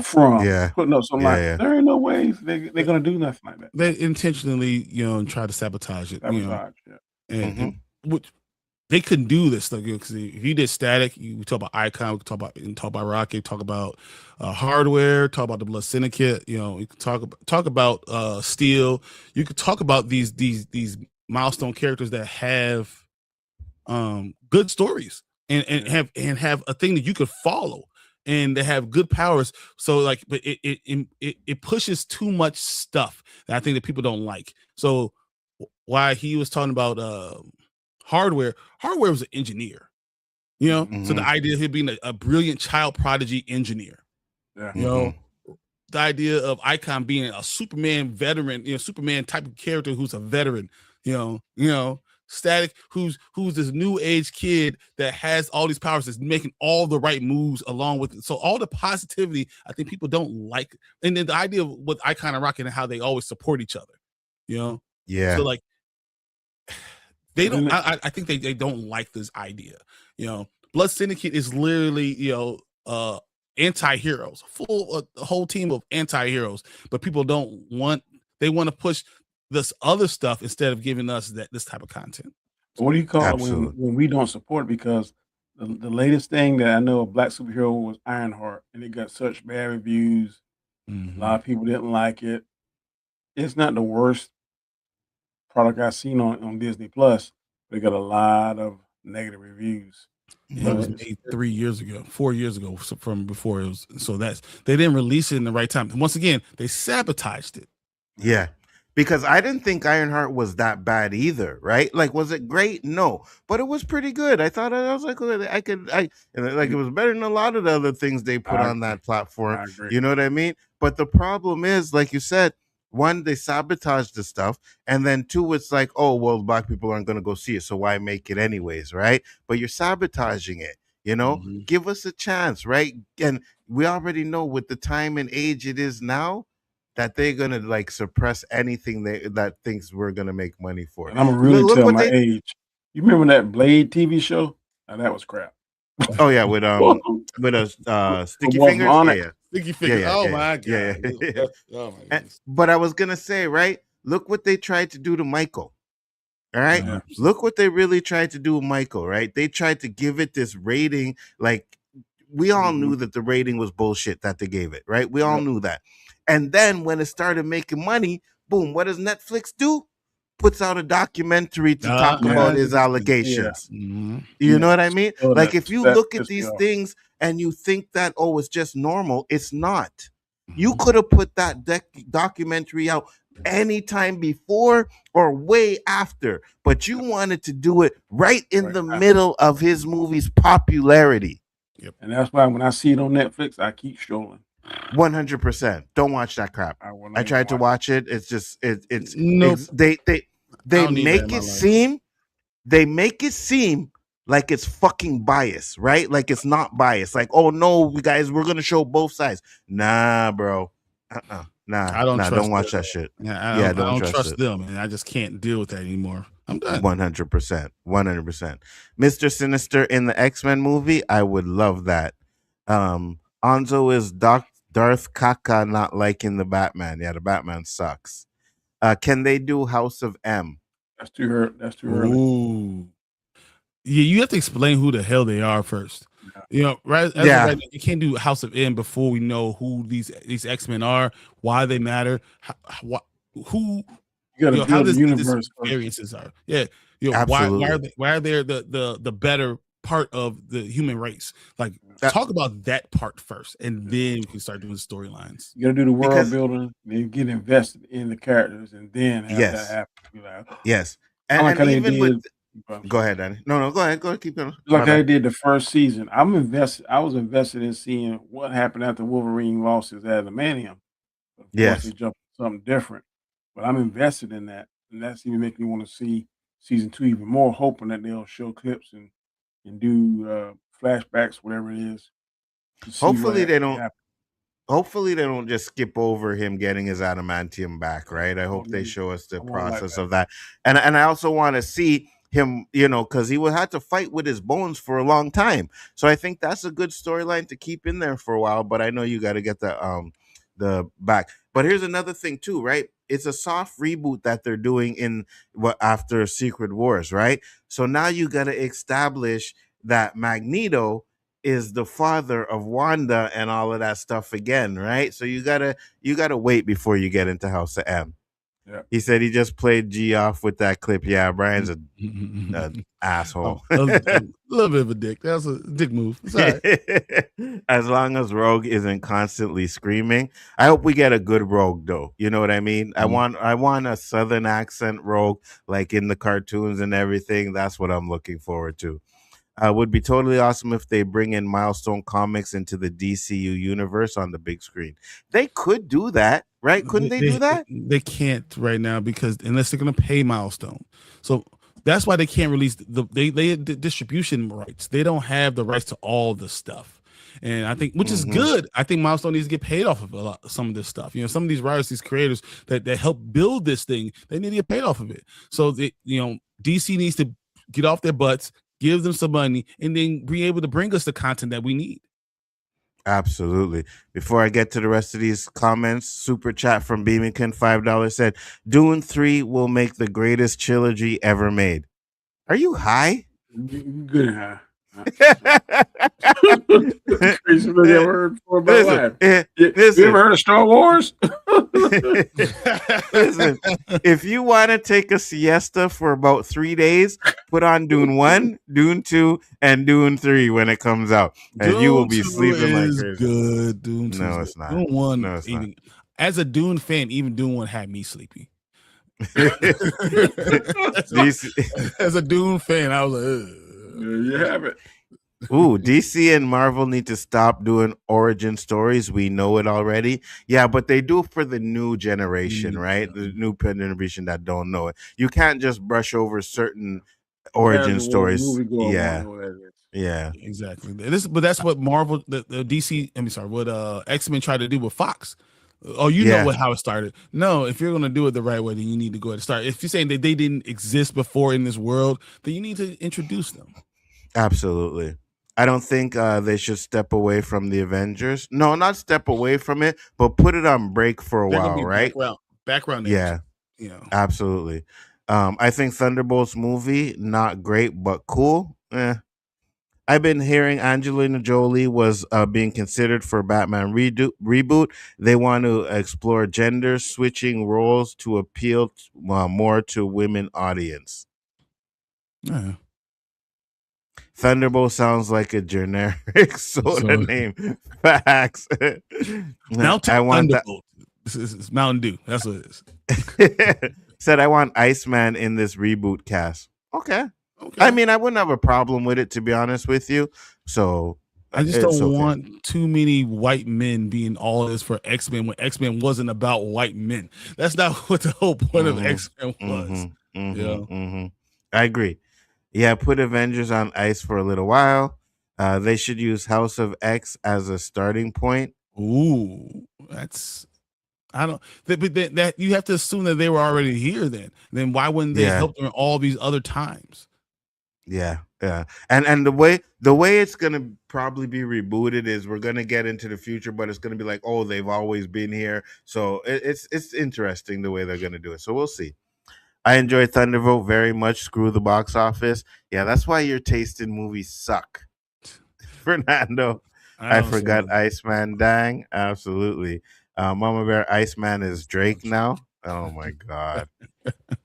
From. Yeah. Putting up something Yeah, like yeah. there ain't no way they're gonna do nothing like that. They intentionally, try to sabotage it. Sabotage, yeah. And which they couldn't do this stuff because if you did Static, you talk about Icon, we could talk about Rocket, talk about Hardware, talk about the Blood Syndicate. You could talk about Steel. You could talk about these milestone characters that have good stories and have a thing that you could follow and they have good powers. So like, but it pushes too much stuff that I think that people don't like. So why he was talking about Hardware was an engineer, so the idea of him being a brilliant child prodigy engineer, Yeah. The idea of Icon being a Superman veteran, Superman type of character who's a veteran, Static who's this new age kid that has all these powers, that's making all the right moves along with it. So all the positivity, I think people don't like, and then the idea of with Icon and Rocket and how they always support each other, Yeah. So like. They don't. I think they don't like this idea. Blood Syndicate is literally anti-heroes, a whole team of anti-heroes. But people don't want. They want to push this other stuff instead of giving us this type of content. What do you call it Absolutely. when we don't support? Because the latest thing that I know of black superhero was Ironheart, and it got such bad reviews. A lot of people didn't like it. It's not the worst product I've seen on Disney Plus. They got a lot of negative reviews. It was made 4 years ago from before it was. So they didn't release it in the right time. And once again, they sabotaged it. Yeah. Because I didn't think Ironheart was that bad either, right? Like, was it great? No, but it was pretty good. I thought I was like, it was better than a lot of the other things they put on that platform. I agree. You know what I mean? But the problem is, like you said, one, they sabotage the stuff, and then two, it's like, oh well, black people aren't going to go see it, so why make it anyways, right? But you're sabotaging it. Give us a chance, right? And we already know with the time and age it is now, that they're gonna like suppress anything that thinks we're gonna make money for. And I'm gonna really tell my age. You remember that Blade TV show? Now that was crap. Oh yeah, with Sticky Walter Fingers. Bonnet. Yeah. Sticky Fingers. Yeah, oh yeah, my god. yeah. Oh my goodness. But I was gonna say, right? Look what they tried to do to Michael. All right. Yeah. Look what they really tried to do with Michael, right? They tried to give it this rating. Like, we all knew that the rating was bullshit that they gave it, right? We all knew that. And then when it started making money, boom, what does Netflix do? Puts out a documentary to talk about his allegations. Mhm. You know what I mean? Oh, Like that- if you that look at pissed me these off. things and you think that, oh, it's just normal, it's not. You Mhm. could have put that documentary out anytime before or way after, but you wanted to do it right in the middle of his movie's popularity. And that's why when I see it on Netflix, I keep strolling. 100%. Don't watch that crap. I will not I even tried to watch watch it. It's just it's Nope. they I don't need that in make my it life. seem like it's fucking biased, right? Like it's not biased. Like, oh no, guys, we're gonna show both sides. Nah, bro. I don't trust Don't watch them. that shit. Yeah, Yeah, I don't don't trust trust it. them, and I just can't deal with that anymore. I'm done. 100%. 100%. Mr. Sinister in the X-Men movie, I would love that. Anzo is Darth Kaka not liking the Batman. Yeah, the Batman sucks. Can they do House of M? That's too early. That's too early. Ooh. Yeah, you have to explain who the hell they are first. You know, right? As of Yeah. right now, you can't do House of M before we know who these X-Men are, why they matter, who You got to how build the this universe first. experiences are. Yeah, why Absolutely. are they the better part of the human race? Like talk about that part first, and then we can start doing storylines. You got to do the world Because- building, then get invested in the characters, and then have that Yes. happen. Be like, Yes. I like And how they even did. with go ahead, Danny. No, go ahead. Go ahead. Keep going. Like My how they bad. did the first season. I was invested in seeing what happened after Wolverine lost his adamantium. Of Yes. course, they jumped to something different, but I'm invested in that, and that's even making me want to see season 2 even more, hoping that they'll show clips and do flashbacks, whatever it is. To see what Hopefully they actually don't. happened. Hopefully they don't just skip over him getting his adamantium back, right? I hope they show us the I want it like process that. of that. And I also want to see him, because he would have to fight with his bones for a long time. So I think that's a good storyline to keep in there for a while. But I know you got to get the back. But here's another thing too, right? It's a soft reboot that they're doing in what after Secret Wars, right? So now you got to establish that Magneto is the father of Wanda and all of that stuff again, right? So you gotta wait before you get into House of M. Yeah. He said he just played G off with that clip. Yeah, Brian's a asshole. A little bit of a dick. That's a dick move. It's all right. As long as Rogue isn't constantly screaming, I hope we get a good Rogue though. You know what I mean? I want a Southern accent Rogue like in the cartoons and everything. That's what I'm looking forward to. Would be totally awesome if they bring in Milestone Comics into the DCU universe on the big screen. They could do that, right? Couldn't they do that? They can't right now because unless they're going to pay Milestone. So that's why they can't release the distribution rights. They don't have the rights to all the stuff. And I think, which is good. I think Milestone needs to get paid off of some of this stuff. Some of these writers, these creators that help build this thing, they need to get paid off of it. So DC needs to get off their butts, give them some money, and then be able to bring us the content that we need. Absolutely. Before I get to the rest of these comments, super chat from Beamington, $5 said, Dune 3 will make the greatest trilogy ever made. Are you high? Good and high. Crazy thing I ever heard before in my life. You ever heard of Star Wars? Listen, if you want to take a siesta for about 3 days, put on Dune 1, Dune 2, and Dune 3 when it comes out. And Dune you will be 2 sleeping like is crazy. good. Dune 2 No, is it's not. Dune 1, No, it's not. As a Dune fan, even Dune 1 had me sleepy. As a Dune fan, I was like, ugh. There you have it. Ooh, DC and Marvel need to stop doing origin stories. We know it already. Yeah, but they do for the new generation, right? The new generation that don't know it. You can't just brush over certain origin stories. Yeah, exactly. But that's what Marvel, the DC. I mean, sorry, what X-Men tried to do with Fox. Oh, know how it started. No, if you're gonna do it the right way, then you need to go ahead and start. If you're saying that they didn't exist before in this world, then you need to introduce them. Absolutely. I don't think they should step away from the Avengers. No, not step away from it, but put it on break for a while, right? Background. Yeah, absolutely. I think Thunderbolts movie not great, but cool. I've been hearing Angelina Jolie was being considered for Batman reboot. They want to explore gender switching roles to appeal more to women audience. Yeah. Thunderbolt sounds like a generic soda name. Facts. Mountain I want that. Thunderbolt. This is Mountain Dew. That's what it is. Said I want Iceman in this reboot cast. Okay. Okay. I mean, I wouldn't have a problem with it, to be honest with you. So I just it's don't okay. want too many white men being all this for X-Men when X-Men wasn't about white men. That's not what the whole point of X-Men was. I agree. Yeah, put Avengers on ice for a little while. They should use House of X as a starting point. Ooh, that's but that you have to assume that they were already here. Then why wouldn't they help during all these other times? Yeah. And the way it's gonna probably be rebooted is we're gonna get into the future, but it's gonna be like, oh, they've always been here. So it's interesting the way they're gonna do it. So we'll see. I enjoy Thunderbolt very much. Screw the box office. Yeah, that's why your taste in movies suck. Fernando, I forgot Iceman. Dang, absolutely. Mama Bear, Iceman is Drake now. Oh my God.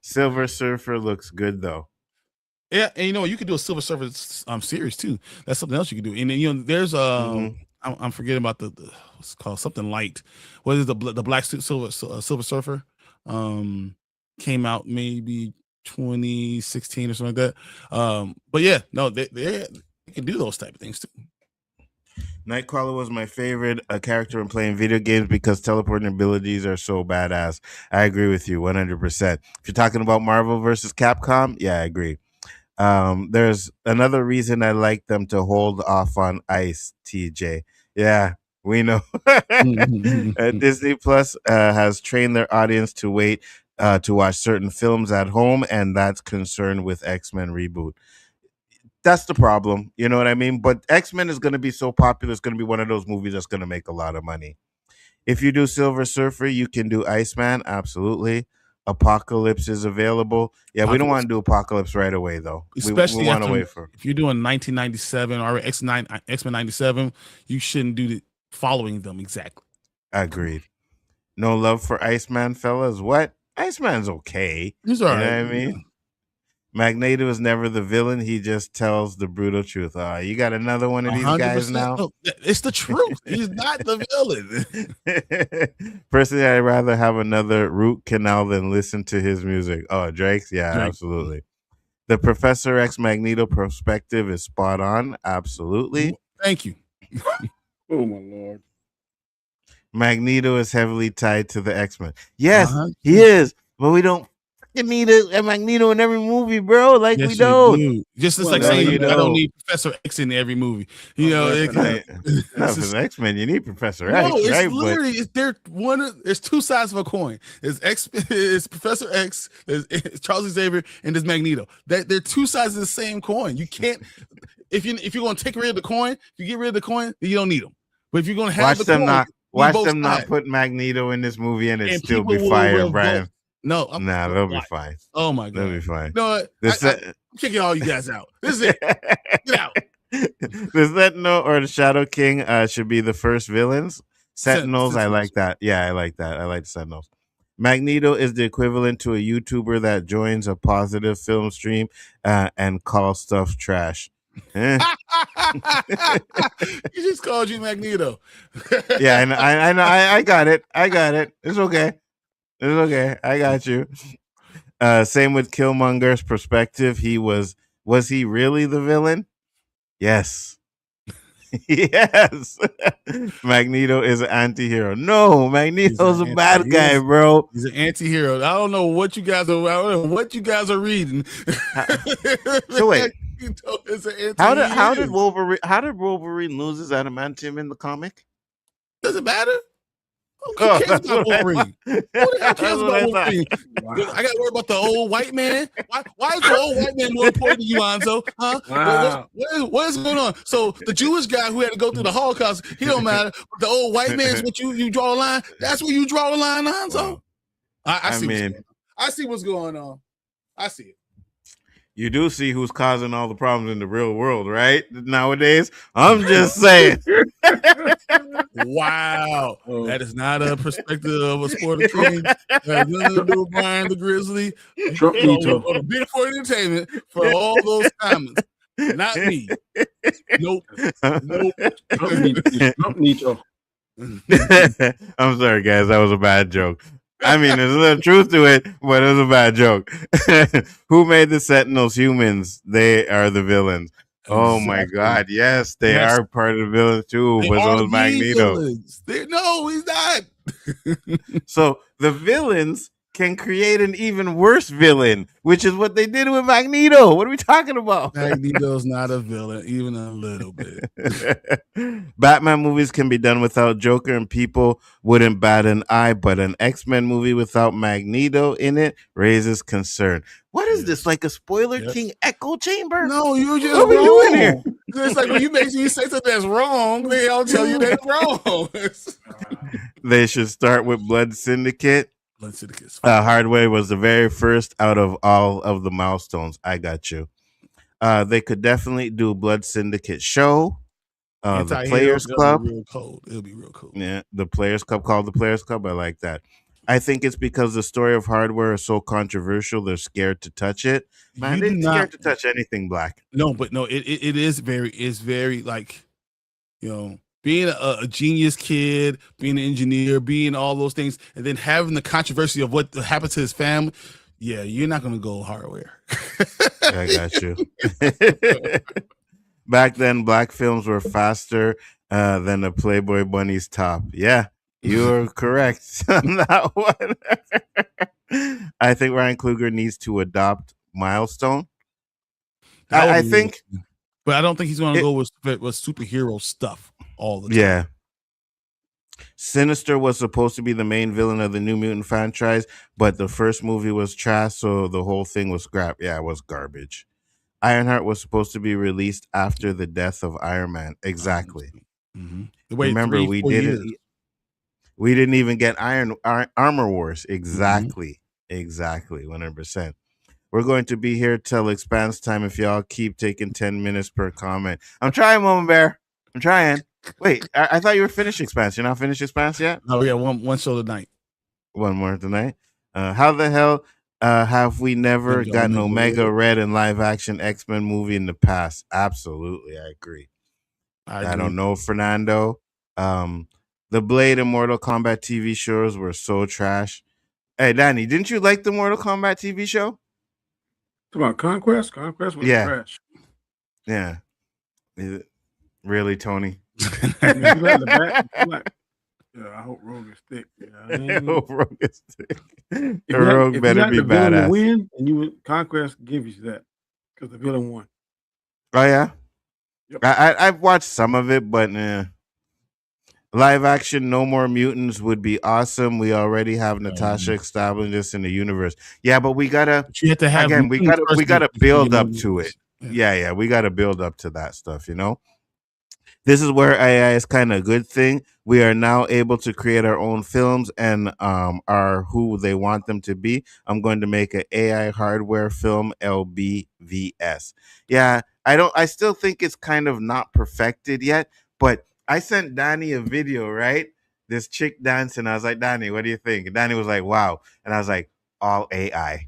Silver Surfer looks good though. Yeah, and you could do a Silver Surfer series too. That's something else you could do. And there's I'm forgetting about the what's it called, something light. What is the black suit Silver Surfer? Came out maybe 2016 or something like that. But yeah, no, they can do those type of things too. Nightcrawler was my favorite character in playing video games because teleporting abilities are so badass. I agree with you 100%. If you're talking about Marvel versus Capcom, yeah, I agree. There's another reason I like them to hold off on ice, TJ. Yeah, we know. Disney Plus has trained their audience to wait to watch certain films at home, and that's concerned with X-Men reboot. That's the problem, you know what I mean? But X-Men is going to be so popular, it's going to be one of those movies that's going to make a lot of money. If you do Silver Surfer, you can do Iceman, absolutely. Apocalypse is available. Yeah, we don't want to do Apocalypse right away, though. Especially we want to wait for. If you're doing 1997 or X-Men 97, you shouldn't do the following them exactly. Agreed. No love for Iceman, fellas. What? Iceman's okay. He's all right. You know what I mean? Magneto is never the villain. He just tells the brutal truth. You got another one of these guys now? No, it's the truth. He's not the villain. Personally, I'd rather have another root canal than listen to his music. Oh, Drake's? Yeah, Drake. Absolutely. The Professor X Magneto perspective is spot on. Absolutely. Thank you. Oh, my Lord. Magneto is heavily tied to the X-Men. Yes, he is. But we don't need a Magneto in every movie, bro. Like, yes, we don't. Just like saying I don't need Professor X in every movie. Not for X-Men, you need Professor X. No, it's right? literally there's two sides of a coin. It's Professor X, it's Charles Xavier, and there's Magneto. They're two sides of the same coin. You can't if you're gonna take rid of the coin, if you get rid of the coin, then you don't need them. But if you're gonna have watch them not put Magneto in this movie and it still be fire, Brian. No, they'll be fine. Oh my God, they'll be fine. No, I'm kicking all you guys out. This is it. Get out. The Sentinel or the Shadow King should be the first villains. Sentinels, I like that. Yeah, I like that. I like the Sentinels. Magneto is the equivalent to a YouTuber that joins a positive film stream and calls stuff trash. He just called you Magneto. Yeah, I know. I got it. It's okay. I got you. Same with Killmonger's perspective. Was he really the villain? Yes. Yes. Magneto is an anti-hero. No, Magneto's a bad guy, bro. He's an anti-hero. I don't know what you guys are reading. So wait. How did Wolverine lose his adamantium in the comic? Does it matter? Who cares about Wolverine? Who the hell cares about Wolverine? Wow. I got to worry about the old white man. Why is the old white man more important to you, Nzo? Huh? Wow. What is going on? So the Jewish guy who had to go through the Holocaust, he don't matter. The old white man is what you draw a line. That's where you draw a line, Nzo. Wow. I see what's going on. I see it. You do see who's causing all the problems in the real world, right? Nowadays, I'm just saying. Wow, Oh. that is not a perspective of a sport of king. That has nothing to do with Bryon the Grizzly. You Trump can needs go to Biggaford Entertainment for all those comments. Not me. Nope. Nope. Trump needs I'm sorry, guys. That was a bad joke. I mean, there's a little truth to it, but it was a bad joke. Who made the Sentinels humans? They are the villains. Oh my Exactly. God! Yes, they Yes. are part of the villains too. They But so are is the Magneto. villains. No, he's not. So the villains can create an even worse villain, which is what they did with Magneto. What are we talking about? Magneto's not a villain, even a little bit. Batman movies can be done without Joker and people wouldn't bat an eye, but an X-Men movie without Magneto in it raises concern. What is this, like a spoiler king echo chamber? No, you're just What are we doing here? wrong. It's like when you make sure you say something that's wrong, they'll tell you that's wrong. They should start with Blood Syndicate. Let's see the kiss. Hardware was the very first out of all of the milestones. I got you. They could definitely do Blood Syndicate show. The Players Club. Real cold. It'll be real cool. Yeah, the Players Club, called the Players Club. I like that. I think it's because the story of Hardware is so controversial, they're scared to touch it. Man, they're scared to touch anything black. No, but no, it is very like, being a genius kid, being an engineer, being all those things, and then having the controversy of what happened to his family. Yeah, you're not gonna go Hardware. I got you. Back then, black films were faster than the Playboy Bunny's top. Yeah, you're correct on that one. I think Ryan Coogler needs to adopt Milestone. I think, but I don't think he's going to go with superhero stuff all the time. Yeah. Sinister was supposed to be the main villain of the New Mutant franchise, but the first movie was trash, so the whole thing was scrapped. Yeah, it was garbage. Ironheart was supposed to be released after the death of Iron Man. Exactly. Mm-hmm. Remember, we didn't even get Armor Wars. Exactly. Exactly. 100%. We're going to be here till Expanse time if y'all keep taking 10 minutes per comment. I'm trying, Mama Bear. I'm trying. Wait, I thought you were finished Expanse. You're not finished Expanse yet? No, we got one show tonight. One more tonight. How the hell have we never gotten Omega Red in live action X-Men movie in the past? Absolutely, I agree. I don't know, Fernando. The Blade and Mortal Kombat TV shows were so trash. Hey, Danny, didn't you like the Mortal Kombat TV show? About Conquest? Conquest was trash. Yeah. Really, Tony? Yeah, I hope Rogue is thick. I hope Rogue is thick. Rogue better be badass. Win, and Conquest gives you that because the villain won. Oh yeah, yep. I've watched some of it, but live action No More Mutants would be awesome. We already have Natasha established this in the universe. Yeah, but we gotta. You have to have again. We gotta build up to it. Yeah, we gotta build up to that stuff. This is where AI is kind of a good thing. We are now able to create our own films and are who they want them to be. I'm going to make an AI hardware film, LBVS. Yeah, I still think it's kind of not perfected yet, but I sent Danny a video, right? This chick dancing. I was like, Danny, what do you think? And Danny was like, wow. And I was like, all AI.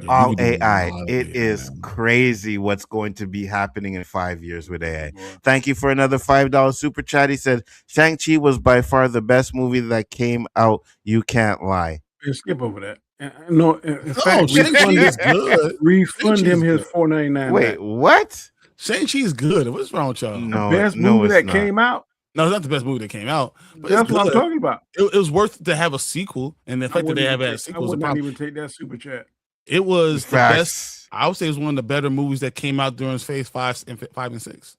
All AI. It is crazy what's going to be happening in 5 years with AI. Thank you for another $5 super chat. He said, Shang-Chi was by far the best movie that came out. You can't lie. Skip over that. No, in fact, refund him his $4.99. Wait, what? Shang-Chi is good. What's wrong with y'all? No, the best movie that came out. No, it's not the best movie that came out. But that's what I'm talking about. It was worth to have a sequel, and the fact that they have a sequel. I would not even take that super chat. It was the best. I would say it was one of the better movies that came out during phase 5 and 6.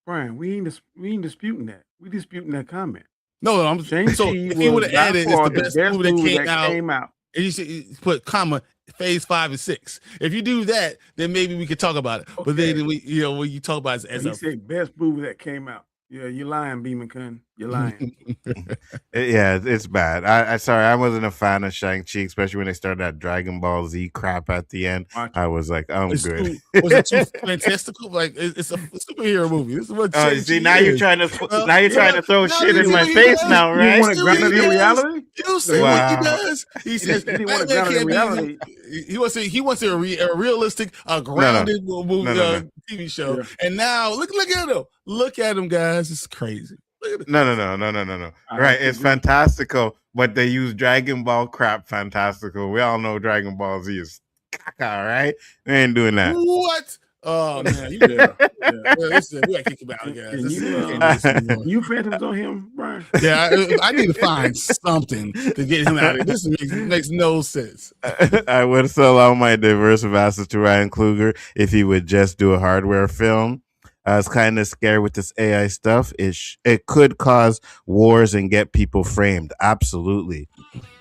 Brian, we ain't disputing that. We disputing that comment. No, I'm saying so. If you would have added, it's the best movie that came out. And you put comma phase 5 and 6. If you do that, then maybe we could talk about it. Okay. But then when you talk about it as he said best movie that came out. Yeah, you're lying, Beeman Kun. You're lying. Yeah, it's bad. I sorry, I wasn't a fan of Shang-Chi, especially when they started that Dragon Ball Z crap at the end. Watch I was like, I'm It's good. was it too fantastical? Like it's a superhero movie. This is what Oh, you Shang-Chi see, now is. you're trying to throw now shit you in see my what he face does? now, You right? want to See what ground it he in does? reality? You see what Wow. he does? He says He didn't want to Batman ground it in can't reality. be. He wants a realistic, grounded movie, No. TV show. Yeah. And now look at him. Look at him, guys. It's crazy. Look at No. I Right, it's agree. fantastical, but they use Dragon Ball crap fantastical. We all know Dragon Ball Z is caca, right? We ain't doing that. What? Oh man, you Yeah. listen, we gotta kick him out, guys. Can This- you, we can't do this anymore. you phantoms on him, Brian? Yeah, I need to find something to get him out of it. This makes no sense. I would sell all my diverse assets to Ryan Coogler if he would just do a hardware film. I was kind of scared with this AI stuff. It could cause wars and get people framed. Absolutely.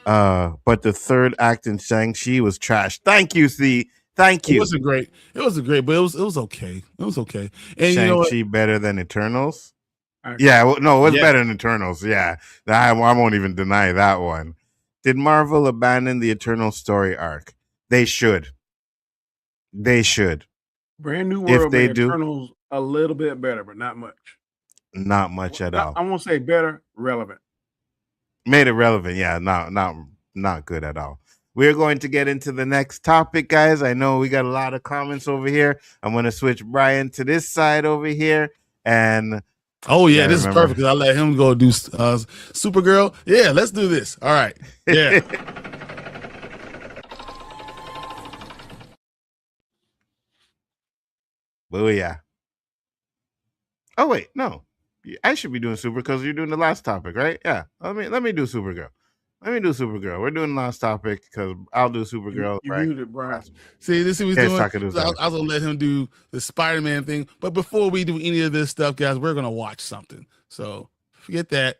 But the third act in Shang-Chi was trash. Thank you, C. Thank It you. wasn't great. It wasn't great, but it was okay. It was okay. And you know what? Shang-Chi better than Eternals? I- Yeah, well, no, it was Yeah. better than Eternals. Yeah, I won't even deny that one. Did Marvel abandon the Eternal story arc? They should. They should. Brand new If world they made do- Eternals a little bit better, but not much. Not much at all. I won't say better, relevant. Made it relevant. Yeah, not good at all. We're going to get into the next topic, guys. I know we got a lot of comments over here. I'm going to switch Bryon to this side over here. And Oh yeah, Yeah, this remember. is perfect because I let him go do Supergirl. Yeah, let's do this. All right. Yeah. Booyah. Oh, wait, no. I should be doing Super because you're doing the last topic, right? Yeah. Let me do Supergirl. We're doing the last topic because I'll do Supergirl. You right? muted, Brian. See, this is what Yeah, he's doing. Saka does So I that. was gonna let him do the Spider-Man thing. But before we do any of this stuff, guys, we're gonna watch something. So forget that.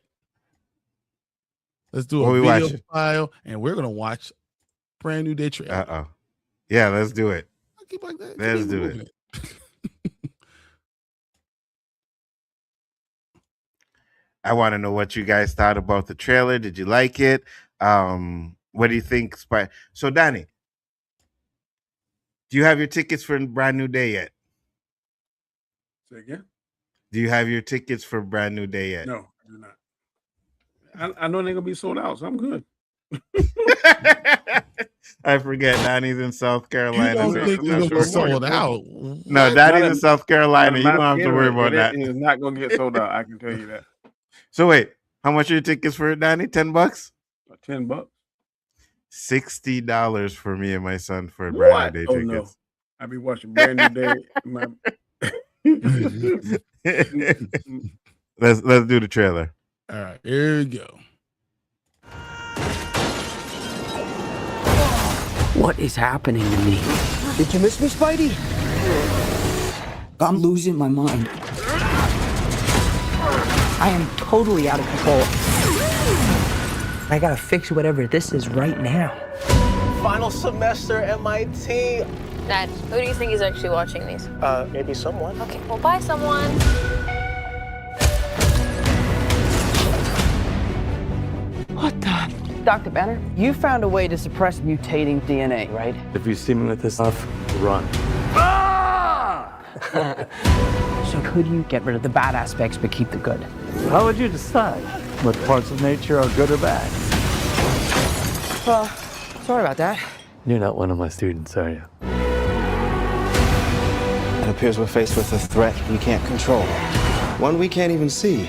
Let's do What a we video watching? file, and we're gonna watch Brand New Day trailer. Uh-oh. Yeah, let's do it. I keep like that. Let's Keep do moving it. I want to know what you guys thought about the trailer. Did you like it? What do you think? So, Danny, do you have your tickets for Brand New Day yet? Say again? Do you have your tickets for Brand New Day yet? No, I do not. I know they're gonna be sold out, so I'm good. I forget. Danny's in South You Carolina. don't so- think I'm you're not gonna be sure. sold out? No, What? Danny's Not in in- South Carolina. You don't have to worry about that. It's not gonna get sold out. I can tell you that. So wait, how much are your tickets for it, Danny? $10? $10. $60 for me and my son for Brand New Day Oh no, tickets. I be watching Brand New Day. Let's do the trailer. All right, here we go. What is happening to me? Did you miss me, Spidey? I'm losing my mind. I am totally out of control. I gotta fix whatever this is right now. Final semester MIT. Dad, who do you think is actually watching these? Maybe someone. Okay, well, bye, someone. What the? Dr. Banner, you found a way to suppress mutating DNA, right? If you see me with this stuff, run. So could you get rid of the bad aspects but keep the good? How would you decide what parts of nature are good or bad? Well, sorry about that. You're not one of my students, are you? It appears we're faced with a threat we can't control. One we can't even see.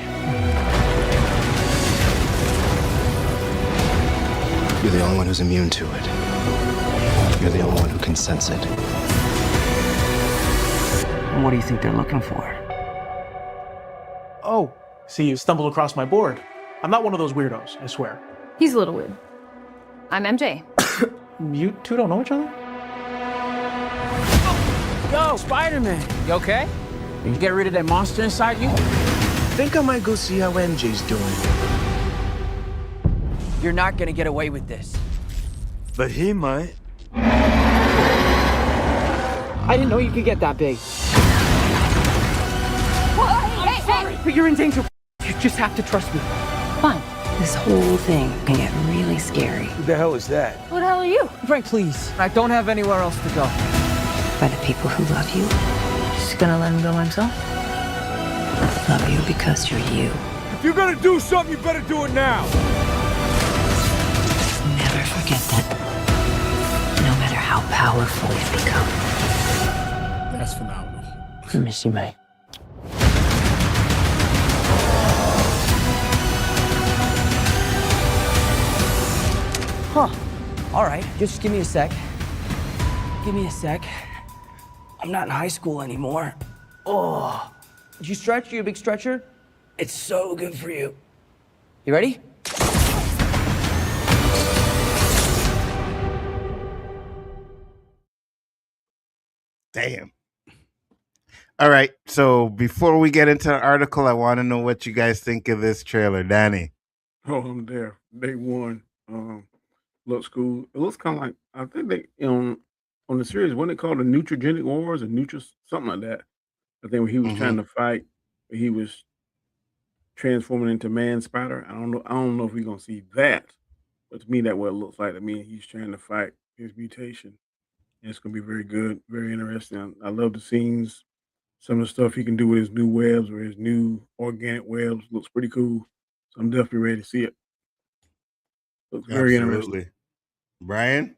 You're the only one who's immune to it. You're the only one who can sense it. What do you think they're looking for? Oh, see, you stumbled across my board. I'm not one of those weirdos, I swear. He's a little weird. I'm MJ. You two don't know each other? Yo, Spider-Man, you okay? Did you get rid of that monster inside you? Think I might go see how MJ's doing. You're not gonna get away with this. But he might. I didn't know you could get that big. Hey! But you're in danger. You just have to trust me. Fine. This whole thing can get really scary. Who the hell is that? Who the hell are you? Frank, please. I don't have anywhere else to go. By the people who love you, Just gonna let him go himself? love you because you're you. If you're gonna do something, you better do it now. Never forget that. No matter how powerful you've become. That's phenomenal. I miss you, mate. Huh. All right, just give me a sec. Give me a sec. I'm not in high school anymore. Oh. Did you stretch? You a big stretcher? It's so good for you. You ready? Damn. All right. So before we get into the article, I want to know what you guys think of this trailer, Danny. Oh, I'm there. Day one. Looks cool. It looks kind of like I think they on the series. Wasn't it called the Nutrigenic Wars or something like that? I think when he was trying to fight, he was transforming into Man Spider. I don't know. I don't know if we're gonna see that, but to me, that what it looks like to me. He's trying to fight his mutation. And it's gonna be very good, very interesting. I love the scenes. Some of the stuff he can do with his new webs or his new organic webs looks pretty cool. So I'm definitely ready to see it. Looks very interesting. Absolutely. Bryon?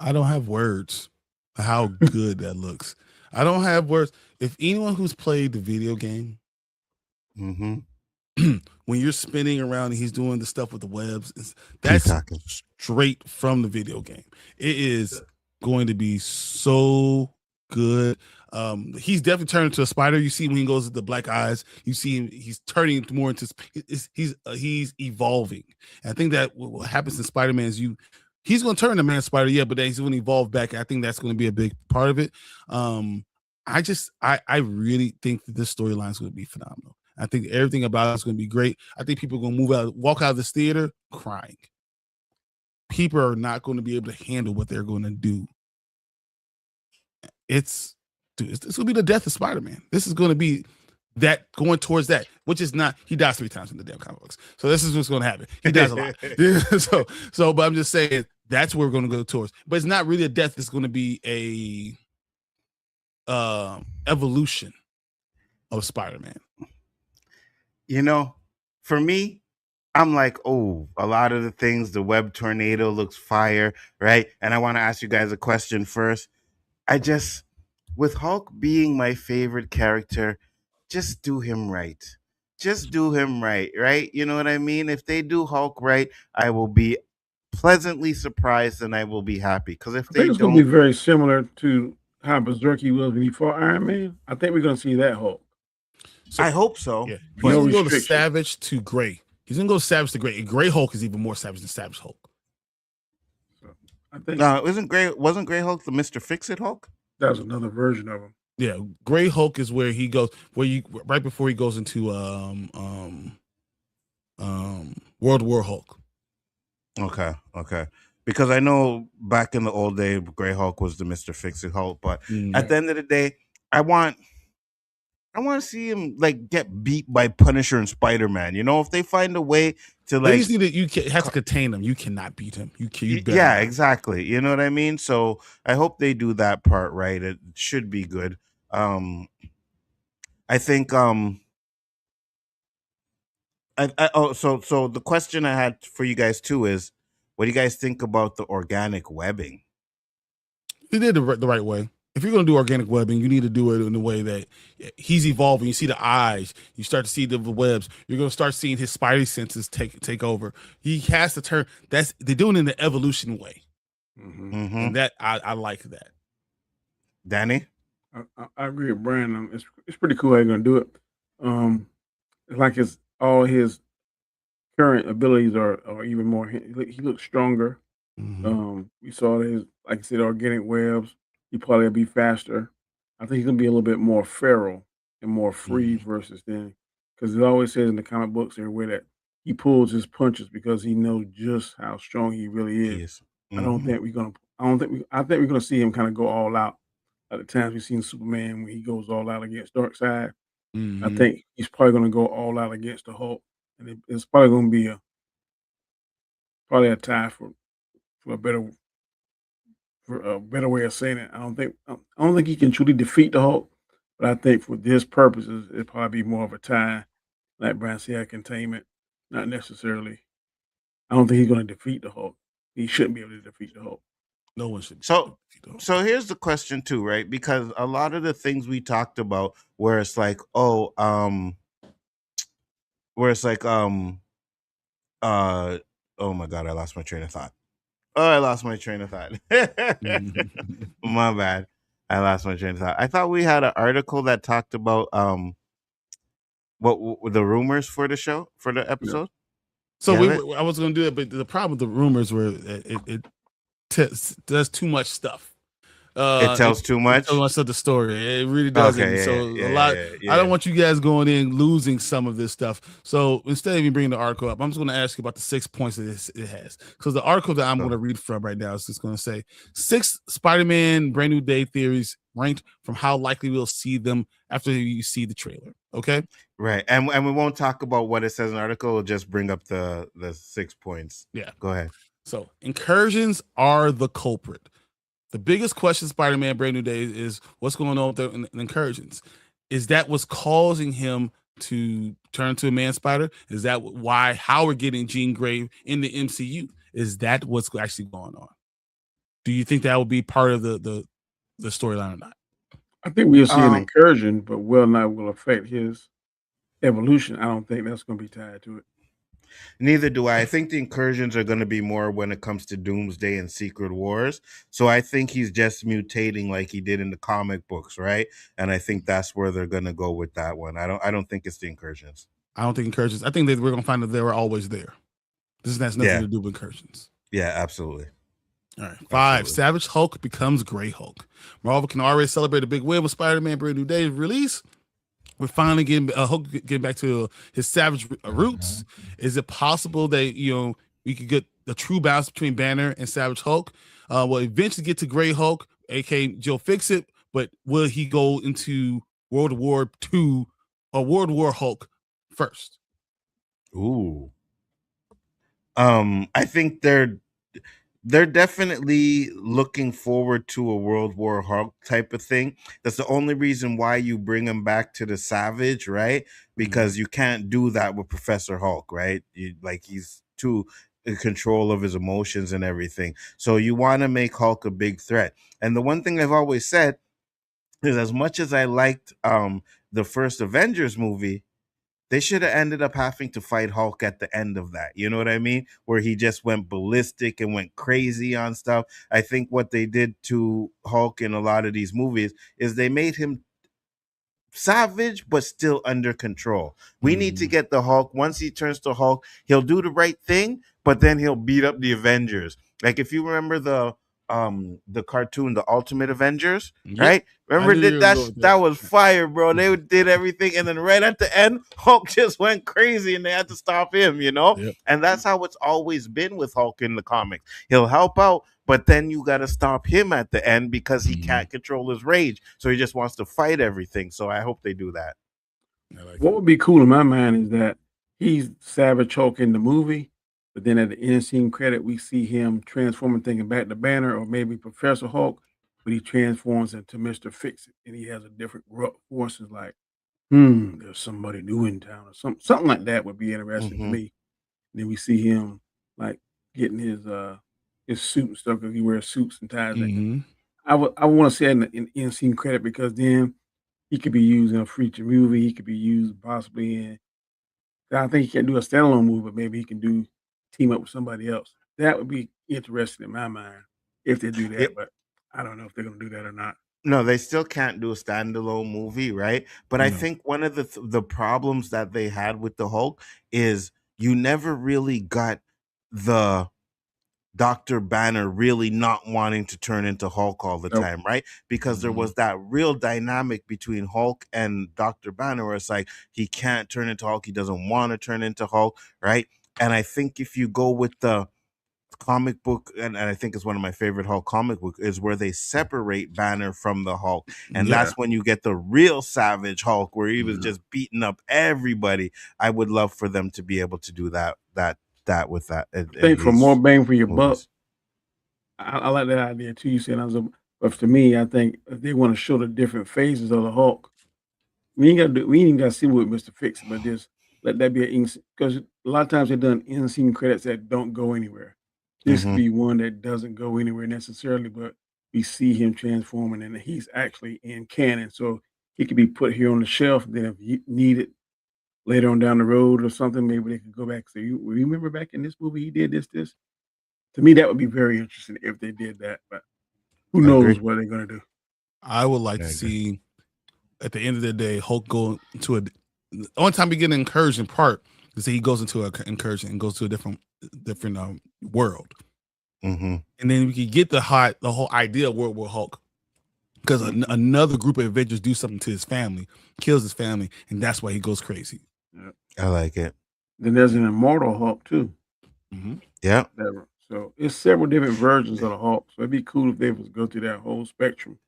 I don't have words for how good that looks. I don't have words. If anyone who's played the video game, when you're spinning around and he's doing the stuff with the webs, that's straight from the video game. It is going to be so good. He's definitely turned into a spider. You see when he goes with the black eyes, you see him, he's turning more into he's evolving. And I think that what happens in Spider-Man is he's going to turn to Man Spider, yeah, but then he's going to evolve back. I think that's going to be a big part of it. I really think that this storyline is going to be phenomenal. I think everything about it is going to be great. I think people are going to walk out of this theater crying. People are not going to be able to handle what they're going to do. This will be the death of Spider-Man. This is going to be that going towards that, which is not, he dies 3 times in the damn comic books. So this is what's going to happen. He dies a lot. But I'm just saying that's where we're going to go towards. But it's not really a death. It's going to be a evolution of Spider-Man. You know, for me, I'm like, oh, a lot of the things, the web tornado looks fire, right? And I want to ask you guys a question first. With Hulk being my favorite character, just do him right. Just do him right? You know what I mean? If they do Hulk right, I will be pleasantly surprised and I will be happy. Because if they think it's going to be very similar to how Berserk was when he fought Iron Man. I think we're going to see that Hulk. So, I hope so. Yeah. He's going to go to Savage to Gray. He's going to go Savage to Gray. And Gray Hulk is even more savage than Savage Hulk. So, I think wasn't Gray Hulk the Mr. Fix-It Hulk? That was another version of him. Yeah, Gray Hulk is where he goes, right before he goes into World War Hulk. Okay. Because I know back in the old day, Gray Hulk was the Mr. Fix-It Hulk, but at the end of the day, I want to see him like get beat by Punisher and Spider-Man. You know, if they find a way to like, you have to contain him. You cannot beat him. Yeah, exactly. You know what I mean? So I hope they do that part right. It should be good. I think so the question I had for you guys too is, what do you guys think about the organic webbing? He did the right way. If you're going to do organic webbing, you need to do it in a way that he's evolving. You see the eyes, you start to see the webs. You're going to start seeing his spidey senses take over. He has to turn. They're doing it in the evolution way, and that I like that. Danny, I agree with Bryon. It's pretty cool how you're going to do it. It's like all his current abilities are even more. He looks stronger. We saw his, like I said, organic webs. He probably will be faster. I think he's gonna be a little bit more feral and more free versus then, because it always says in the comic books everywhere that he pulls his punches because he knows just how strong he really is. I think we're gonna see him kind of go all out. At the times we've seen Superman when he goes all out against Darkseid. I think he's probably going to go all out against the Hulk, and it's probably going to be probably a tie for a better way of saying it. I don't think he can truly defeat the Hulk, but I think for this purposes, it'd probably be more of a tie, like Brian said, containment, not necessarily. I don't think he's going to defeat the Hulk. He shouldn't be able to defeat the Hulk. No one should. So here's the question too, right? Because a lot of the things we talked about, where it's like, oh my God, I lost my train of thought. My bad. I lost my train of thought. I thought we had an article that talked about what the rumors for the show, for the episode. So I was going to do it, but the problem with the rumors were it does too much stuff. It tells too much. It tells much of the story. It really doesn't. I don't want you guys going in losing some of this stuff. So instead of even bringing the article up, I'm just going to ask you about the 6 points that it has. Because the article that I'm going to read from right now is just going to say 6 Spider-Man Brand New Day theories ranked from how likely we'll see them after you see the trailer. Okay. Right. And we won't talk about what it says in the article. We'll just bring up the 6 points. Yeah. Go ahead. So incursions are the culprit. The biggest question Spider-Man Brand New Day is what's going on with the incursions. Is that what's causing him to turn to a man spider? Is that how we're getting Jean Grey in the MCU? Is that what's actually going on? Do you think that will be part of the storyline or not? I think we'll see an incursion, but whether or not will affect his evolution, I don't think that's going to be tied to it. Neither do I. I think the incursions are going to be more when it comes to Doomsday and Secret Wars. So I think he's just mutating like he did in the comic books, right? And I think that's where they're going to go with that one. I don't think it's the incursions. I don't think incursions. I think that we're going to find that they were always there. This has nothing to do with incursions. Yeah, absolutely. All right. 5, Savage Hulk becomes Gray Hulk. Marvel can already celebrate a big win with Spider-Man Brand New Day release. We're finally Hulk getting back to his savage roots. Is it possible that we could get the true balance between Banner and Savage Hulk? We'll eventually get to Gray Hulk, aka Joe Fixit, but will he go into World War II or World War Hulk first? Ooh. I think they're definitely looking forward to a World War Hulk type of thing. That's the only reason why you bring him back to the Savage, right? Because you can't do that with Professor Hulk, right? He's too in control of his emotions and everything. So you want to make Hulk a big threat. And the one thing I've always said is, as much as I liked the first Avengers movie, they should have ended up having to fight Hulk at the end of that. You know what I mean? Where he just went ballistic and went crazy on stuff. I think what they did to Hulk in a lot of these movies is they made him savage, but still under control. We need to get the Hulk. Once he turns to Hulk, he'll do the right thing, but then he'll beat up the Avengers. Like if you remember the cartoon, The Ultimate Avengers, right? Remember that was fire, bro. They did everything, and then right at the end, Hulk just went crazy, and they had to stop him. And that's how it's always been with Hulk in the comics. He'll help out, but then you got to stop him at the end because he can't control his rage, so he just wants to fight everything. So I hope they do that. What would be cool in my mind is that he's Savage Hulk in the movie, but then at the end scene credit, we see him transforming, thinking back to Banner or maybe Professor Hulk, but he transforms into Mr. Fix-It, and he has a different voice. Is like, there's somebody new in town, or something like that would be interesting to me. And then we see him like getting his suit and stuff because he wears suits and ties. I want to say in end scene credit because then he could be used in a feature movie. He could be used possibly in. I think he can't do a standalone movie, but maybe he can team up with somebody else. That would be interesting in my mind if they do that, but I don't know if they're going to do that or not. No, they still can't do a standalone movie, right? But I think one of the problems that they had with the Hulk is you never really got the Dr. Banner really not wanting to turn into Hulk all the time, right? Because there was that real dynamic between Hulk and Dr. Banner where it's like he can't turn into Hulk, he doesn't want to turn into Hulk, right? And I think if you go with the comic book, and I think it's one of my favorite Hulk comic book, is where they separate Banner from the Hulk, and Yeah. that's when you get the real Savage Hulk, where he was just beating up everybody. I would love for them to be able to do that with that. I think for more bang for your buck, movies. I like that idea too. You said, but to me, I think if they want to show the different phases of the Hulk, we ain't even got to see what Mr. Fix, but just let that be because a lot of times they've done in-scene credits that don't go anywhere. This could be one that doesn't go anywhere necessarily, but we see him transforming, and he's actually in canon, so he could be put here on the shelf. Then if you need it later on down the road or something, maybe they could go back and say, "You remember back in this movie he did this." To me, that would be very interesting if they did that, but who knows what they're gonna do. I would like to see, at the end of the day, Hulk go into the only time we get an incursion part is that he goes into an incursion and goes to a different world. And then we can get the whole idea of World War Hulk, because another group of Avengers do something to his family, kills his family, and that's why he goes crazy. I like it. Then there's an Immortal Hulk too. Yeah. So it's several different versions of the Hulk. So it'd be cool if they was go through that whole spectrum.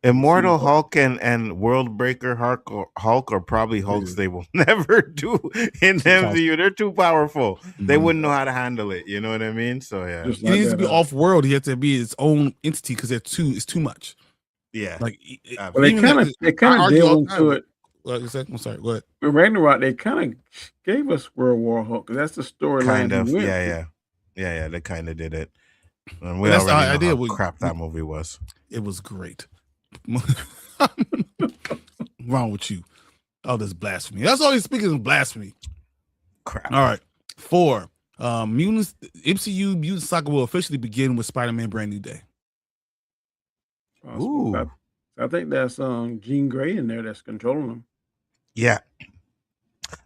Immortal Hulk and World Breaker Hulk are probably Hulks they will never do in MCU. They're too powerful. They wouldn't know how to handle it. You know what I mean? So yeah, He needs to be off world. He has to be his own entity because it's too much. Yeah. Well, they kind of delved into it. I'm sorry. Go ahead. With Ragnarok, they kind of gave us World War Hulk because that's the storyline. Kind of. Yeah. They kind of did it. And we that's the already know idea. how crap that movie was. It was great. Wrong with you? Oh, this blasphemy. That's all he's speaking of blasphemy. Crap. All right. 4. MCU Mutant Saga will officially begin with Spider-Man Brand New Day. Ooh. I think that's Jean Grey in there that's controlling them. Yeah.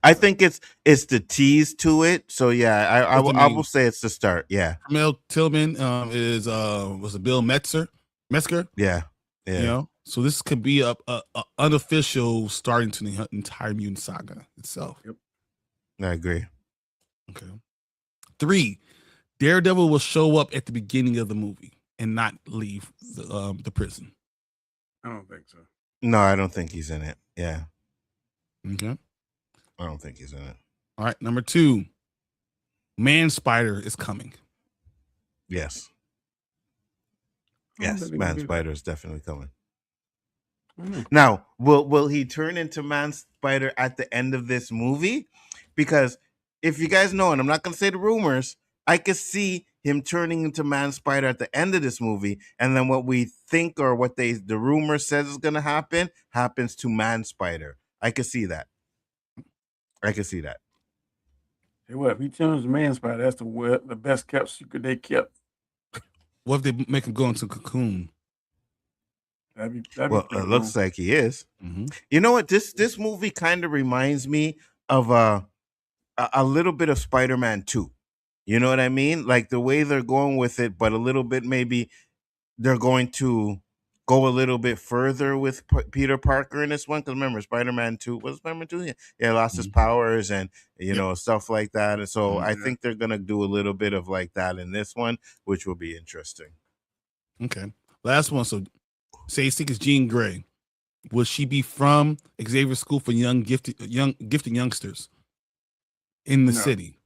I think it's the tease to it. So yeah, I will say it's the start. Yeah. Mel Tillman is was it Bill Metzger? Yeah. You know, so this could be a unofficial starting to the entire Mutant Saga itself. Yep. I agree. Okay. 3. Daredevil will show up at the beginning of the movie and not leave the prison. I don't think so. No, I don't think he's in it. Yeah. Okay. I don't think he's in it. All right. Number 2. Man-Spider is coming. Yes. Yes, Man-Spider is definitely coming. Now, will he turn into Man-Spider at the end of this movie? Because if you guys know, and I'm not going to say the rumors, I could see him turning into Man-Spider at the end of this movie, and then what we think or what the rumor says is going to happen happens to Man-Spider. I could see that. Hey, what if he turns to Man-Spider? That's the best kept secret they kept. What if they make him go into Cocoon? That'd well, be it looks like he is. Mm-hmm. You know what? This movie kind of reminds me of a little bit of Spider-Man 2. You know what I mean? Like the way they're going with it, but a little bit maybe they're going to go a little bit further with Peter Parker in this one. Because remember, Spider-Man 2, was Spider-Man 2? Yeah, lost his powers and, you know, stuff like that. And so I think they're going to do a little bit of like that in this one, which will be interesting. Okay. Last one. So say is Jean Grey. Will she be from Xavier School for gifted youngsters in the city?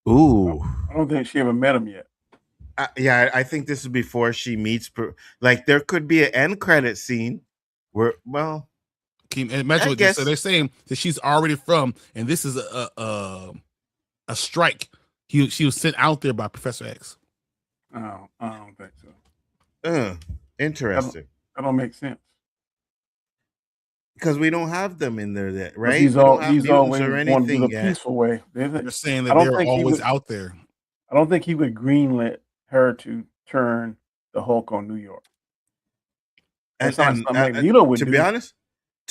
Ooh. I don't think she ever met him yet. Yeah, I think this is before she meets. Like, there could be an end credit scene where, well, can you imagine what so they're saying that she's already from, and this is a strike. She was sent out there by Professor X. Oh, I don't think so. Interesting. That don't make sense. Because we don't have them in there yet, right? He's always or anything the peaceful way. They're saying that they're always out there. I don't think he would greenlit her to turn the Hulk on New York. To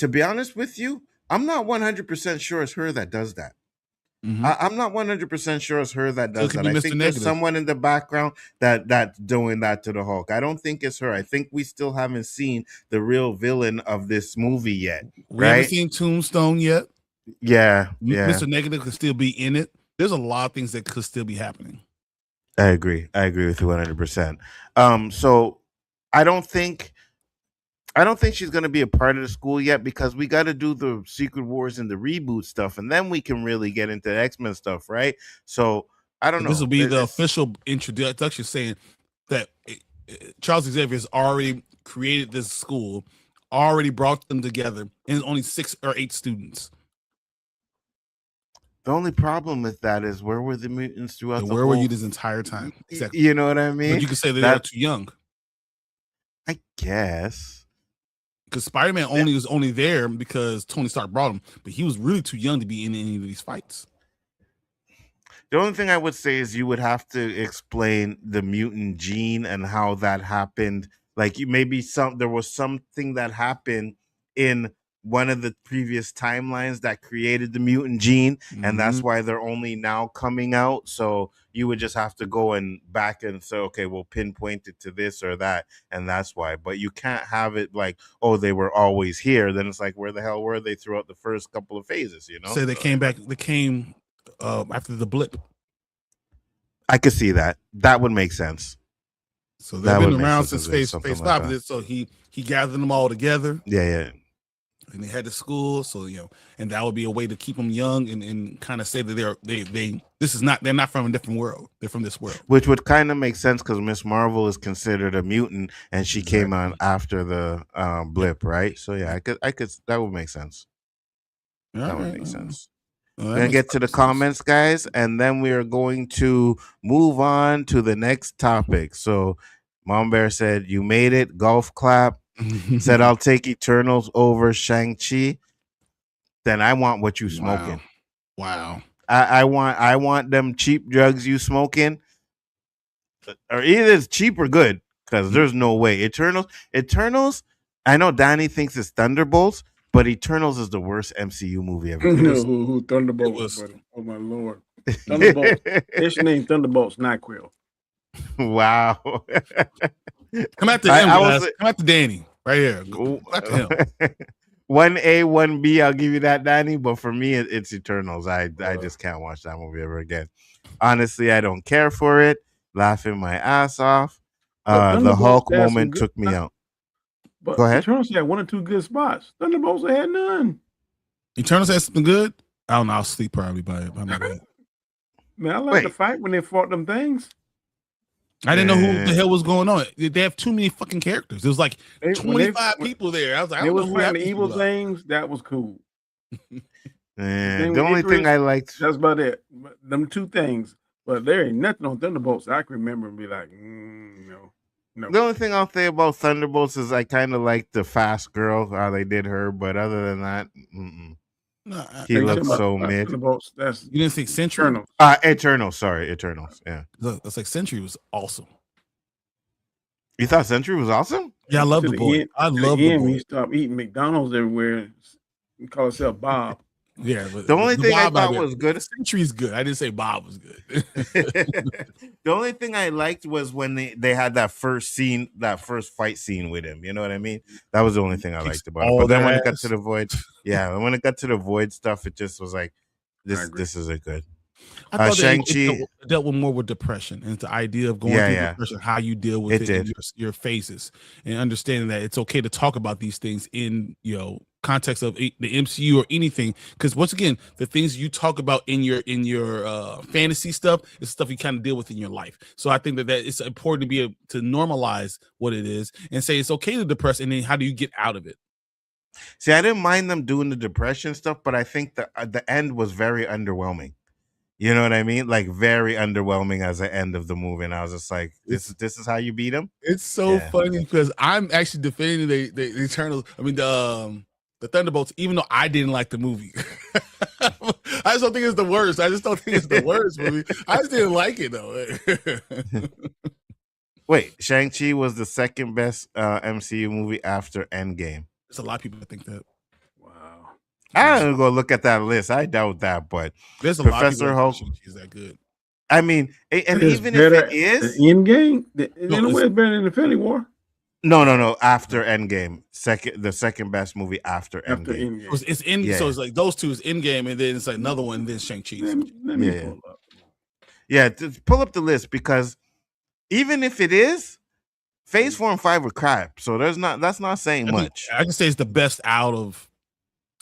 be honest with you, I'm not 100% sure it's her that does that. Mm-hmm. I'm not 100% sure it's her that does that. I think there's someone in the background that's doing that to the Hulk. I don't think it's her. I think we still haven't seen the real villain of this movie yet. We haven't seen Tombstone yet. Yeah. Mr. Negative could still be in it. There's a lot of things that could still be happening. I agree with you 100%. So I don't think she's going to be a part of the school yet, because we got to do the Secret Wars and the reboot stuff, and then we can really get into the X-Men stuff, right? So I don't know. This will be the official introduction saying that Charles Xavier has already created this school, already brought them together, and it's only 6 or 8 students. The only problem with that is, where were the mutants throughout And the where whole... were you this entire time? Exactly. You know what I mean? But you could say they're too young. I guess. Because Spider-Man was only there because Tony Stark brought him, but he was really too young to be in any of these fights. The only thing I would say is you would have to explain the mutant gene and how that happened. Like, there was something that happened in one of the previous timelines that created the mutant gene, and that's why they're only now coming out. So you would just have to go and back and say, okay, we'll pinpoint it to this or that, and that's why. But you can't have it like, oh, they were always here. Then it's like, where the hell were they throughout the first couple of phases? You know, so they came back. They came after the blip. I could see that. That would make sense. So they've been around since phase 5. So he gathered them all together. Yeah. And they had the school, so and that would be a way to keep them young and kind of say that they're not from a different world. They're from this world. Which would kind of make sense, because Miss Marvel is considered a mutant, and she came on after the blip, right? So yeah, I could that would make sense. That would make sense. We're gonna get to the comments, guys, and then we are going to move on to the next topic. So Mom Bear said, "You made it." Golf clap. Said, "I'll take Eternals over Shang-Chi." Then I want what you smoking. Wow. I want them cheap drugs you smoking, or either it's cheap or good, because there's no way. Eternals. I know Danny thinks it's Thunderbolts, but Eternals is the worst MCU movie ever. Who Thunderbolts? Oh my lord, Thunderbolts. His name Thunderbolts, NyQuil. Wow. Come at the come at the Danny right here. Back to him. 1A, 1B. I'll give you that, Danny. But for me, it's Eternals. I just can't watch that movie ever again. Honestly, I don't care for it. Laughing my ass off. The Hulk moment took me out. But go ahead. Eternals had 1 or 2 good spots. Thunderbolts had none. Eternals had something good. I don't know. I'll sleep probably by my bed. Man, I like the fight when they fought them things. I didn't know who the hell was going on. They have too many fucking characters. There was like 25 people there. I was like, I don't know who fighting the evil things. That was cool. The only thing I liked. That's about it. Them 2 things. But there ain't nothing on Thunderbolts I can remember and be like, no. The only thing I'll say about Thunderbolts is I kind of like the fast girl, how they did her. But other than that, no, he looks so mid. You didn't think Sentry? Eternals. Sorry, Eternals. Yeah. That's like Sentry was awesome. You thought Sentry was awesome? Yeah, I love the boy. I love the boy. He stopped eating McDonald's everywhere. He called himself Bob. Yeah, but the only thing I thought was good. Sentry's good. I didn't say Bob was good. The only thing I liked was when they had that first fight scene with him. You know what I mean? That was the only thing I liked about it. But then when it got to the Void, when it got to the Void stuff, it just was like, this isn't good. I thought Shang-Chi it dealt with more with depression and the idea of going through depression, how you deal with it in your phases, and understanding that it's okay to talk about these things in context of the MCU or anything. Because once again, the things you talk about in your fantasy stuff is stuff you kind of deal with in your life. So I think that it's important to be able to normalize what it is and say it's okay to depress, and then how do you get out of it? See, I didn't mind them doing the depression stuff, but I think the end was very underwhelming. You know what I mean? Like very underwhelming as the end of the movie, and I was just like, "This is how you beat him." It's so funny because I'm actually defending the Eternals. I mean the Thunderbolts, even though I didn't like the movie. I just don't think it's the worst. I just don't think it's the worst movie. I just didn't like it though. Wait, Shang-Chi was the second best MCU movie after Endgame. There's a lot of people that think that. I'm gonna go look at that list. I doubt that, but there's a Professor lot of people is that good. I mean, and even if it is Endgame, in a way, it's better than Infinity War. No. After Endgame, the second best movie after Endgame. It's Endgame, so it's like those two is Endgame, and then it's like another one, and then Shang-Chi. Let me pull up. Yeah, pull up the list, because even if it is, Phase 4 and 5 were crap. So that's not saying much. I can say it's the best out of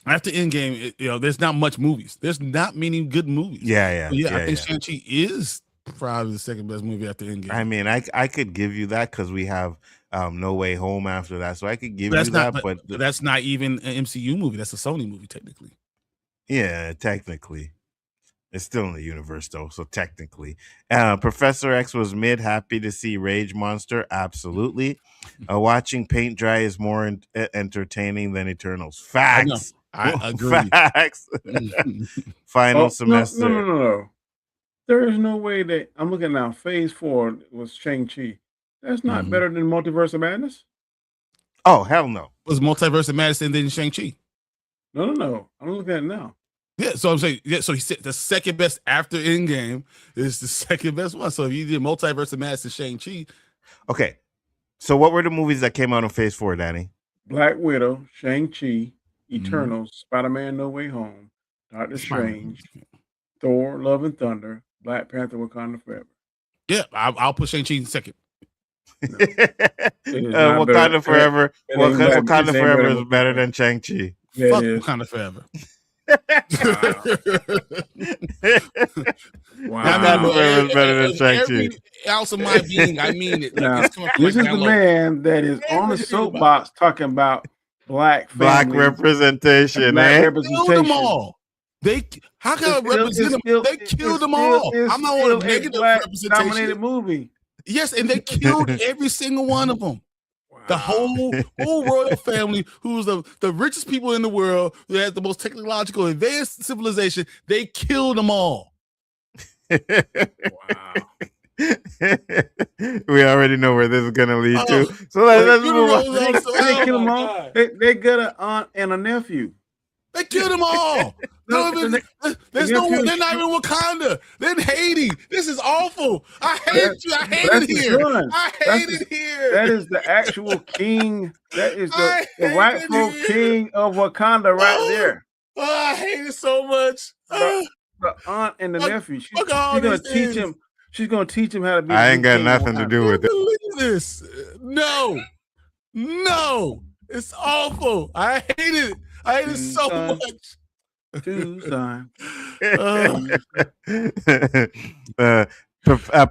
after Endgame. There's not much movies. There's not many good movies. Yeah. I think Shang-Chi is probably the second best movie after Endgame. I mean, I could give you that because we have No Way Home after that, so I could give you that. But that's not even an MCU movie. That's a Sony movie, technically. Yeah, technically. It's still in the universe, though, so technically. Professor X was mid. Happy to see Rage Monster. Absolutely. Watching paint dry is more entertaining than Eternals. Facts. I agree. Facts. Final semester. No. There is no way that I'm looking now. Phase 4 was Shang-Chi. That's not better than Multiverse of Madness. Oh, hell no. It was Multiverse of Madness and then Shang-Chi. No. I'm looking at it now. Yeah, so I'm saying, so he said the second best after Endgame is the second best one. So if you did Multiverse of Madness and Shang-Chi. Okay. So what were the movies that came out in Phase 4, Danny? Black Widow, Shang-Chi, Eternals, Spider-Man No Way Home, Doctor Strange, Thor, Love and Thunder, Black Panther, Wakanda Forever. Yeah, I'll put Shang-Chi in second. No. Wakanda Forever. Wakanda Forever is better than Shang-Chi. Fuck Wakanda Forever. Wow. Wakanda Forever is better than Shang-Chi. Every ounce of my being, I mean it. Now, this is the man that is on the soapbox talking about black representation. Killed them all. How can I represent them? They killed them all. I'm not on a negative representation. Dominated movie. Yes, and they killed every single one of them. Wow. The whole royal family, who's the richest people in the world, who has the most technological advanced civilization, they killed them all. Wow. We already know where this is going to lead to. So let's move on. They killed them all. They got an aunt and a nephew. They killed them all. They're not even Wakanda. They're in Haiti. This is awful. I hate you. I hate it here. I hate it here. That is the actual king. That is the rightful king of Wakanda right there. Oh, I hate it so much. The aunt and the nephew. She's gonna teach him. She's gonna teach him how to be. I ain't got nothing to do with it. Believe this? No, it's awful. I hate it. I hate it so much.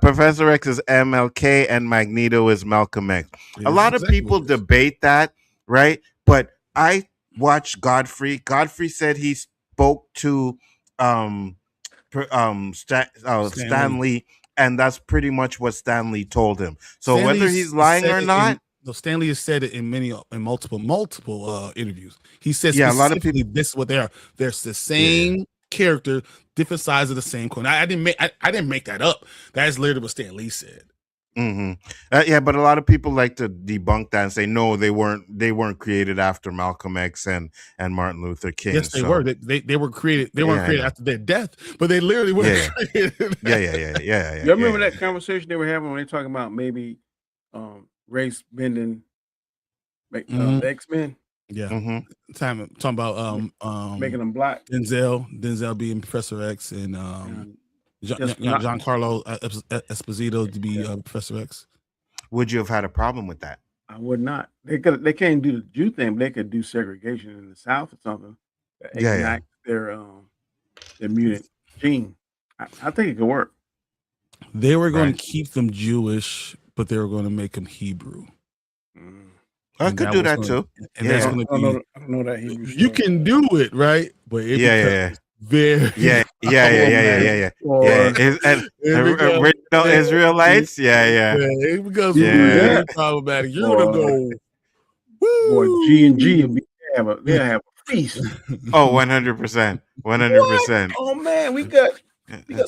Professor X is MLK and Magneto is Malcolm X. Yeah, a lot of people debate that, right? But I watched Godfrey. Godfrey said he spoke to Stanley, and that's pretty much what Stanley told him. So whether he's lying or not. Stanley has said it in multiple interviews. He says, a lot of people. This is what they are. There's the same character, different sides of the same coin. I didn't make that up. That's literally what Stan Lee said. But a lot of people like to debunk that and say no, they weren't created after Malcolm X and Martin Luther King. Yes, they were. They were created. They weren't created after their death, but they literally were created. Yeah. You remember that conversation they were having when they talking about maybe race bending X-Men? Yeah. Talking about making them black. Denzel being Professor X and Giancarlo Esposito to be Professor X. Would you have had a problem with that? I would not. They can't do the Jew thing, but they could do segregation in the South or something. Ignite their mutant gene. I think it could work. They were going to keep them Jewish, but they were going to make them Hebrew. I could do that too. And that's going to be. I don't know that Hebrew. You can do it, right? But very original Israelites, it becomes really problematic. You're gonna go, boy, G&G they'll have a feast. 100%. Oh man, we got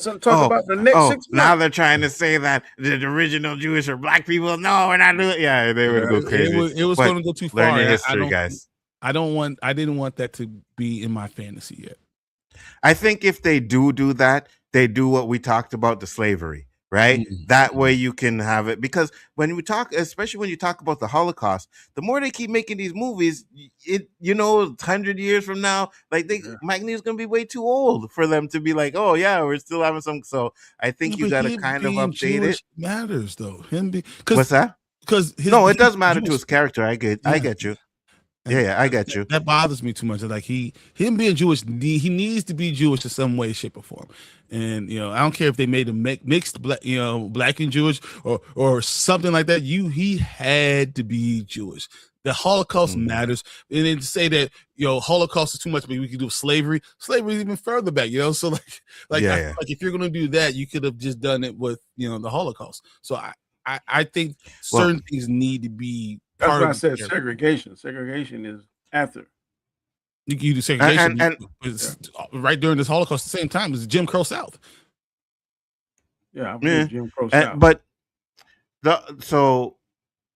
something to talk about the next 6 months. Now they're trying to say that the original Jewish or black people. No, we're not doing it. Yeah, they would go crazy. It was going to go too far. Learn your history, guys. I didn't want that to be in my fantasy yet. I think if they do that, they do what we talked about, the slavery, right? That way you can have it, because when we talk, especially when you talk about the Holocaust, the more they keep making these movies, 100 years from now, like Magneto's gonna be way too old for them to be like, oh yeah, we're still having some. So I think you But got to him kind of being update Jewish it. matters though. What's that? Because No, it does matter to his character. I get you. And Yeah, I get you. That bothers me too much. Like him being Jewish, he needs to be Jewish in some way, shape, or form. And I don't care if they made him mixed black, black and Jewish or something like that. He had to be Jewish. The Holocaust matters, and then to say that Holocaust is too much, but we can do slavery. Slavery is even further back, So like if you're gonna do that, you could have just done it with the Holocaust. So I think certain things need to be. That's why I said segregation. Segregation is after. You do segregation and right during this Holocaust at the same time as Jim Crow South. Yeah, Jim Crow South. But so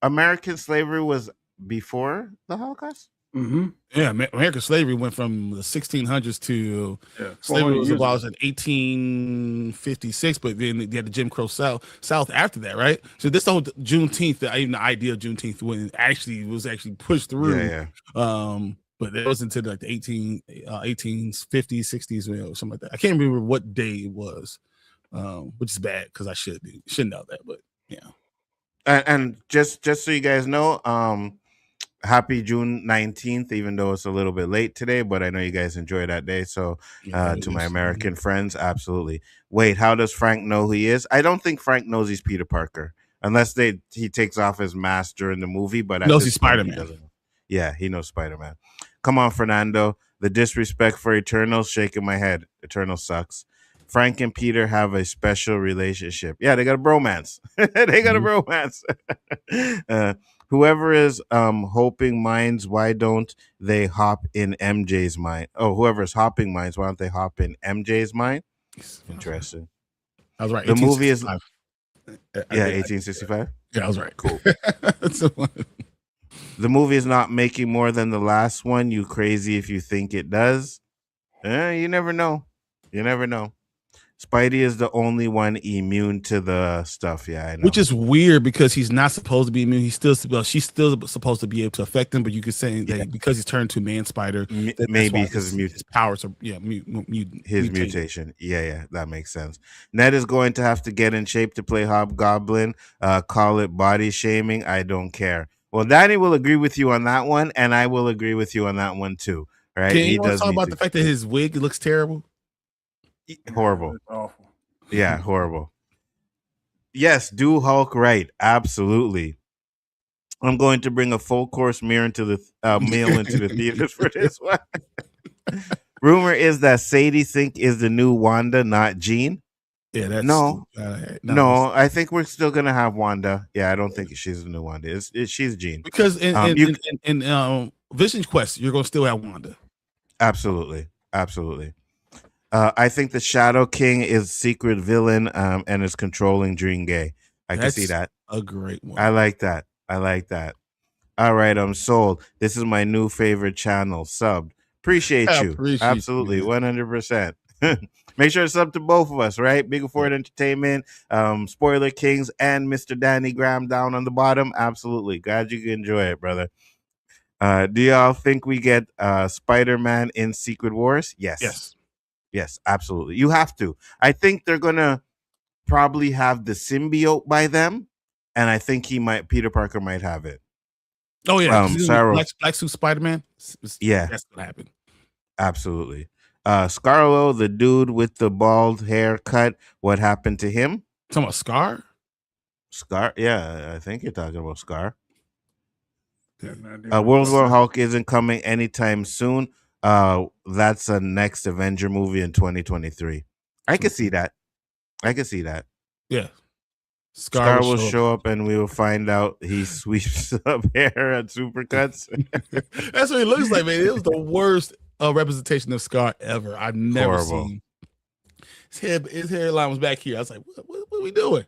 American slavery was before the Holocaust? Mm-hmm. Yeah, American slavery went from the 1600s to slavery was abolished in 1856, but then they had the Jim Crow South after that, right? So this whole Juneteenth, even the idea of Juneteenth when it was actually pushed through. But it was into like the 1850s, 60s, something like that. I can't remember what day it was, which is bad because I should know that, but yeah. And just so you guys know, happy June 19th, even though it's a little bit late today, but I know you guys enjoy that day. So to my American friends, absolutely. Wait, how does Frank know who he is? I don't think Frank knows he's Peter Parker unless he takes off his mask during the movie, but knows he's Spider-Man. Yeah, he knows Spider-Man. Come on, Fernando. The disrespect for Eternals, shaking my head. Eternal sucks. Frank and Peter have a special relationship. Yeah, they got a bromance. They got a bromance. Whoever is hoping minds, why don't they hop in MJ's mind? Oh, whoever's hopping minds, why don't they hop in MJ's mind? Interesting. I was right. The movie is 1865. Yeah, I was right. Cool. The movie is not making more than the last one. You crazy if you think it does. You never know. You never know. Spidey is the only one immune to the stuff. Yeah, I know. Which is weird because he's not supposed to be immune. She's still supposed to be able to affect him, but you could say that because he's turned to man spider, maybe because his powers are his mutation. Yeah, that makes sense. Ned is going to have to get in shape to play Hobgoblin. Call it body shaming. I don't care. Well, Danny will agree with you on that one, and I will agree with you on that one too. Right? Can you talk about the fact that his wig looks terrible? Horrible. It's awful. Yeah, horrible. Yes, do Hulk right. Absolutely. I'm going to bring a full course meal into the theaters for this one. Rumor is that Sadie Sink is the new Wanda, not Jean. Yeah, that's no. I think we're still gonna have Wanda. Yeah, I don't think she's the new Wanda. She's Jean because in Vision Quest, you're gonna still have Wanda. Absolutely. I think the Shadow King is secret villain and is controlling Dream Gay. I can see that. A great one. I like that. All right, I'm sold. This is my new favorite channel. Subbed. Appreciate you. Absolutely, 100%. Make sure to sub to both of us, right? Biggaford Entertainment, Spoiler Kings, and Mr. Danny Graham down on the bottom. Absolutely. Glad you can enjoy it, brother. Do y'all think we get Spider-Man in Secret Wars? Yes, absolutely. You have to. I think they're gonna probably have the symbiote by them, and I think Peter Parker might have it. Oh yeah, Black Suit Spider-Man. Yeah, that's gonna happen. Absolutely. Scarlo, the dude with the bald haircut. What happened to him? Talking about Scar? Scar? Yeah, I think you're talking about Scar. World War Hulk isn't coming anytime soon. That's a next Avenger movie in 2023. I can see that. Yeah. Scar will show up and we will find out he sweeps up hair at Supercuts. That's what he looks like, man. It was the worst representation of Scar ever. I've never seen. His hairline was back here. I was like, what are we doing?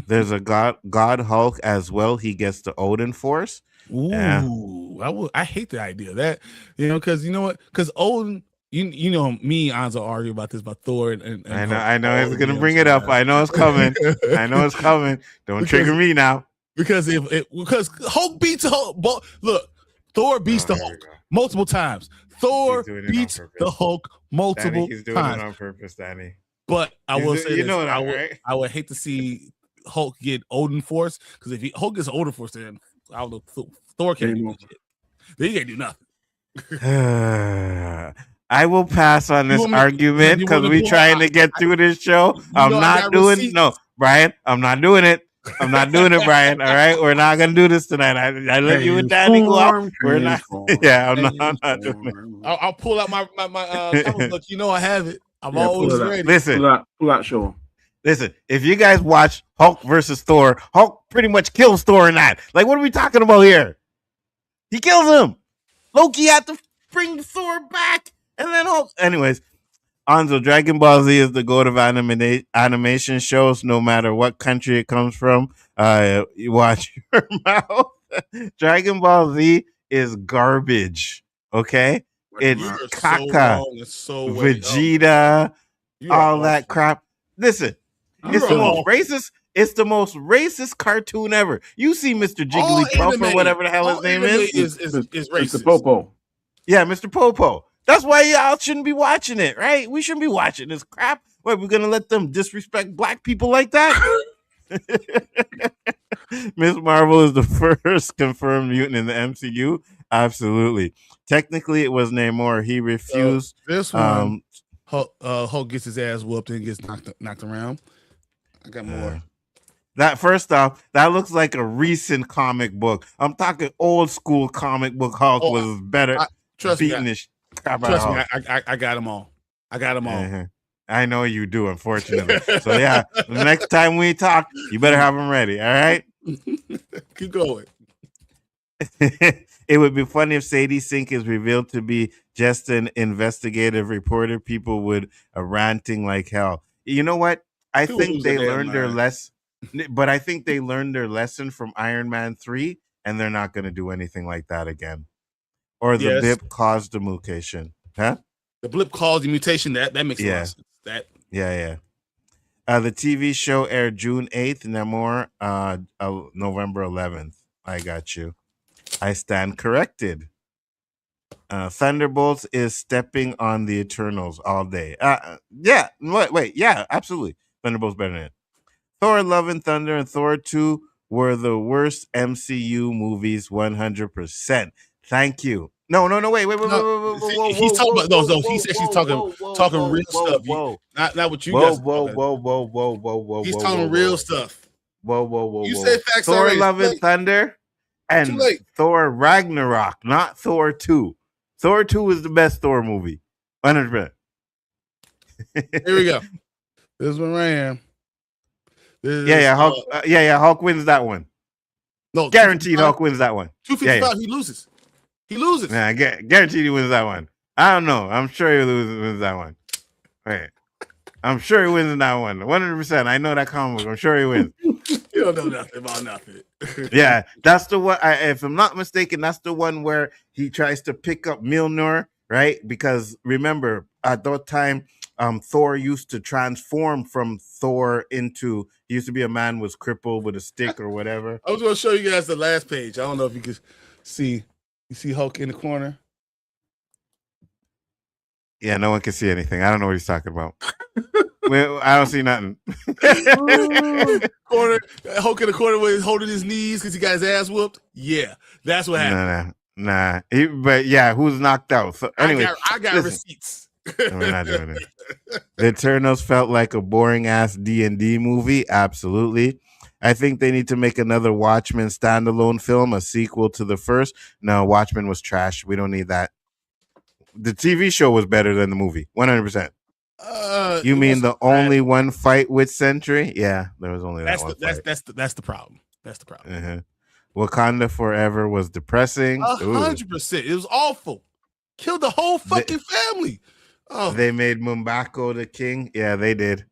There's a God Hulk as well. He gets the Odin Force. Ooh, I hate the idea of that, because you know what? Because Odin, you know me and Anzo argue about this about Thor and I know it's gonna bring it up. I know it's coming. I know it's coming. Don't trigger me now. Because because Hulk beats Hulk. Look, Thor beats the Hulk multiple times. Thor beats the Hulk multiple Danny, he's doing times. it on purpose, Danny. But I will say this, know that, right? I would hate to see Hulk get Odin Force, because if Hulk gets Odin Force, then I don't know, Thor can't do shit. Then he can't do nothing. I will pass on this argument because we're trying to get through this show. I'm not doing Brian. I'm not doing it. I'm not doing it, Brian. All right, we're not gonna do this tonight. I let you and Danny go out. We're not. Yeah, I'm not doing it. I'll pull out my comic book. You know I have it. I'm always ready. Listen, pull out, show him. Listen, if you guys watch Hulk versus Thor, Hulk pretty much kills Thor in that. Like, what are we talking about here? He kills him. Loki had to bring Thor back, and then Hulk. Anyways, Anzo, Dragon Ball Z is the goat of animation shows, no matter what country it comes from. You watch your mouth. Dragon Ball Z is garbage. Okay, it's caca, Vegeta, all that crap. Listen, it's the most racist. It's the most racist cartoon ever. You see Mr. Jigglypuff or whatever the hell his name is racist. Mr. Popo. Yeah, Mr. Popo. That's why y'all shouldn't be watching it, right? We shouldn't be watching this crap. What, we're gonna let them disrespect black people like that? Miss Marvel is the first confirmed mutant in the MCU. Absolutely. Technically, it was Namor. He refused. This one, Hulk gets his ass whooped and gets knocked around. I got more. That first off, that looks like a recent comic book. I'm talking old school comic book. Hulk was better. Trust me, I got them all. I got them all. Uh-huh. I know you do, unfortunately. So yeah, the next time we talk, you better have them ready. All right. Keep going. It would be funny if Sadie Sink is revealed to be just an investigative reporter. People would ranting like hell. You know what? I think they learned their lesson, but I think they learned their lesson from Iron Man 3, and they're not going to do anything like that again. Or the blip caused the mutation. Huh? The blip caused the mutation. That makes a lot of sense. Yeah. The TV show aired June 8th, Namor, November 11th. I got you. I stand corrected. Thunderbolts is stepping on the Eternals all day. Yeah, wait, yeah, absolutely. Thunderbolts better than it. Thor: Love and Thunder and Thor 2 were the worst MCU movies, 100%. Thank you. No, wait. He's talking about those. He's actually talking real stuff. Not what you guys. Whoa. He's talking real stuff. Whoa. You said facts Thor: already. Love and Thunder and Thor Ragnarok, not Thor 2. Thor 2 is the best Thor movie. 100%. Here we go. This one right here. Hulk wins that one. No, guaranteed Hulk wins that one. 255, he loses. He loses. Nah, guaranteed he wins that one. I don't know. I'm sure he wins that one. Wait. I'm sure he wins that one. 100%. I know that comic book. I'm sure he wins. You don't know nothing about nothing. Yeah, that's the one. If I'm not mistaken, that's the one where he tries to pick up Mjolnir, right? Because remember, at that time, Thor used to transform from Thor into. He used to be a man was crippled with a stick or whatever. I was going to show you guys the last page. I don't know if you can see. You see Hulk in the corner? Yeah, no one can see anything. I don't know what he's talking about. I don't see nothing. Corner, Hulk in the corner where he's holding his knees because he got his ass whooped. Yeah, that's what happened. Nah. But yeah, who's knocked out? So anyway, I got receipts. We're not doing it. The Eternals felt like a boring ass D&D movie. Absolutely. I think they need to make another Watchmen standalone film, a sequel to the first. No, Watchmen was trash. We don't need that. The TV show was better than the movie, 100%. You mean the only one fight with Sentry? Yeah, there was only that one fight. That's the problem. That's the problem. Uh-huh. Wakanda Forever was depressing. 100%. It was awful. Killed the whole fucking family. Oh. They made M'Baku the king. Yeah, they did.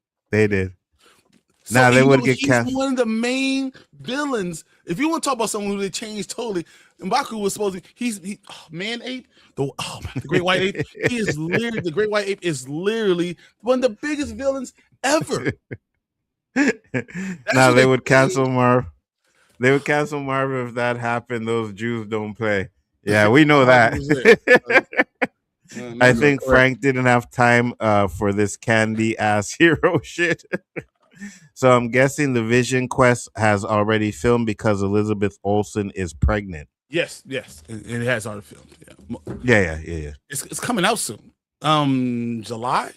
So now they would get cast. One of the main villains. If you want to talk about someone who they changed totally, M'Baku was supposed to. Man ape. The great white ape. He is literally the great white ape is literally one of the biggest villains ever. Now they would cancel Marv. They would cancel Marv if that happened. Those Jews don't play. Yeah, we know that. I think Frank didn't have time for this candy ass hero shit. So I'm guessing the Vision Quest has already filmed because Elizabeth Olsen is pregnant. Yes, it has already filmed. Yeah. It's coming out soon. July.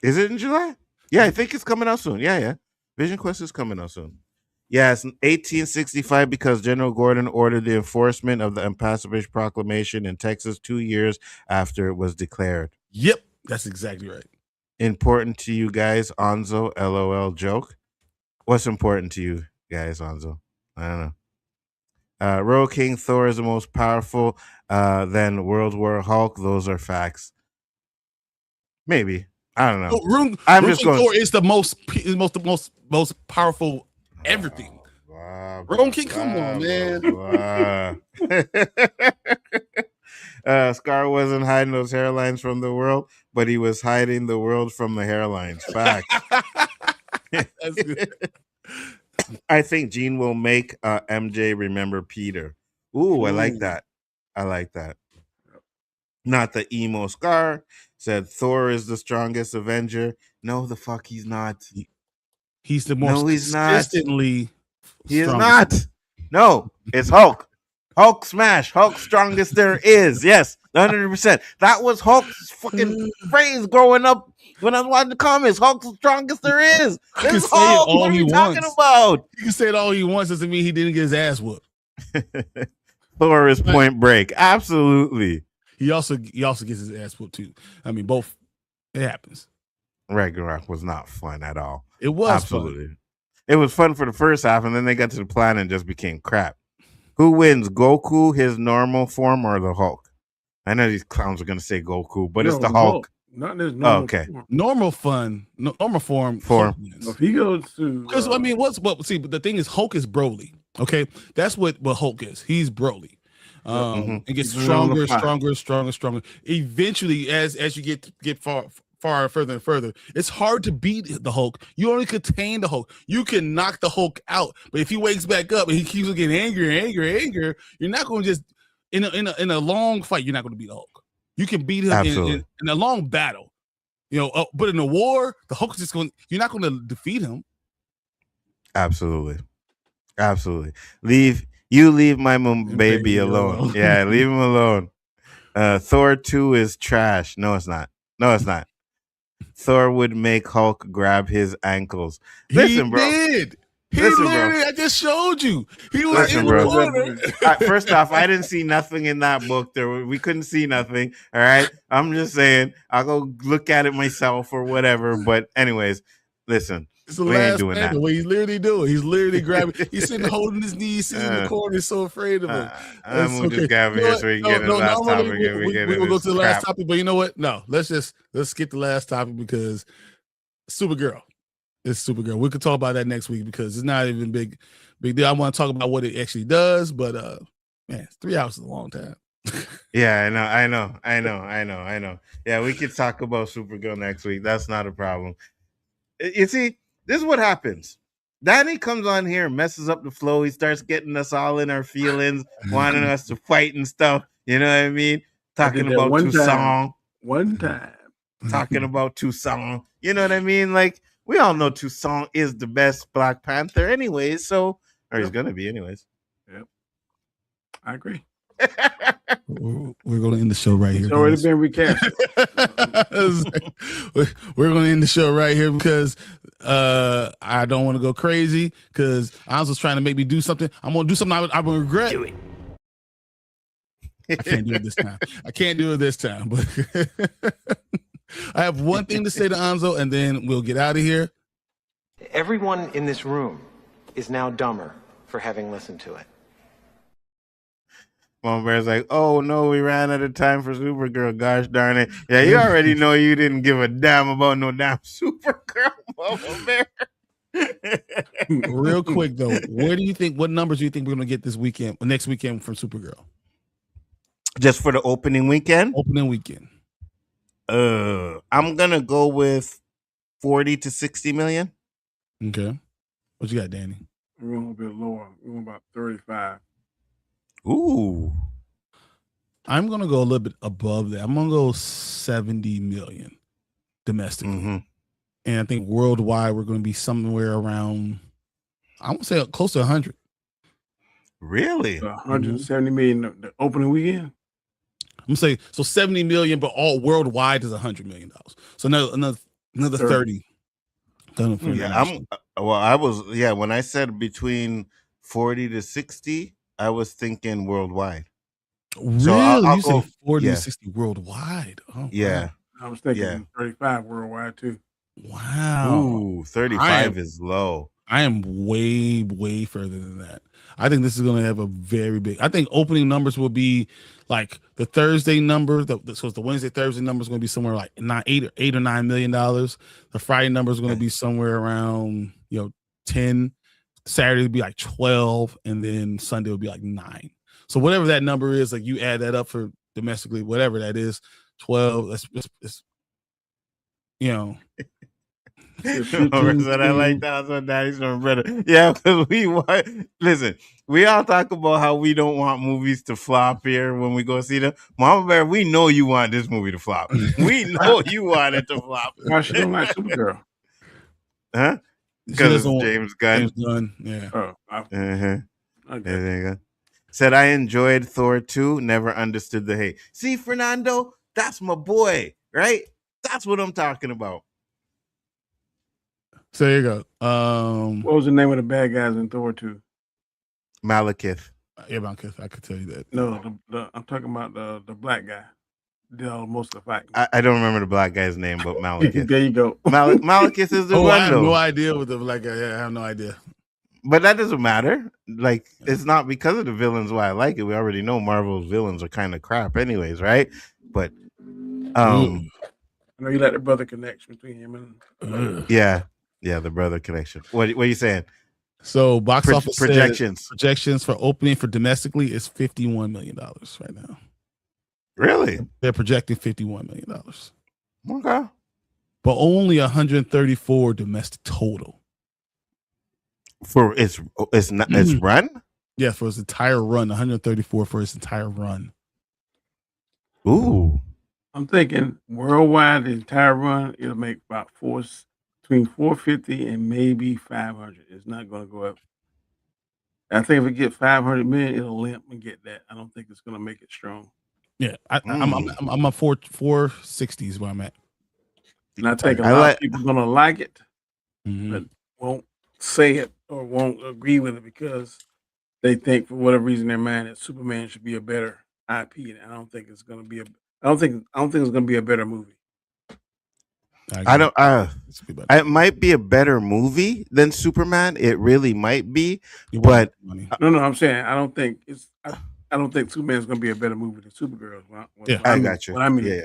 Is it in July? Yeah, I think it's coming out soon. Yeah. Vision Quest is coming out soon. Yeah, it's 1865 because General Gordon ordered the enforcement of the Emancipation Proclamation in Texas 2 years after it was declared. Yep, that's exactly right. Important to you guys, Onzo, LOL joke. What's important to you guys, Onzo? I don't know. Royal King Thor is the most powerful than World War Hulk. Those are facts. Maybe. I don't know. Thor is the most powerful everything. Rowan King, come on, man. Scar wasn't hiding those hairlines from the world, but he was hiding the world from the hairlines. Facts. That's good. I think Gene will make MJ remember Peter. Ooh, I like that. Not the emo Scar said Thor is the strongest Avenger. No, the fuck he's not. He's the most consistently. He is not. No, it's Hulk. Hulk smash. Hulk strongest there is. Yes, 100%. That was Hulk's fucking phrase growing up when I was watching the comics. Hulk's the strongest there is. This is Hulk. What are you talking about? You can say it all he wants. Doesn't mean he didn't get his ass whooped. Thor is Point Break. Absolutely. He also gets his ass whooped too. I mean, both. It happens. Ragnarok was not fun at all. It was absolutely fun. It was fun for the first half, and then they got to the planet and just became crap. Who wins, Goku, his normal form, or the Hulk? I know these clowns are gonna say Goku, but it's the Hulk. Not his normal form. Normal form. If he goes to, because I mean, see, but the thing is, Hulk is Broly. Okay, that's what Hulk is. He's Broly. It gets stronger. Eventually, as you get far further and further, it's hard to beat the Hulk. You only contain the Hulk. You can knock the Hulk out, but if he wakes back up and he keeps getting angrier, you're not going to just in a long fight. You're not going to beat the Hulk. You can beat him in a long battle, but in a war, the Hulk is just going. You're not going to defeat him. Absolutely. Leave my baby alone. Yeah, leave him alone. Thor 2 is trash. No, it's not. Thor would make Hulk grab his ankles. Listen, bro. Did. I just showed you. He was in the corner. First off, I didn't see nothing in that book. We couldn't see nothing. All right. I'm just saying, I'll go look at it myself or whatever. But anyways, listen. It's the last man, the way he's literally doing. He's literally grabbing. He's sitting holding his knees, sitting in the corner. He's so afraid of him. I'm gonna just grab him here so we can get to the last topic. We're gonna go to the last topic, but you know what? No, let's skip the last topic because Supergirl. It's Supergirl. We could talk about that next week because it's not even big deal. I want to talk about what it actually does, but man, 3 hours is a long time. Yeah, I know. Yeah, we could talk about Supergirl next week. That's not a problem. You see. This is what happens. Danny comes on here, messes up the flow. He starts getting us all in our feelings, wanting us to fight and stuff. You know what I mean? Talking about Toussaint. One time. Talking about Toussaint. You know what I mean? Like, we all know Toussaint is the best Black Panther anyways. So, or he's going to be anyways. Yep. I agree. We're going to end the show right here. It's already been recast. We're going to end the show right here because I don't want to go crazy because I was trying to make me do something. I'm going to do something I will regret. Do it. I can't do it this time. But I have one thing to say to Nzo, and then we'll get out of here. Everyone in this room is now dumber for having listened to it. Mom Bear's like, oh no, we ran out of time for Supergirl. Gosh darn it. Yeah, you already know you didn't give a damn about no damn Supergirl, Mama Bear. Real quick though, where do you think? What numbers do you think we're gonna get this weekend, next weekend from Supergirl? Just for the opening weekend? Opening weekend. I'm gonna go with 40 to 60 million. Okay. What you got, Danny? We're going a bit lower. We're going about 35. Ooh. I'm gonna go a little bit above that. I'm gonna go 70 million domestically. Mm-hmm. And I think worldwide we're gonna be somewhere around, I would say close to 100. Really? 170 million the opening weekend? I'm gonna say so 70 million, but all worldwide is $100 million. So another 30. Yeah, when I said between 40 to 60, I was thinking worldwide. Really? So I'll you go, said 40 yeah. to 60 worldwide. Oh, Yeah. I was thinking 35 worldwide too. Wow. Ooh, 35 is low. I am way, way further than that. I think this is going to have a very big. I think opening numbers will be like the Thursday number. So it's the Wednesday, Thursday number is going to be somewhere like $8 or $9 million. The Friday number is going to be somewhere around 10. Saturday would be like 12, and then Sunday would be like 9. So whatever that number is, like you add that up for domestically, whatever that is, 12. That's So I like that. So Daddy's doing better. Yeah, because we all talk about how we don't want movies to flop here when we go see them. Mama Bear, we know you want this movie to flop. We know you want it to flop. Why she don't like Supergirl? Huh? Because it's James Gunn. James Gunn, yeah. Okay. There you go. Said I enjoyed Thor 2. Never understood the hate. See, Fernando, that's my boy, right? That's what I'm talking about. So there you go. What was the name of the bad guys in Thor 2? Malekith. Yeah, Malekith. I could tell you that. No, I'm talking about the black guy. Did most of the fighting. I don't remember the black guy's name, but Malekith. There you go. Malekith is the one. I have no idea what the black guy. Yeah, I have no idea. But that doesn't matter. Like, it's not because of the villains why I like it. We already know Marvel's villains are kind of crap, anyways, right? But I know you like the brother connection between him and yeah, the brother connection. What are you saying? So box office projections for opening for domestically is $51 million right now. Really? They're projecting $51 million. Okay. But only 134 domestic total. For its run? Yeah, for its entire run, 134 for its entire run. Ooh. I'm thinking worldwide, the entire run, it'll make about between 450 and maybe 500. It's not going to go up. I think if it get 500 million, it'll limp and get that. I don't think it's going to make it strong. Yeah, I'm a 460 is where I'm at. And I think a lot of people are going to like it, but won't say it or won't agree with it because they think for whatever reason in their mind that Superman should be a better IP. And I don't think it's going to be I don't think it's going to be a better movie. It might be a better movie than Superman. It really might be, but no, I'm saying I don't think Superman's going to be a better movie than Supergirl. I got you. What I mean,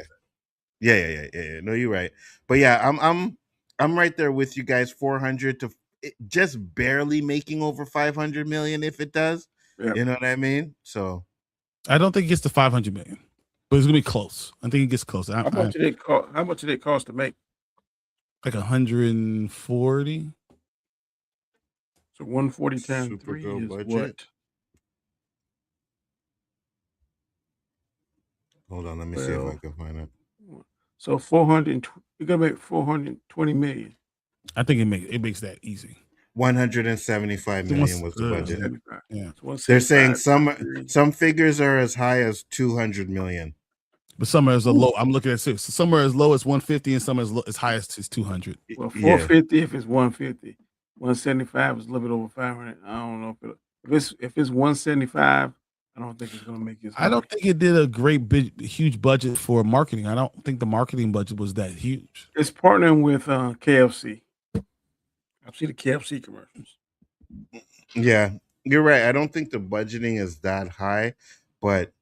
yeah. No, you're right. But yeah, I'm right there with you guys. 400 to just barely making over 500 million if it does. Yep. You know what I mean? So I don't think it gets to 500 million, but it's gonna be close. I think it gets close. How much did it cost to make? Like 140. So 140 times 3 is budget. what? Hold on, let me see if I can find it. So 400. You're gonna make 420 million. I think it makes that easy. 175 million was the budget. Yeah, they're saying some figures are as high as 200 million. But some are as low. I'm looking at 6. Some are as low as 150, and some are as high as 200. Well, 450 if it's 150. 175 is a little bit over 500. I don't know if it's 175. I don't think it's going to make it. I don't think it did a huge budget for marketing. I don't think the marketing budget was that huge. It's partnering with KFC. I've seen the KFC commercials. Yeah, you're right. I don't think the budgeting is that high, but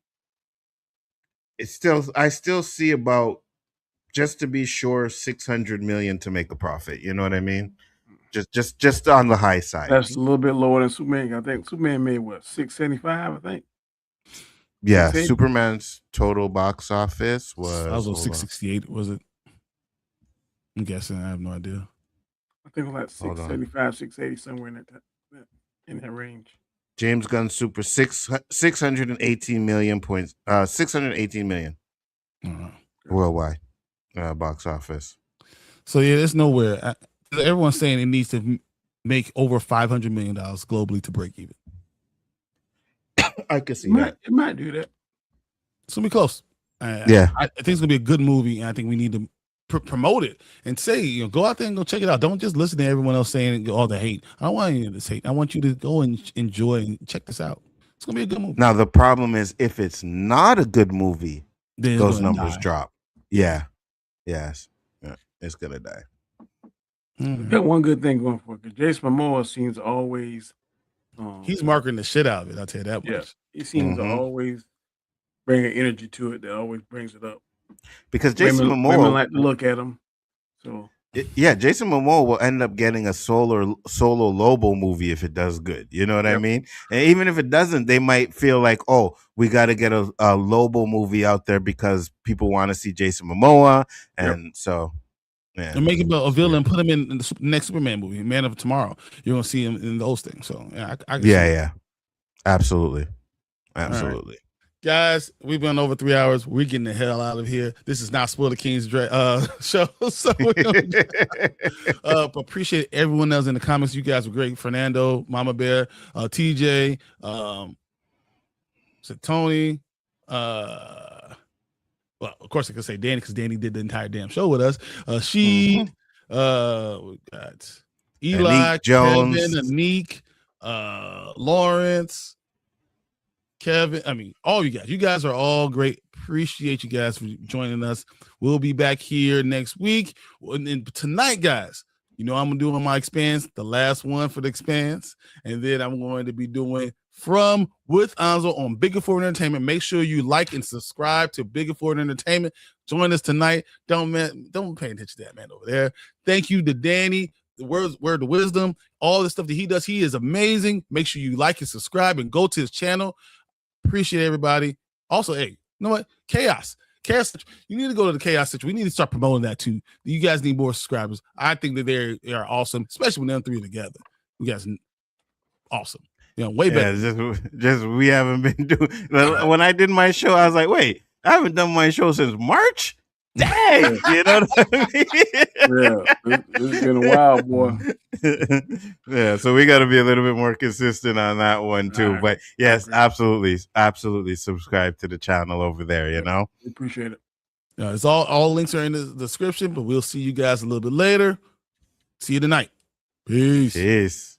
I still see about, just to be sure, 600 million to make a profit. You know what I mean? just on the high side. That's a little bit lower than Superman. I think Superman made what, 675, I think. Yeah, 680? Superman's total box office was I was on hold on. 668. Was it? I'm guessing. I have no idea. I think it was like Hold on. 675, 680, somewhere in that range. James Gunn Super 618 million points. 618 million worldwide box office. So yeah, there's nowhere. Everyone's saying it needs to make over $500 million globally to break even. I could see It might do that. It's gonna be close. Yeah. I think it's gonna be a good movie, and I think we need to promote it and say, go out there and go check it out. Don't just listen to everyone else saying all the hate. I don't want any of this hate. I want you to go and enjoy and check this out. It's gonna be a good movie. Now the problem is if it's not a good movie, then those numbers drop. Yeah. Yes. Yeah. It's gonna die. Got one good thing going for it, because Jason Momoa seems to always he's marketing the shit out of it, I'll tell you that much. Yeah, he seems to always bring an energy to it that always brings it up. Because Jason women Momoa like to look at him. So Jason Momoa will end up getting a solo Lobo movie if it does good. You know what I mean? And even if it doesn't, they might feel like, oh, we got to get a Lobo movie out there because people want to see Jason Momoa, and so. Yeah. And make him a villain, put him in the next Superman movie, Man of Tomorrow. You're gonna see him in those things. So yeah, I can Absolutely. Right. Guys, we've been over 3 hours. We're getting the hell out of here. This is not Spoiler King's show. So appreciate everyone else in the comments. You guys were great. Fernando, Mama Bear, TJ, Tony, well, of course I could say Danny because Danny did the entire damn show with us. We got Eli, Anik Jones, Kevin, Anik, Lawrence, Kevin. I mean, all you guys. You guys are all great. Appreciate you guys for joining us. We'll be back here next week. And tonight, guys, I'm gonna do on my Expanse, the last one for the Expanse, and then I'm going to be doing From with Nzo on Biggaford Entertainment. Make sure you like and subscribe to Biggaford Entertainment. Join us tonight. Don't pay attention to that man over there. Thank you to Danny, the word of wisdom, all the stuff that he does. He is amazing. Make sure you like and subscribe and go to his channel. Appreciate everybody. Also, hey, you know what? Chaos. You need to go to the Chaos Central. We need to start promoting that too. You guys need more subscribers. I think that they are awesome, especially when them three are together. You guys awesome. Way better. Yeah, just we haven't been doing. When I did my show, I was like, wait, I haven't done my show since March. Dang, you know what I mean? Yeah, it's been a while, boy. Yeah, so we got to be a little bit more consistent on that one too. Right. But yes, absolutely subscribe to the channel over there. We appreciate it. It's all links are in the description, but we'll see you guys a little bit later. See you tonight. Peace.